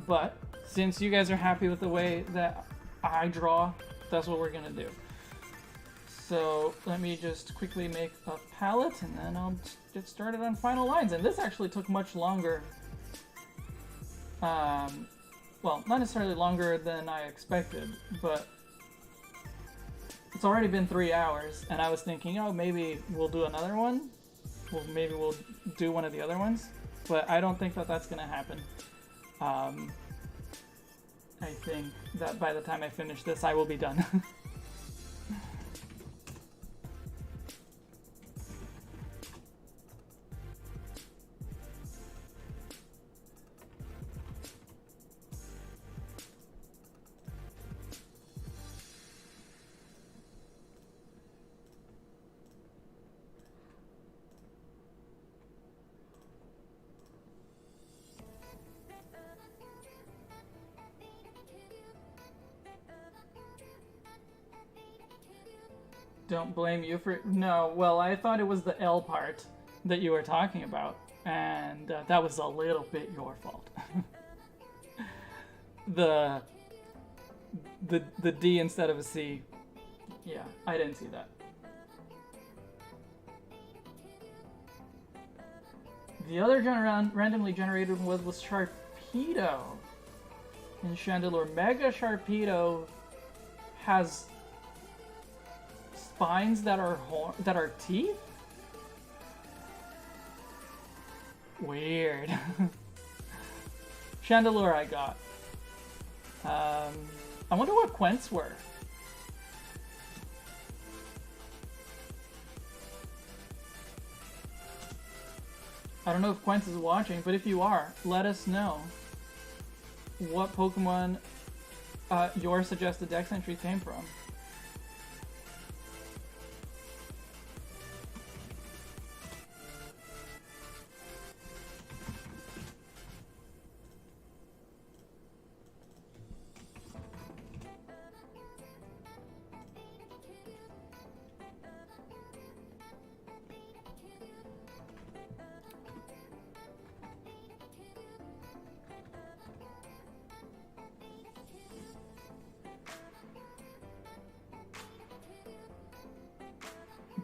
But since you guys are happy with the way that I draw, that's what we're gonna do. So let me just quickly make a palette and then I'll get started on final lines. And this actually took much longer. Well, not necessarily longer than I expected, but it's already been 3 hours and I was thinking, oh, maybe we'll do another one. Well, maybe we'll do one of the other ones, but I don't think that that's gonna happen. I think that by the time I finish this, I will be done. Don't blame you for... No, well, I thought it was the L part that you were talking about, and that was a little bit your fault. the D instead of a C. Yeah, I didn't see that. The other randomly generated one was Sharpedo. And Chandelure. Mega Sharpedo has spines that are teeth? Weird. Chandelure I got. I wonder what Quents were. I don't know if Quents is watching, but if you are, let us know what Pokemon your suggested Dex entry came from.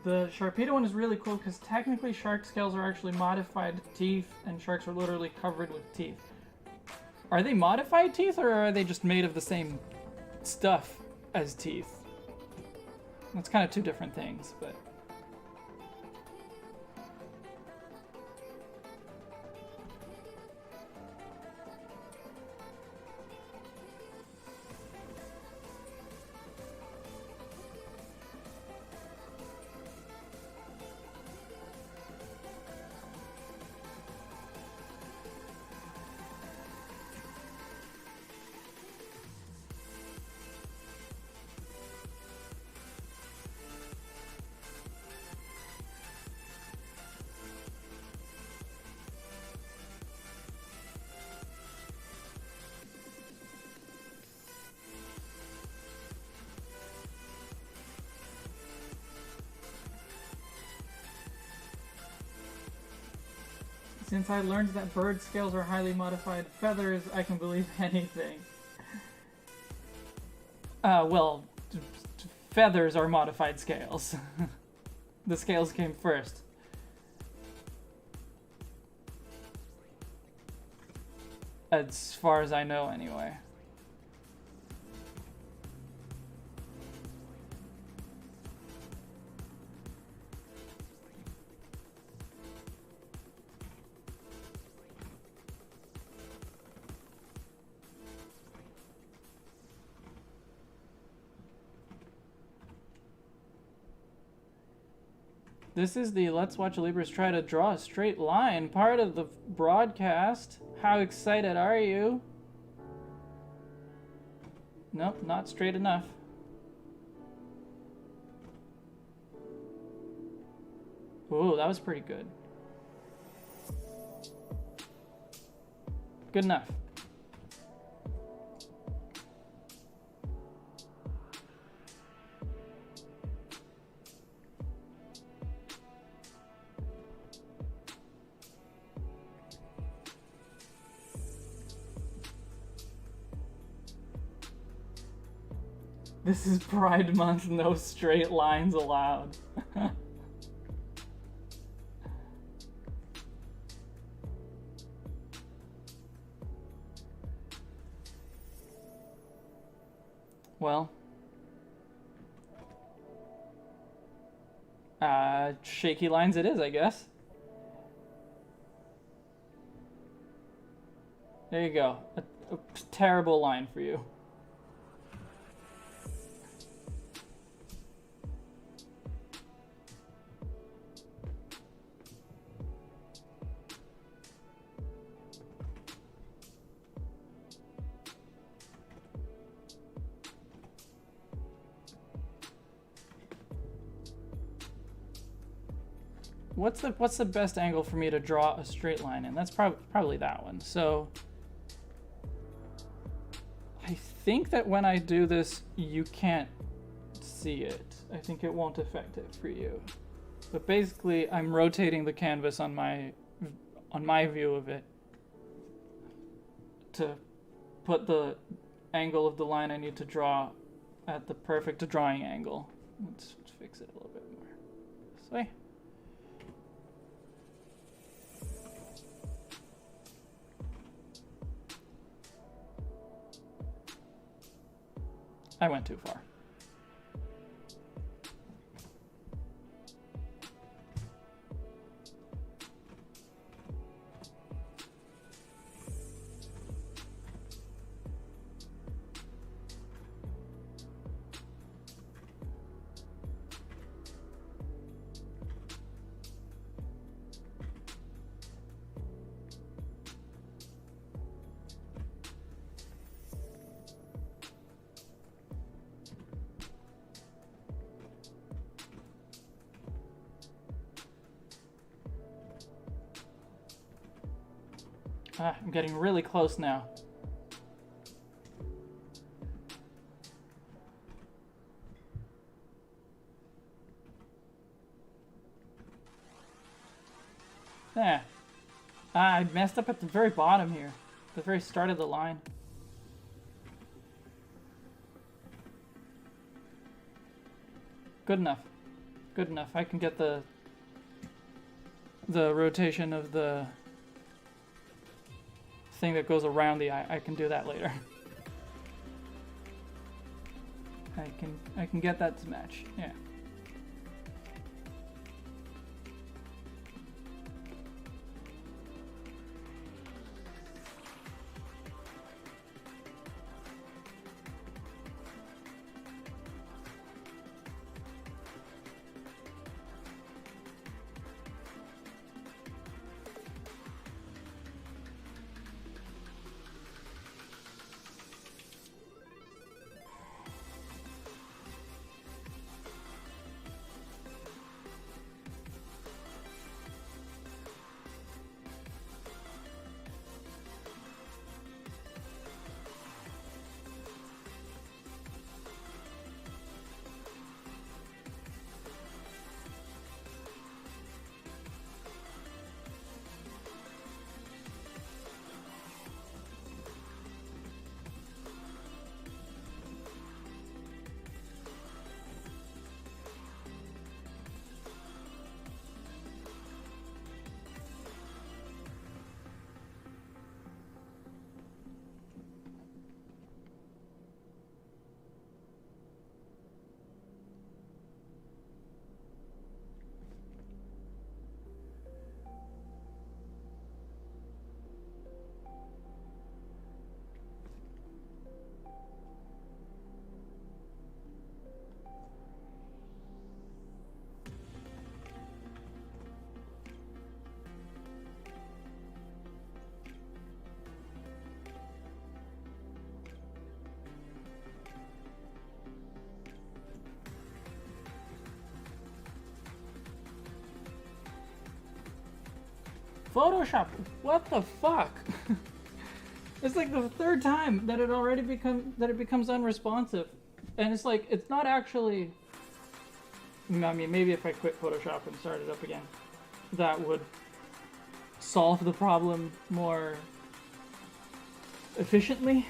The Sharpedo one is really cool because technically shark scales are actually modified teeth, and sharks are literally covered with teeth. Are they modified teeth, or are they just made of the same stuff as teeth? That's kind of two different things, but... Since I learned that bird scales are highly modified feathers, I can believe anything. Well, feathers are modified scales. The scales came first. As far as I know, anyway. This is the Let's Watch Libras Try to Draw a Straight Line part of the broadcast. How excited are you? Nope, not straight enough. Ooh, that was pretty good. Good enough. This is Pride Month, no straight lines allowed. Well. Shaky lines it is, I guess. There you go. A terrible line for you. What's the best angle for me to draw a straight line in? That's probably that one. So I think that when I do this, you can't see it. I think it won't affect it for you. But basically, I'm rotating the canvas on my view of it to put the angle of the line I need to draw at the perfect drawing angle. Let's fix it a little bit more this way. I went too far. I'm getting really close now. There. I messed up at the very bottom here. The very start of the line. Good enough. good enough. I can get the rotation of the thing that goes around the eye. I can do that later. I can get that to match. Yeah. Photoshop, what the fuck? It's like the third time that it becomes unresponsive, and it's like it's not actually. I mean, maybe if I quit Photoshop and start it up again, that would solve the problem more efficiently.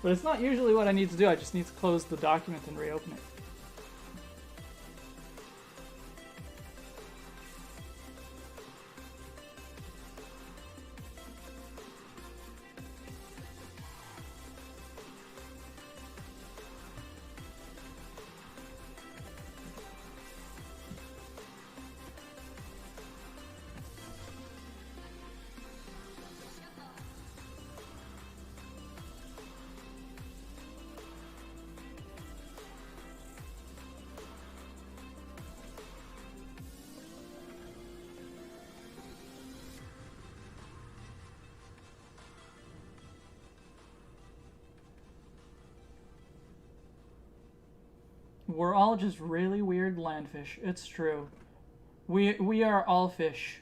But it's not usually what I need to do. I just need to close the document and reopen it. We're all just really weird landfish. It's true. We are all fish.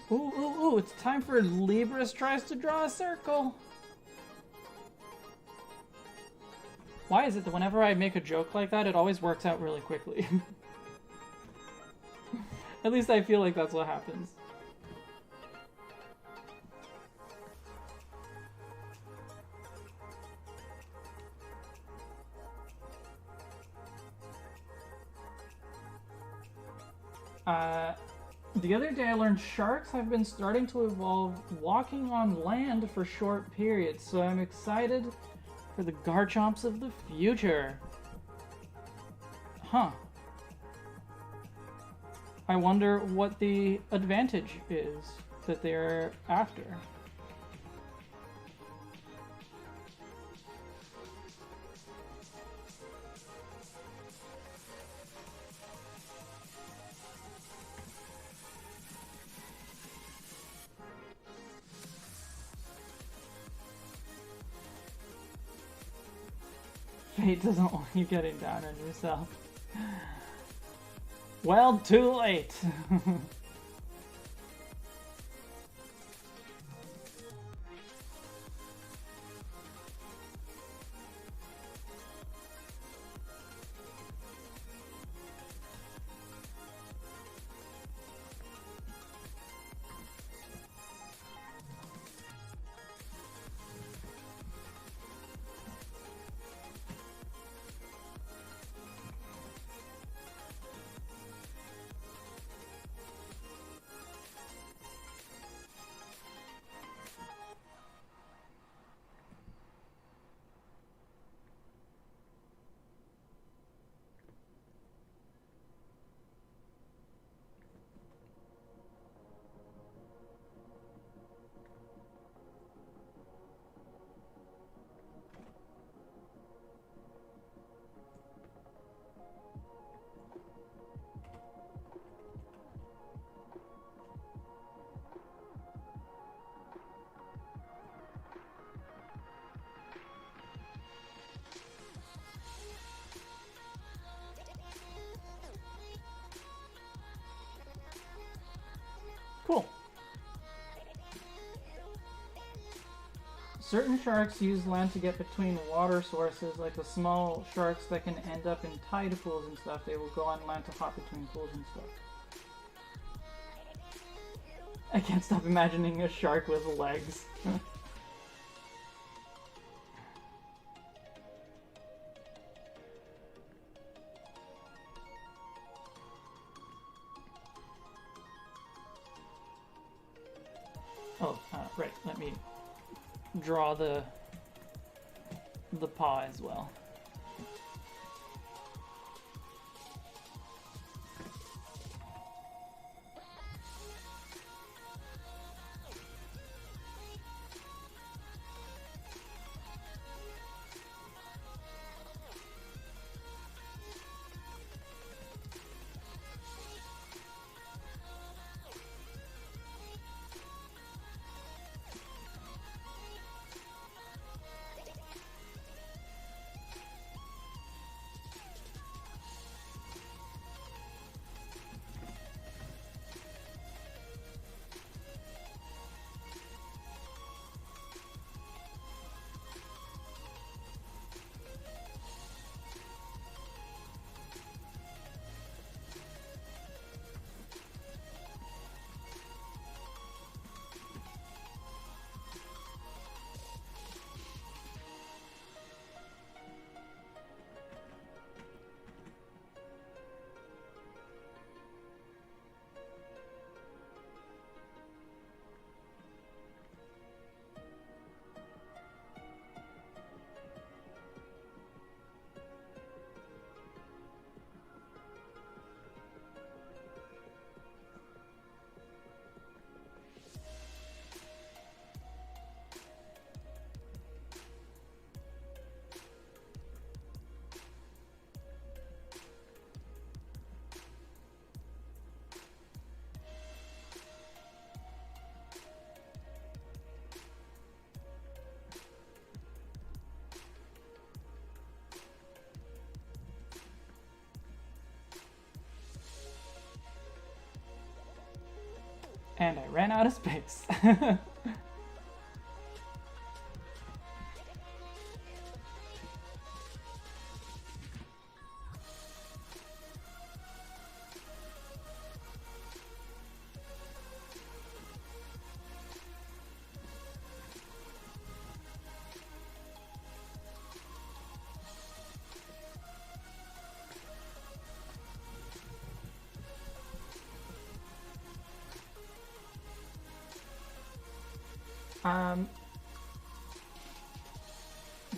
Ooh, ooh, ooh, it's time for Libris tries to draw a circle. Why is it that whenever I make a joke like that, it always works out really quickly? At least I feel like that's what happens. The other day I learned sharks have been starting to evolve walking on land for short periods, so I'm excited for the Garchomps of the future. Huh. I wonder what the advantage is that they're after. Fate doesn't want you getting down on yourself. Well, too late. Cool. Certain sharks use land to get between water sources, like the small sharks that can end up in tide pools and stuff. They will go on land to hop between pools and stuff. I can't stop imagining a shark with legs. Oh, right, let me draw the paw as well. And I ran out of space.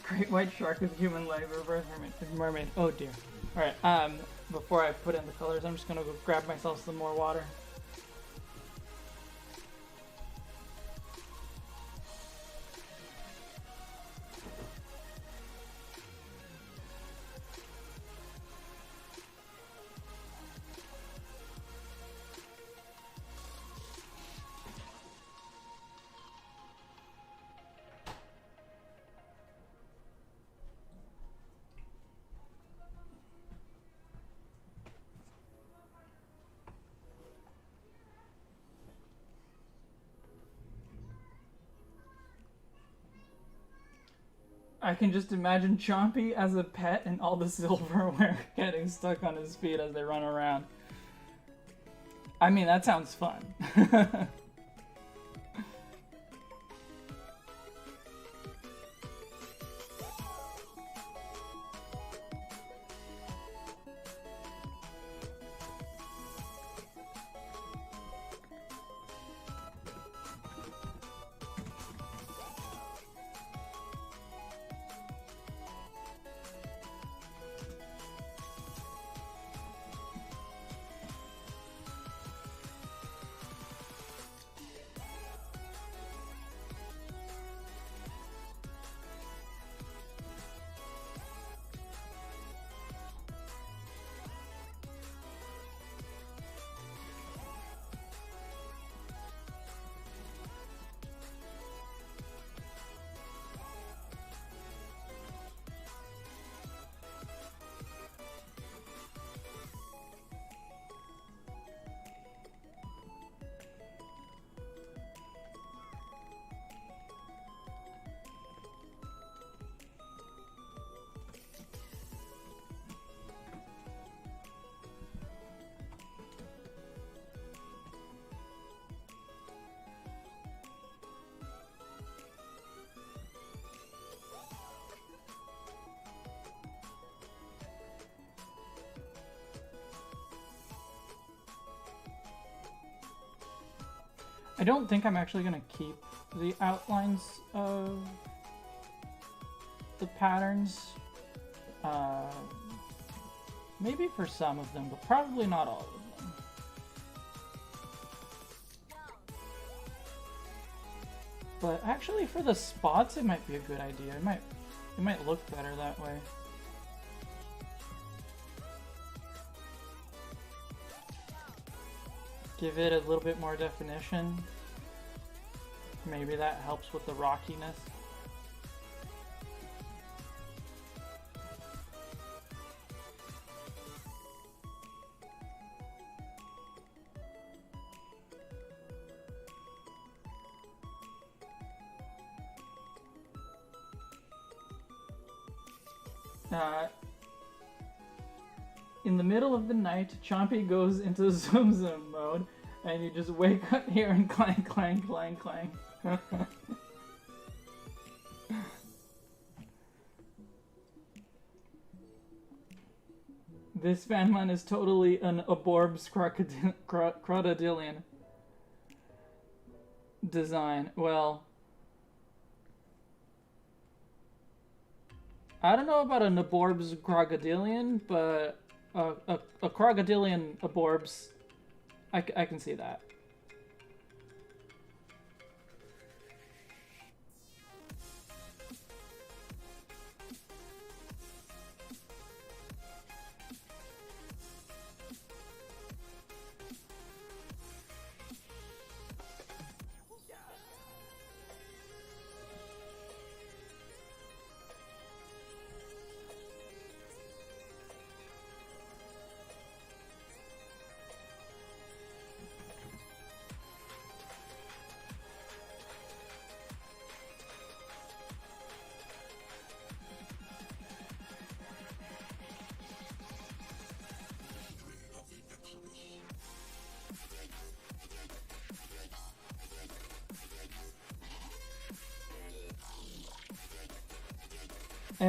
Great white shark with human leg, reverse mermaid. Oh dear. Alright, before I put in the colors, I'm just gonna go grab myself some more water. I can just imagine Chompy as a pet and all the silverware getting stuck on his feet as they run around. I mean, that sounds fun. I don't think I'm actually going to keep the outlines of the patterns. Maybe for some of them, but probably not all of them. But actually for the spots it might be a good idea. It might look better that way. Give it a little bit more definition. Maybe that helps with the rockiness. In the middle of the night, Chompy goes into Zoom Zoom mode, and you just wake up here and clang, clang, clang, clang. This fanman is totally an Aborbs crocodilian design. Well, I don't know about a Aborbs crocodilian, but a crocodilian Aborbs, I can see that.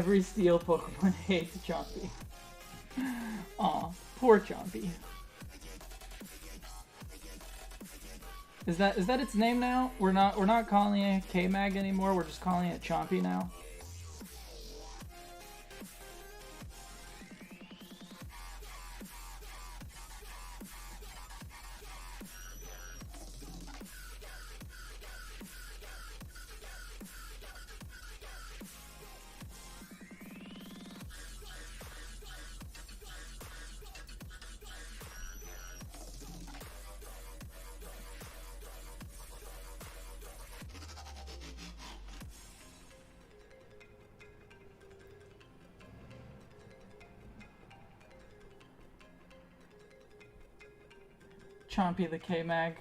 Every steel Pokemon hates Chompy. Aw, poor Chompy. Is that its name now? We're not calling it K-Mag anymore. We're just calling it Chompy now. Chompy the K-Mag.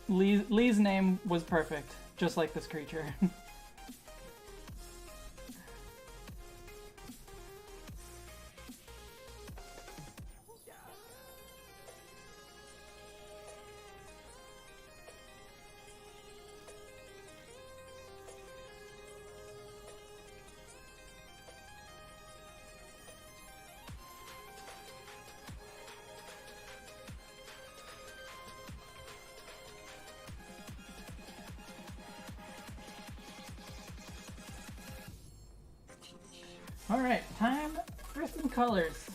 Lee's name was perfect, just like this creature. Alright, time for some colors.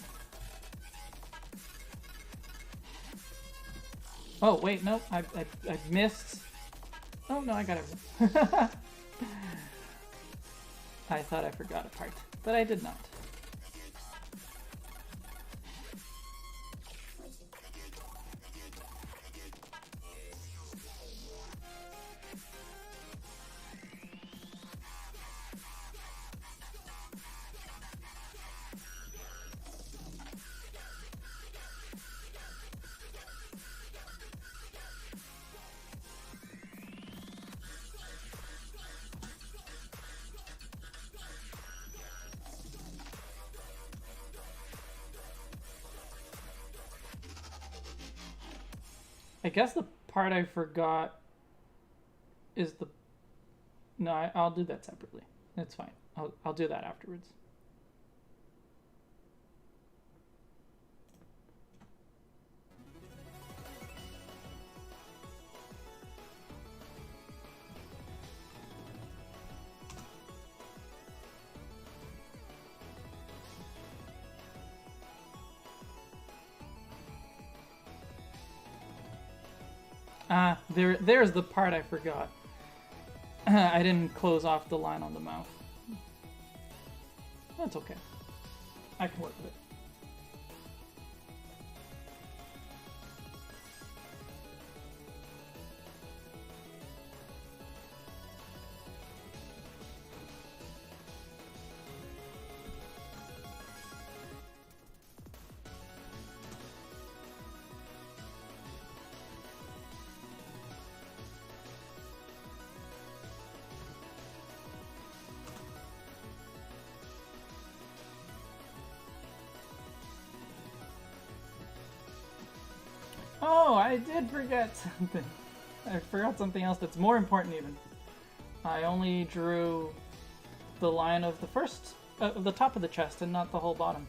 Oh, wait, no, I missed. Oh, no, I got it. I thought I forgot a part, but I did not. I guess the part I forgot is the... No, I'll do that separately. That's fine. I'll do that afterwards. There's the part I forgot. I didn't close off the line on the mouth. That's okay. I can work with it. Oh, I did forget something. I forgot something else that's more important even. I only drew the line of the first, the top of the chest and not the whole bottom.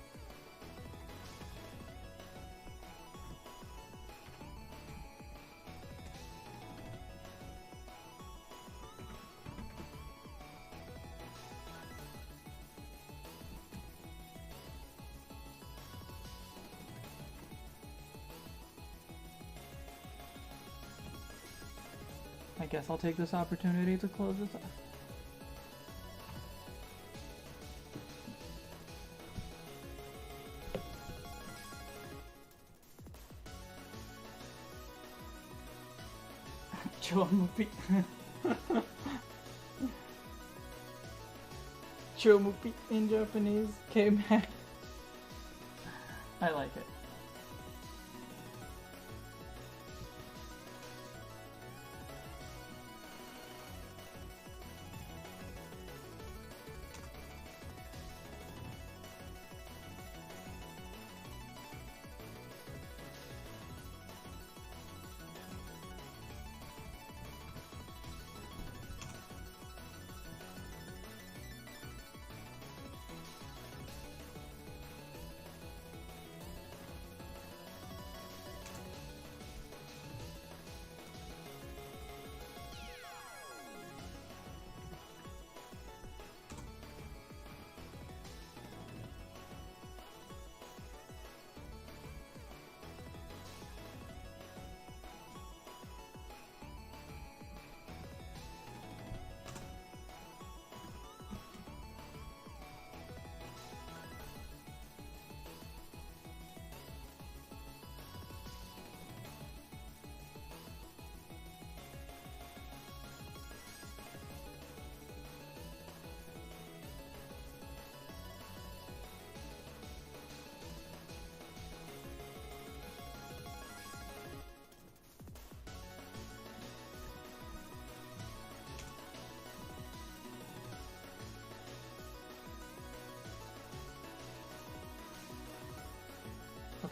I guess I'll take this opportunity to close this off. Chomupi. Chomupi in Japanese. K-Mag. I like it.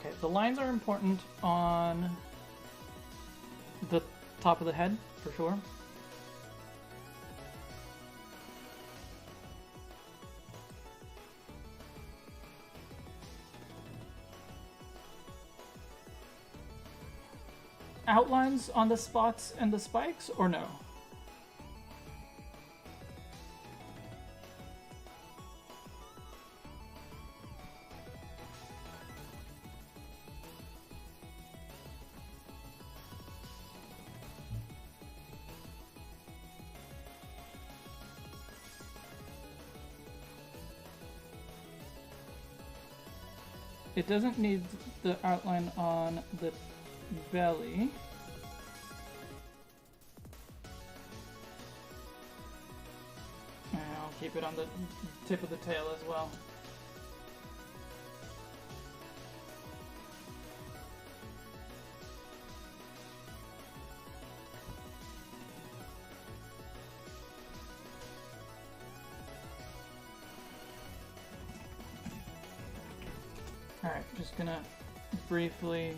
Okay, the lines are important on the top of the head, for sure. Outlines on the spots and the spikes, or no? It doesn't need the outline on the belly. And I'll keep it on the tip of the tail as well. Alright, just gonna briefly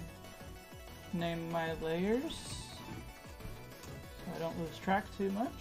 name my layers so I don't lose track too much.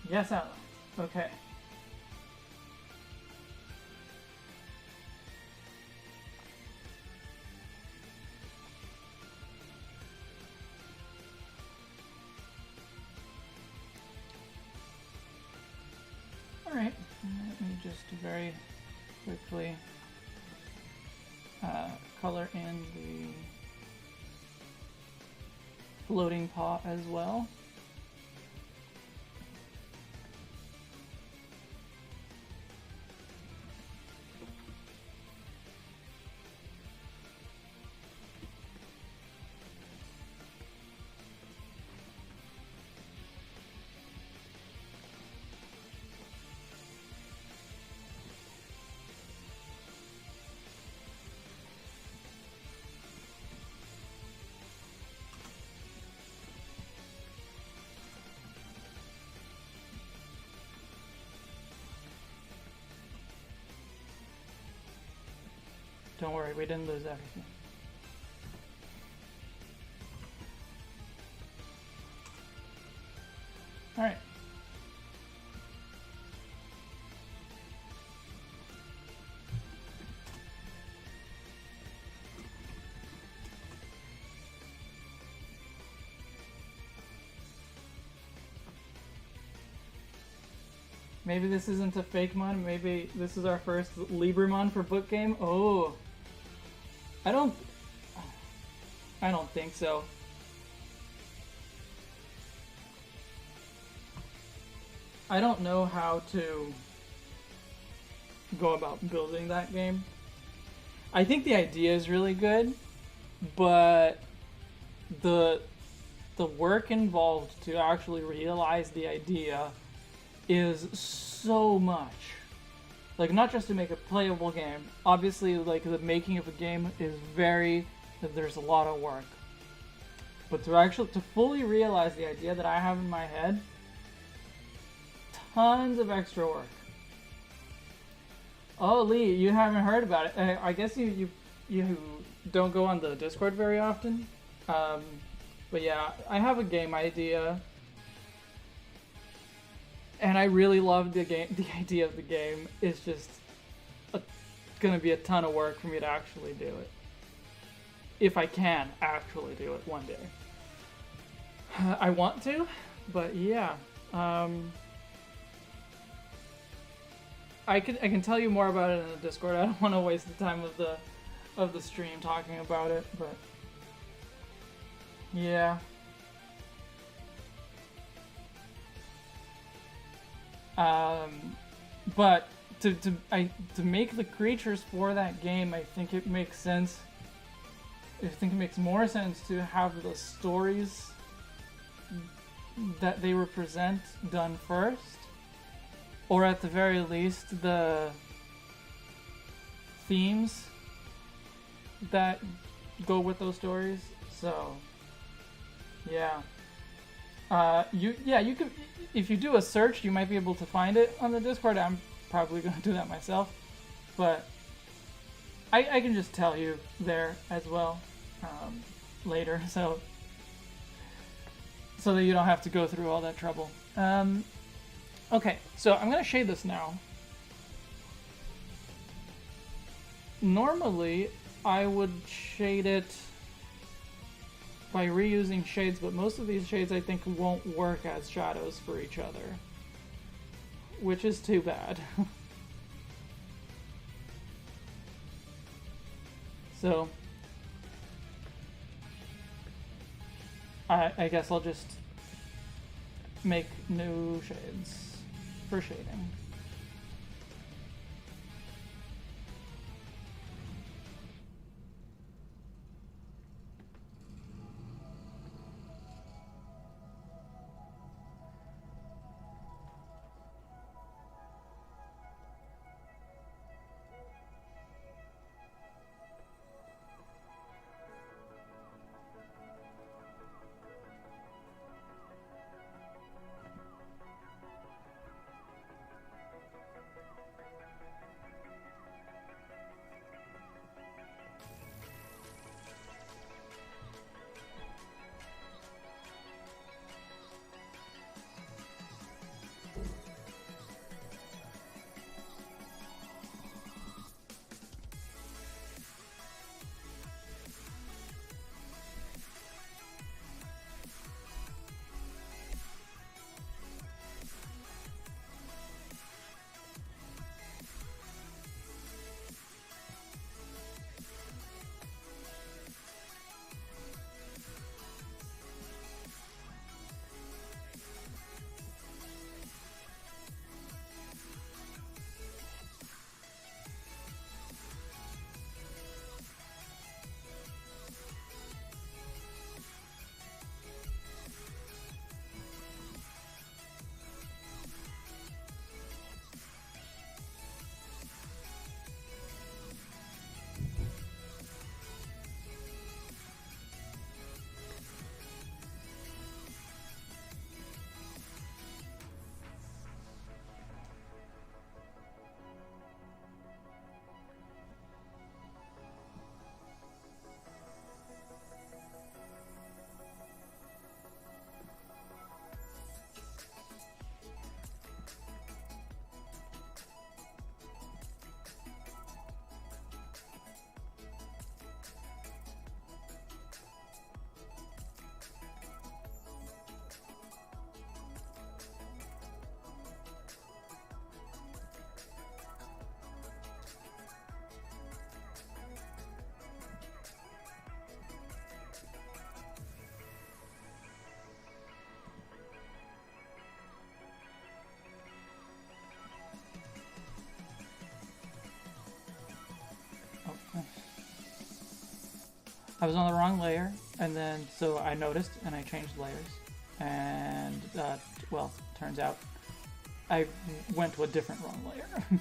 Yes, outline. Okay. Alright, let me just very quickly color in the floating paw as well. Don't worry, we didn't lose everything. Alright. Maybe this isn't a fake mon, maybe this is our first Libramon for book game. Oh. I don't think so. I don't know how to go about building that game. I think the idea is really good, but the work involved to actually realize the idea is so much. Like, not just to make a playable game. Obviously, like, the making of a game is there's a lot of work. But to fully realize the idea that I have in my head, tons of extra work. Oh, Lee, you haven't heard about it. I guess you don't go on the Discord very often. But yeah, I have a game idea. And I really love the game. The idea of the game is just gonna be a ton of work for me to actually do it. If I can actually do it one day. I want to, but yeah. I can tell you more about it in the Discord. I don't want to waste the time of the stream talking about it, but yeah. But to make the creatures for that game, I think it makes sense. I think it makes more sense to have the stories that they represent done first, or at the very least the themes that go with those stories. So yeah. You could, if you do a search, you might be able to find it on the Discord. I'm probably going to do that myself, but I can just tell you there as well later, so that you don't have to go through all that trouble. Okay, so I'm going to shade this now. Normally, I would shade it by reusing shades, but most of these shades I think won't work as shadows for each other, which is too bad. So I guess I'll just make new shades for shading. I was on the wrong layer, and then so I noticed and I changed layers, and well, turns out I went to a different wrong layer.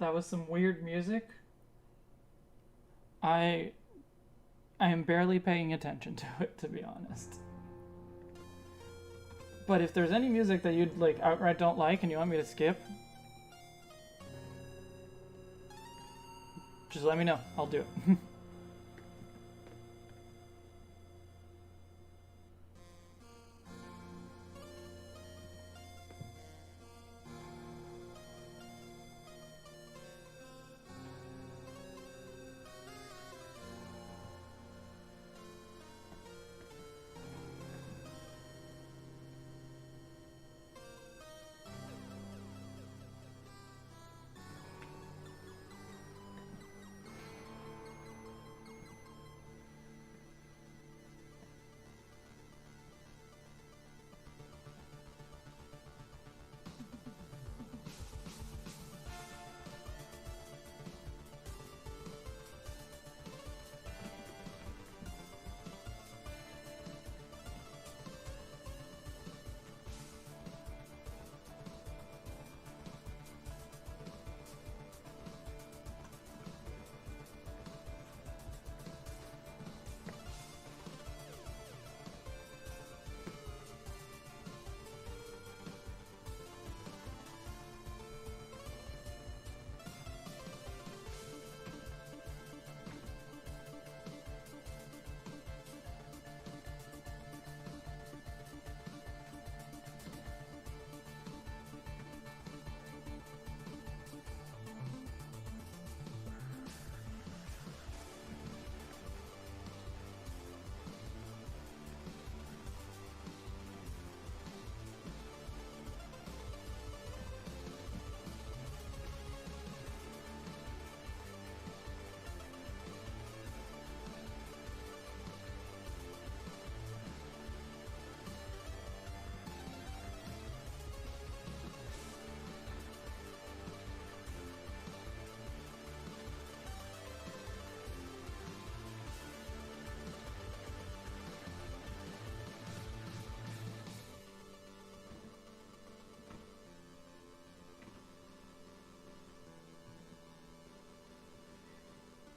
That was some weird music. I am barely paying attention to it, to be honest. But if there's any music that you'd like outright don't like and you want me to skip, just let me know. I'll do it.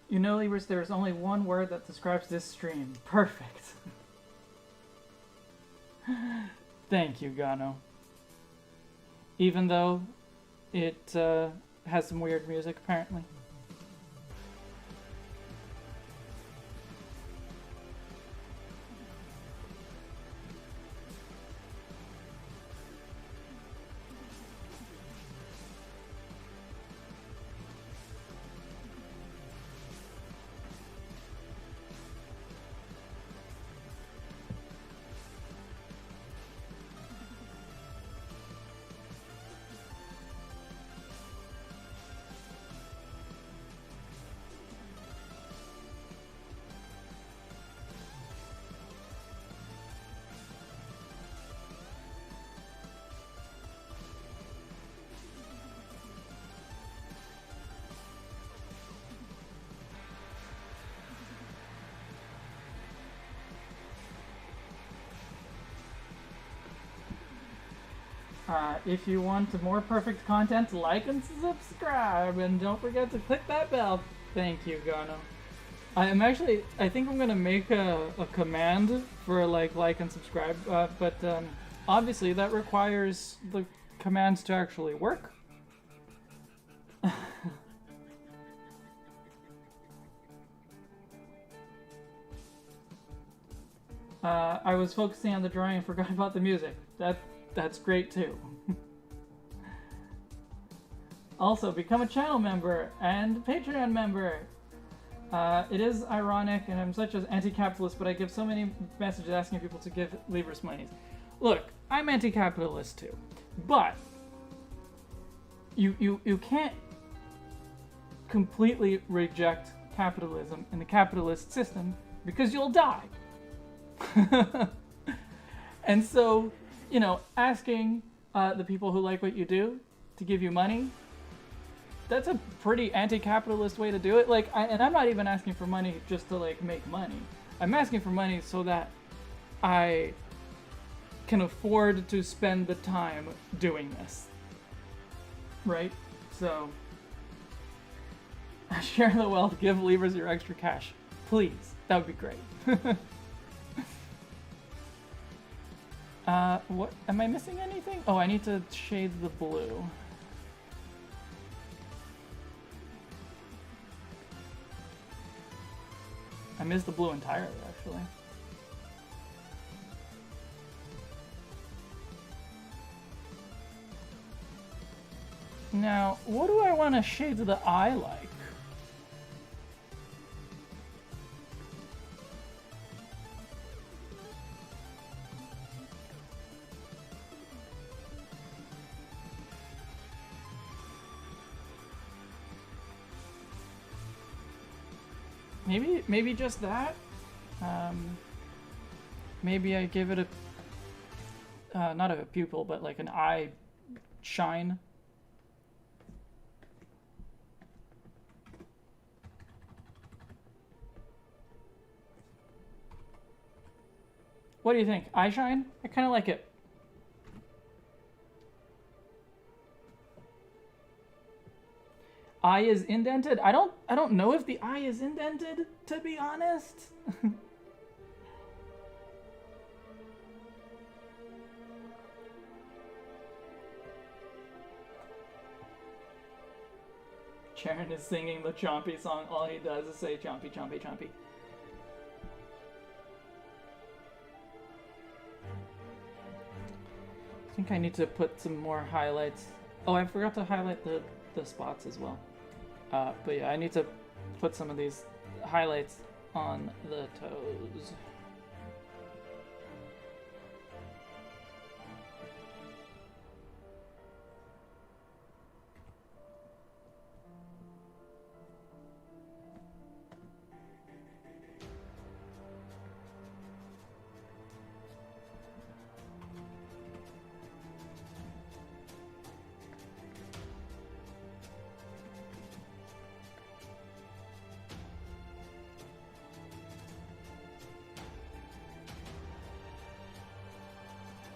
You know, Libris, there is only one word that describes this stream. Perfect. Thank you, Gano. Even though it has some weird music, apparently. If you want more perfect content, like and subscribe, and don't forget to click that bell. Thank you, Gano. I think I'm gonna make a command for like and subscribe, but obviously that requires the commands to actually work. I was focusing on the drawing and forgot about the music. That's great too. Also, become a channel member and Patreon member. It is ironic, and I'm such an anti-capitalist, but I give so many messages asking people to give Libris monies. Look, I'm anti-capitalist too, but you can't completely reject capitalism and the capitalist system because you'll die. And so, you know, asking the people who like what you do to give you money, that's a pretty anti-capitalist way to do it. Like, and I'm not even asking for money just to like make money. I'm asking for money so that I can afford to spend the time doing this. Right? So, Share the wealth. Give Leavers your extra cash. Please. That would be great. What? Am I missing anything? Oh, I need to shade the blue. I missed the blue entirely, actually. Now, what do I want to shade the eye like? Maybe just that. Maybe I give it a not a pupil, but like an eye shine. What do you think? Eye shine? I kind of like it. Eye is indented? I don't know if the eye is indented, to be honest. Sharon is singing the Chompy song. All he does is say Chompy, Chompy, Chompy. I think I need to put some more highlights. Oh, I forgot to highlight the spots as well. But yeah, I need to put some of these highlights on the toes.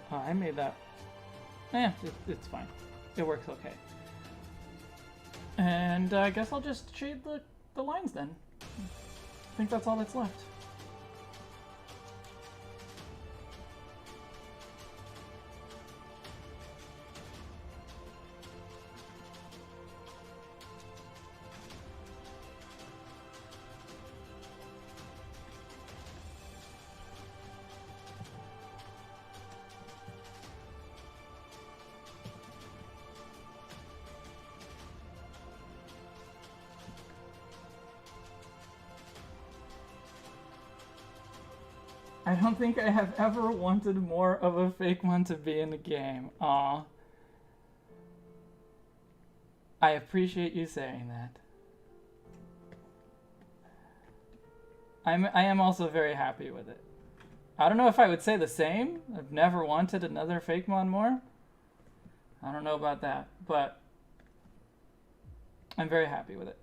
Oh, I made that. It's fine. It works okay. And I guess I'll just shade the lines then. I think that's all that's left. I don't think I have ever wanted more of a fake one to be in the game. Aw. I appreciate you saying that. I am also very happy with it. I don't know if I would say the same. I've never wanted another Fakemon more. I don't know about that, but I'm very happy with it.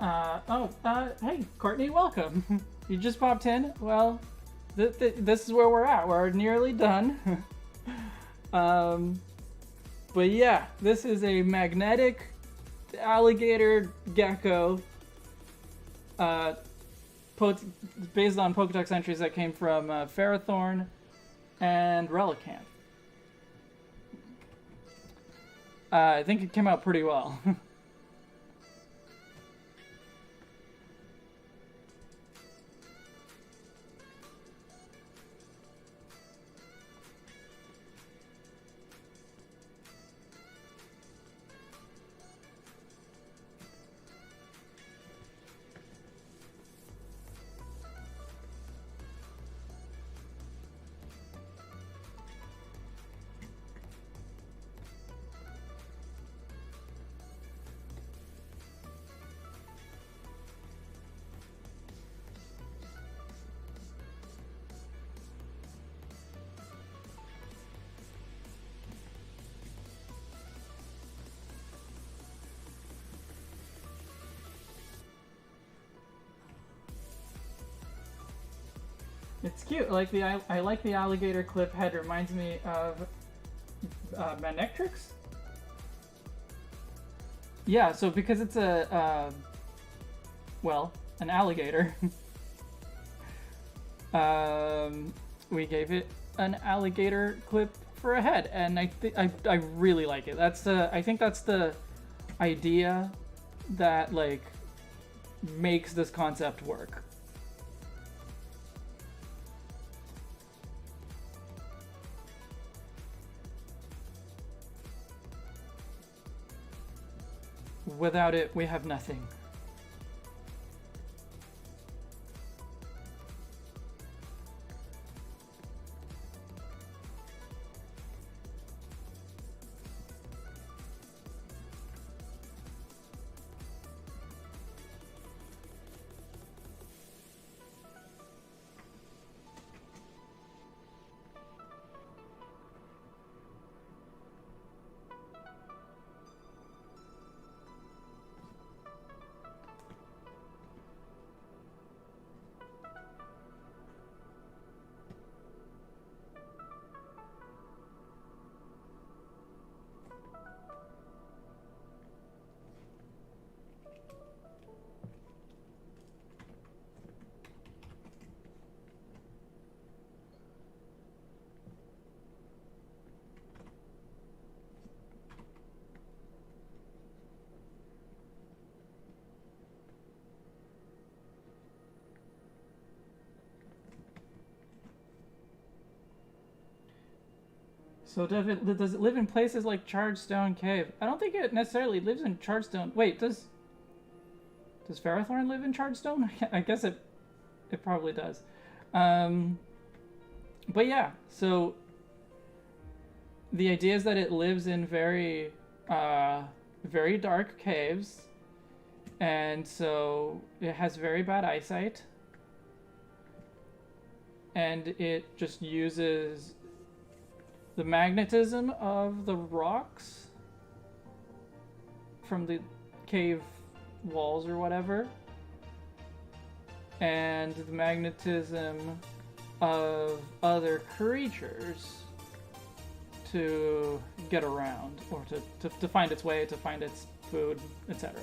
Hey, Courtney, welcome. You just popped in? Well, this is where we're at. We're nearly done. But yeah, this is a magnetic alligator gecko based on Pokédex entries that came from Ferrothorn and Relicanth. I think it came out pretty well. It's cute. I like the alligator clip head. Reminds me of Manectrix. Yeah, so because it's an alligator, we gave it an alligator clip for a head, and I really like it. I think that's the idea that like makes this concept work. Without it, we have nothing. So does it live in places like Chargestone Cave? I don't think it necessarily lives in Chargestone. Wait, does Ferrothorn live in Chargestone? I guess it probably does. But yeah, so the idea is that it lives in very very dark caves, and so it has very bad eyesight, and it just uses the magnetism of the rocks from the cave walls or whatever, and the magnetism of other creatures to get around, or to find its way, to find its food, etc.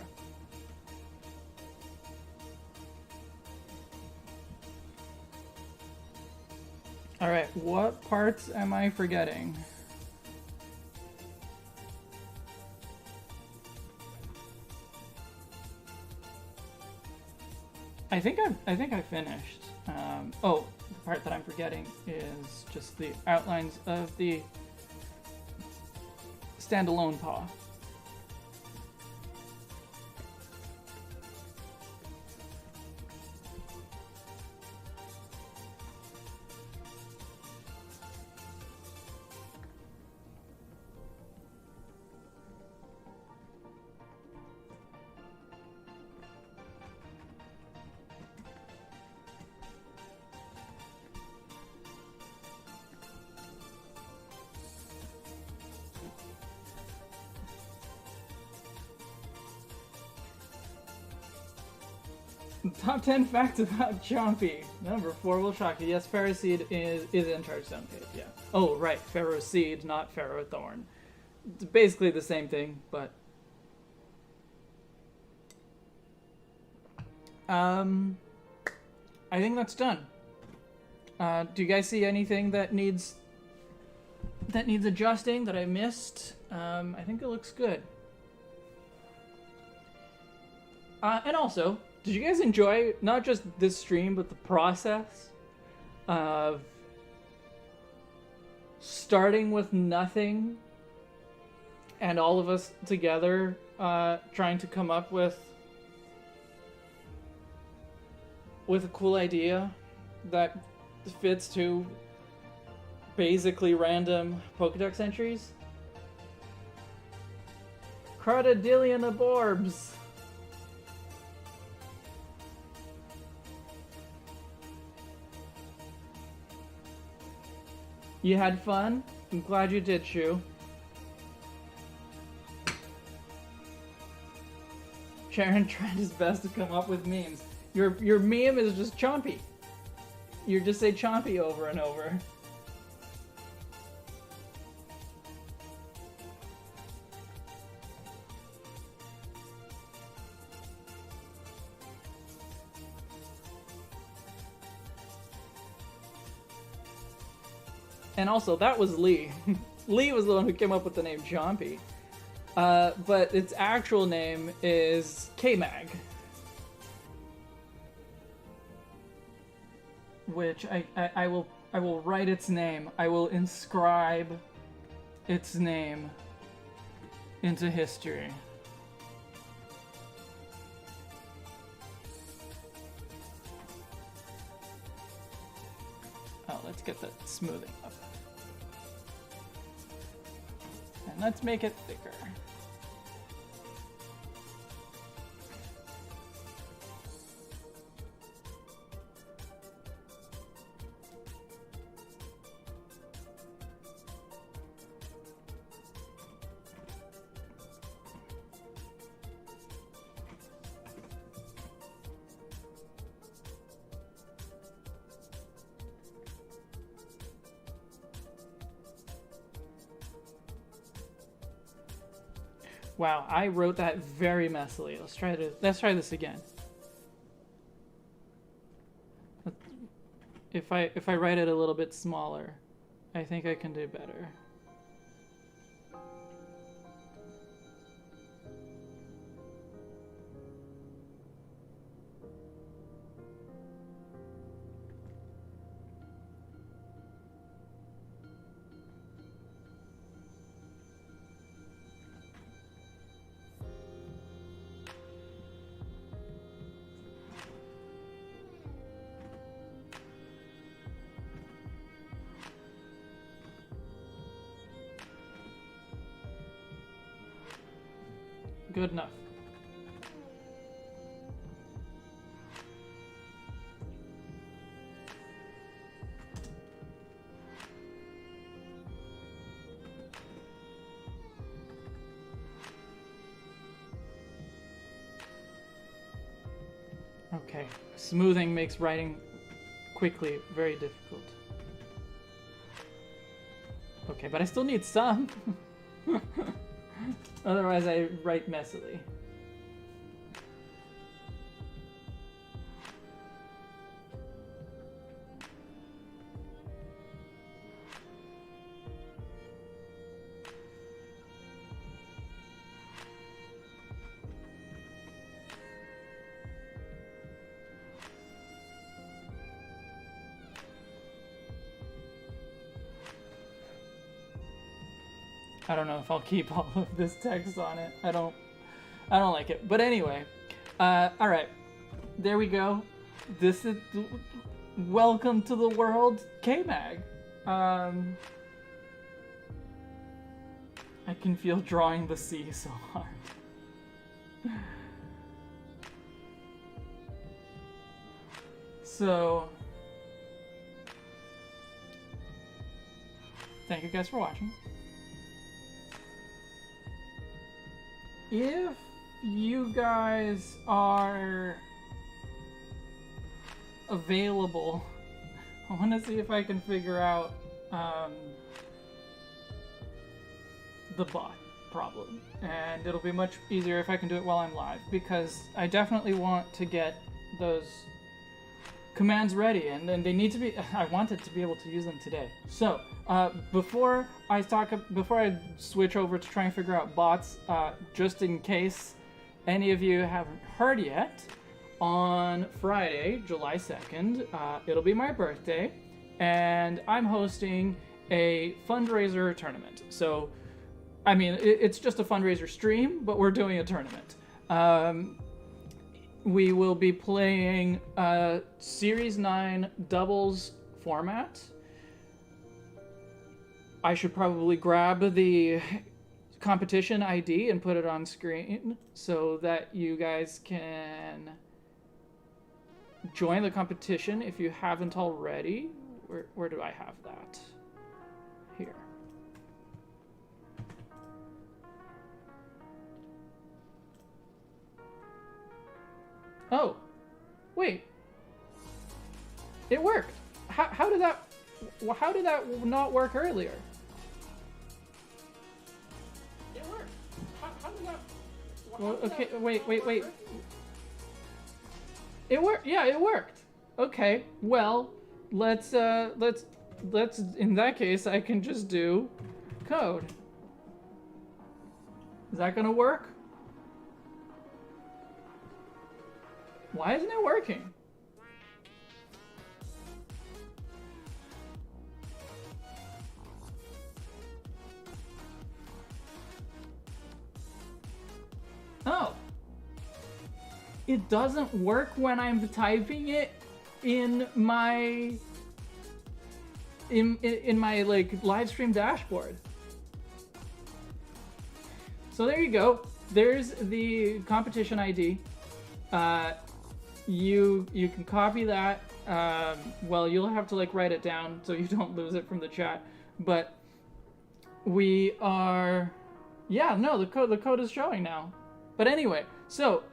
Alright, what parts am I forgetting? I think I finished. Oh, the part that I'm forgetting is just the outlines of the standalone paw. Top 10 facts about Chompy. Number 4 will shock you. Yes, Ferroseed is in Chargestone Cave, yeah. Oh, right, Ferroseed, not Ferrothorn. It's basically the same thing, but... I think that's done. Do you guys see anything that needs adjusting that I missed? I think it looks good. And also, did you guys enjoy not just this stream, but the process of starting with nothing and all of us together trying to come up with a cool idea that fits to basically random Pokédex entries? Crotodilian aborbs. You had fun? I'm glad you did, Shu. Sharon tried his best to come up with memes. Your meme is just Chompy. You just say Chompy over and over. And also, that was Lee. Lee was the one who came up with the name Chompy. But its actual name is K-Mag. Which I will write its name. I will inscribe its name into history. Oh, let's get the smoothing up. And let's make it thicker. Wow, I wrote that very messily. Let's try this again. If I write it a little bit smaller, I think I can do better. Good enough. Okay, smoothing makes writing quickly very difficult. Okay, but I still need some. Otherwise, I write messily. I don't know if I'll keep all of this text on it. I don't like it. But anyway, all right, there we go. This is welcome to the world, K-Mag. I can feel drawing the sea so hard. So, thank you guys for watching. If you guys are available. I want to see if I can figure out the bot problem, and it'll be much easier if I can do it while I'm live, because I definitely want to get those commands ready, and then they need to be. I wanted to be able to use them today. So before I switch over to try and figure out bots, just in case any of you haven't heard yet, on Friday, July 2nd, it'll be my birthday, and I'm hosting a fundraiser tournament. So, I mean, it's just a fundraiser stream, but we're doing a tournament. We will be playing a Series 9 doubles format. I should probably grab the competition ID and put it on screen so that you guys can join the competition if you haven't already. Where do I have that? Here. Oh, wait. It worked. How did that not work earlier? It worked. How did that? Well, okay, wait. It worked. Yeah, it worked. Okay. Well, let's in that case I can just do code. Is that gonna work? Why isn't it working? Oh. It doesn't work when I'm typing it in my like live stream dashboard. So there you go. There's the competition ID. You can copy that. Well, you'll have to like write it down so you don't lose it from the chat. But we are, yeah, no, the code is showing now. But anyway, so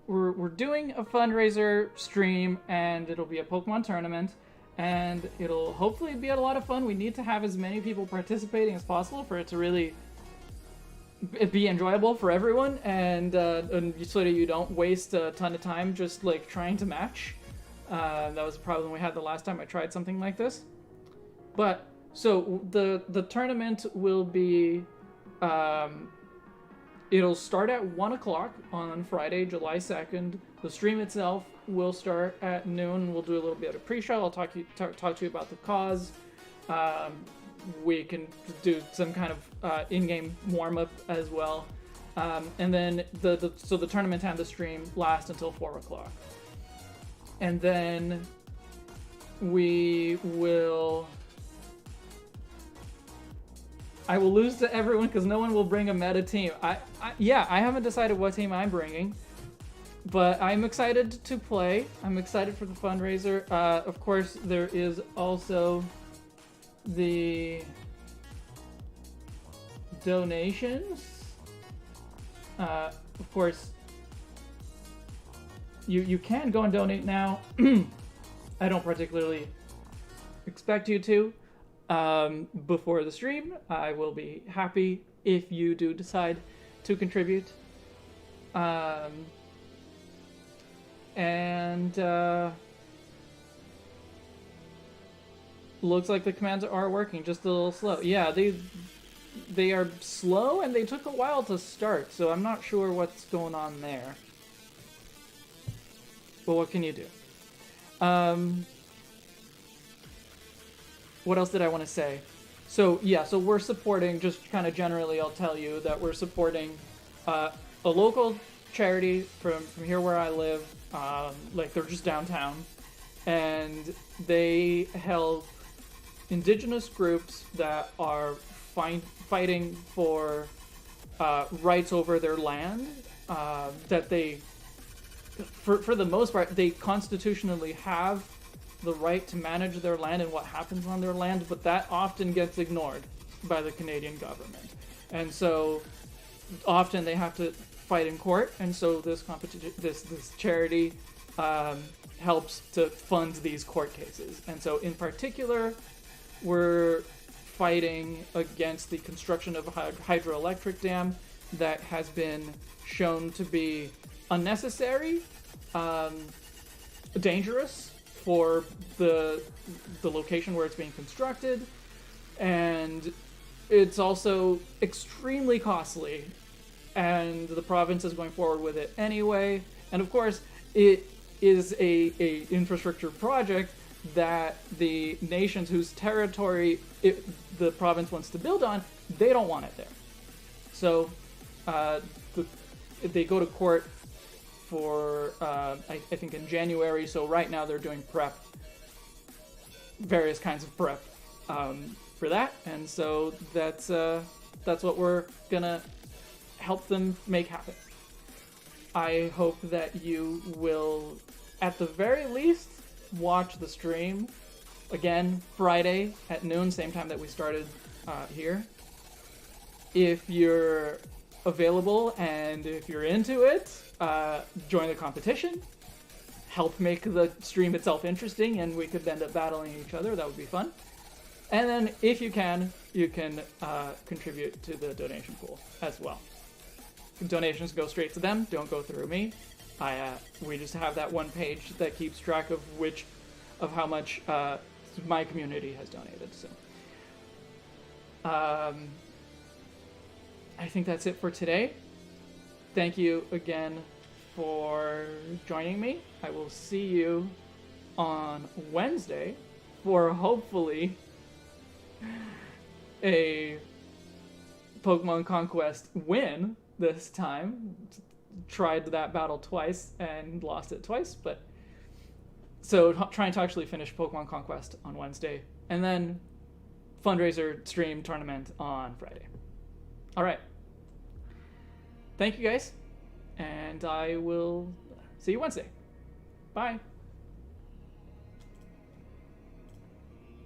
we're doing a fundraiser stream, and it'll be a Pokemon tournament, and it'll hopefully be a lot of fun. We need to have as many people participating as possible for it to really be enjoyable for everyone, and so that you don't waste a ton of time just like trying to match. That was a problem we had the last time I tried something like this. But so the tournament will be it'll start at 1 o'clock on Friday, July 2nd. The stream itself will start at noon. We'll do a little bit of pre-show. I'll talk to you about the cause. We can do some kind of in-game warm-up as well. And then so the tournament and the stream last until 4 o'clock. And then I will lose to everyone because no one will bring a meta team. I haven't decided what team I'm bringing, but I'm excited to play. I'm excited for the fundraiser. Of course, there is also the donations. Of course, you can go and donate now. I don't particularly expect you to. Before the stream, I will be happy if you do decide to contribute. Looks like the commands are working, just a little slow. Yeah, they are slow, and they took a while to start, so I'm not sure what's going on there. But what can you do? What else did I want to say? So yeah, so we're supporting, just kind of generally, I'll tell you that we're supporting a local charity from here where I live. Like they're just downtown, and they help indigenous groups that are fighting for rights over their land. That they, for the most part, they constitutionally have the right to manage their land and what happens on their land, but that often gets ignored by the Canadian government. And so often they have to fight in court, and so this competition, this charity helps to fund these court cases. And so in particular, we're fighting against the construction of a hydroelectric dam that has been shown to be unnecessary, dangerous for the location where it's being constructed, and it's also extremely costly, and the province is going forward with it anyway. And of course, it is a infrastructure project that the nations whose territory the province wants to build on, they don't want it there. So they go to court for, I think in January, so right now they're doing prep, various kinds of prep for that, and so that's what we're gonna help them make happen. I hope that you will, at the very least, watch the stream again Friday at noon, same time that we started here. If you're available and if you're into it, join the competition. Help make the stream itself interesting, and we could end up battling each other. That would be fun. And then, if you can contribute to the donation pool as well. Donations go straight to them. Don't go through me. We just have that one page that keeps track of how much my community has donated. So, I think that's it for today. Thank you again for joining me. I will see you on Wednesday for hopefully a Pokemon Conquest win this time. Tried that battle twice and lost it twice, but so trying to actually finish Pokemon Conquest on Wednesday, and then fundraiser stream tournament on Friday. All right. Thank you guys, and I will see you Wednesday. Bye.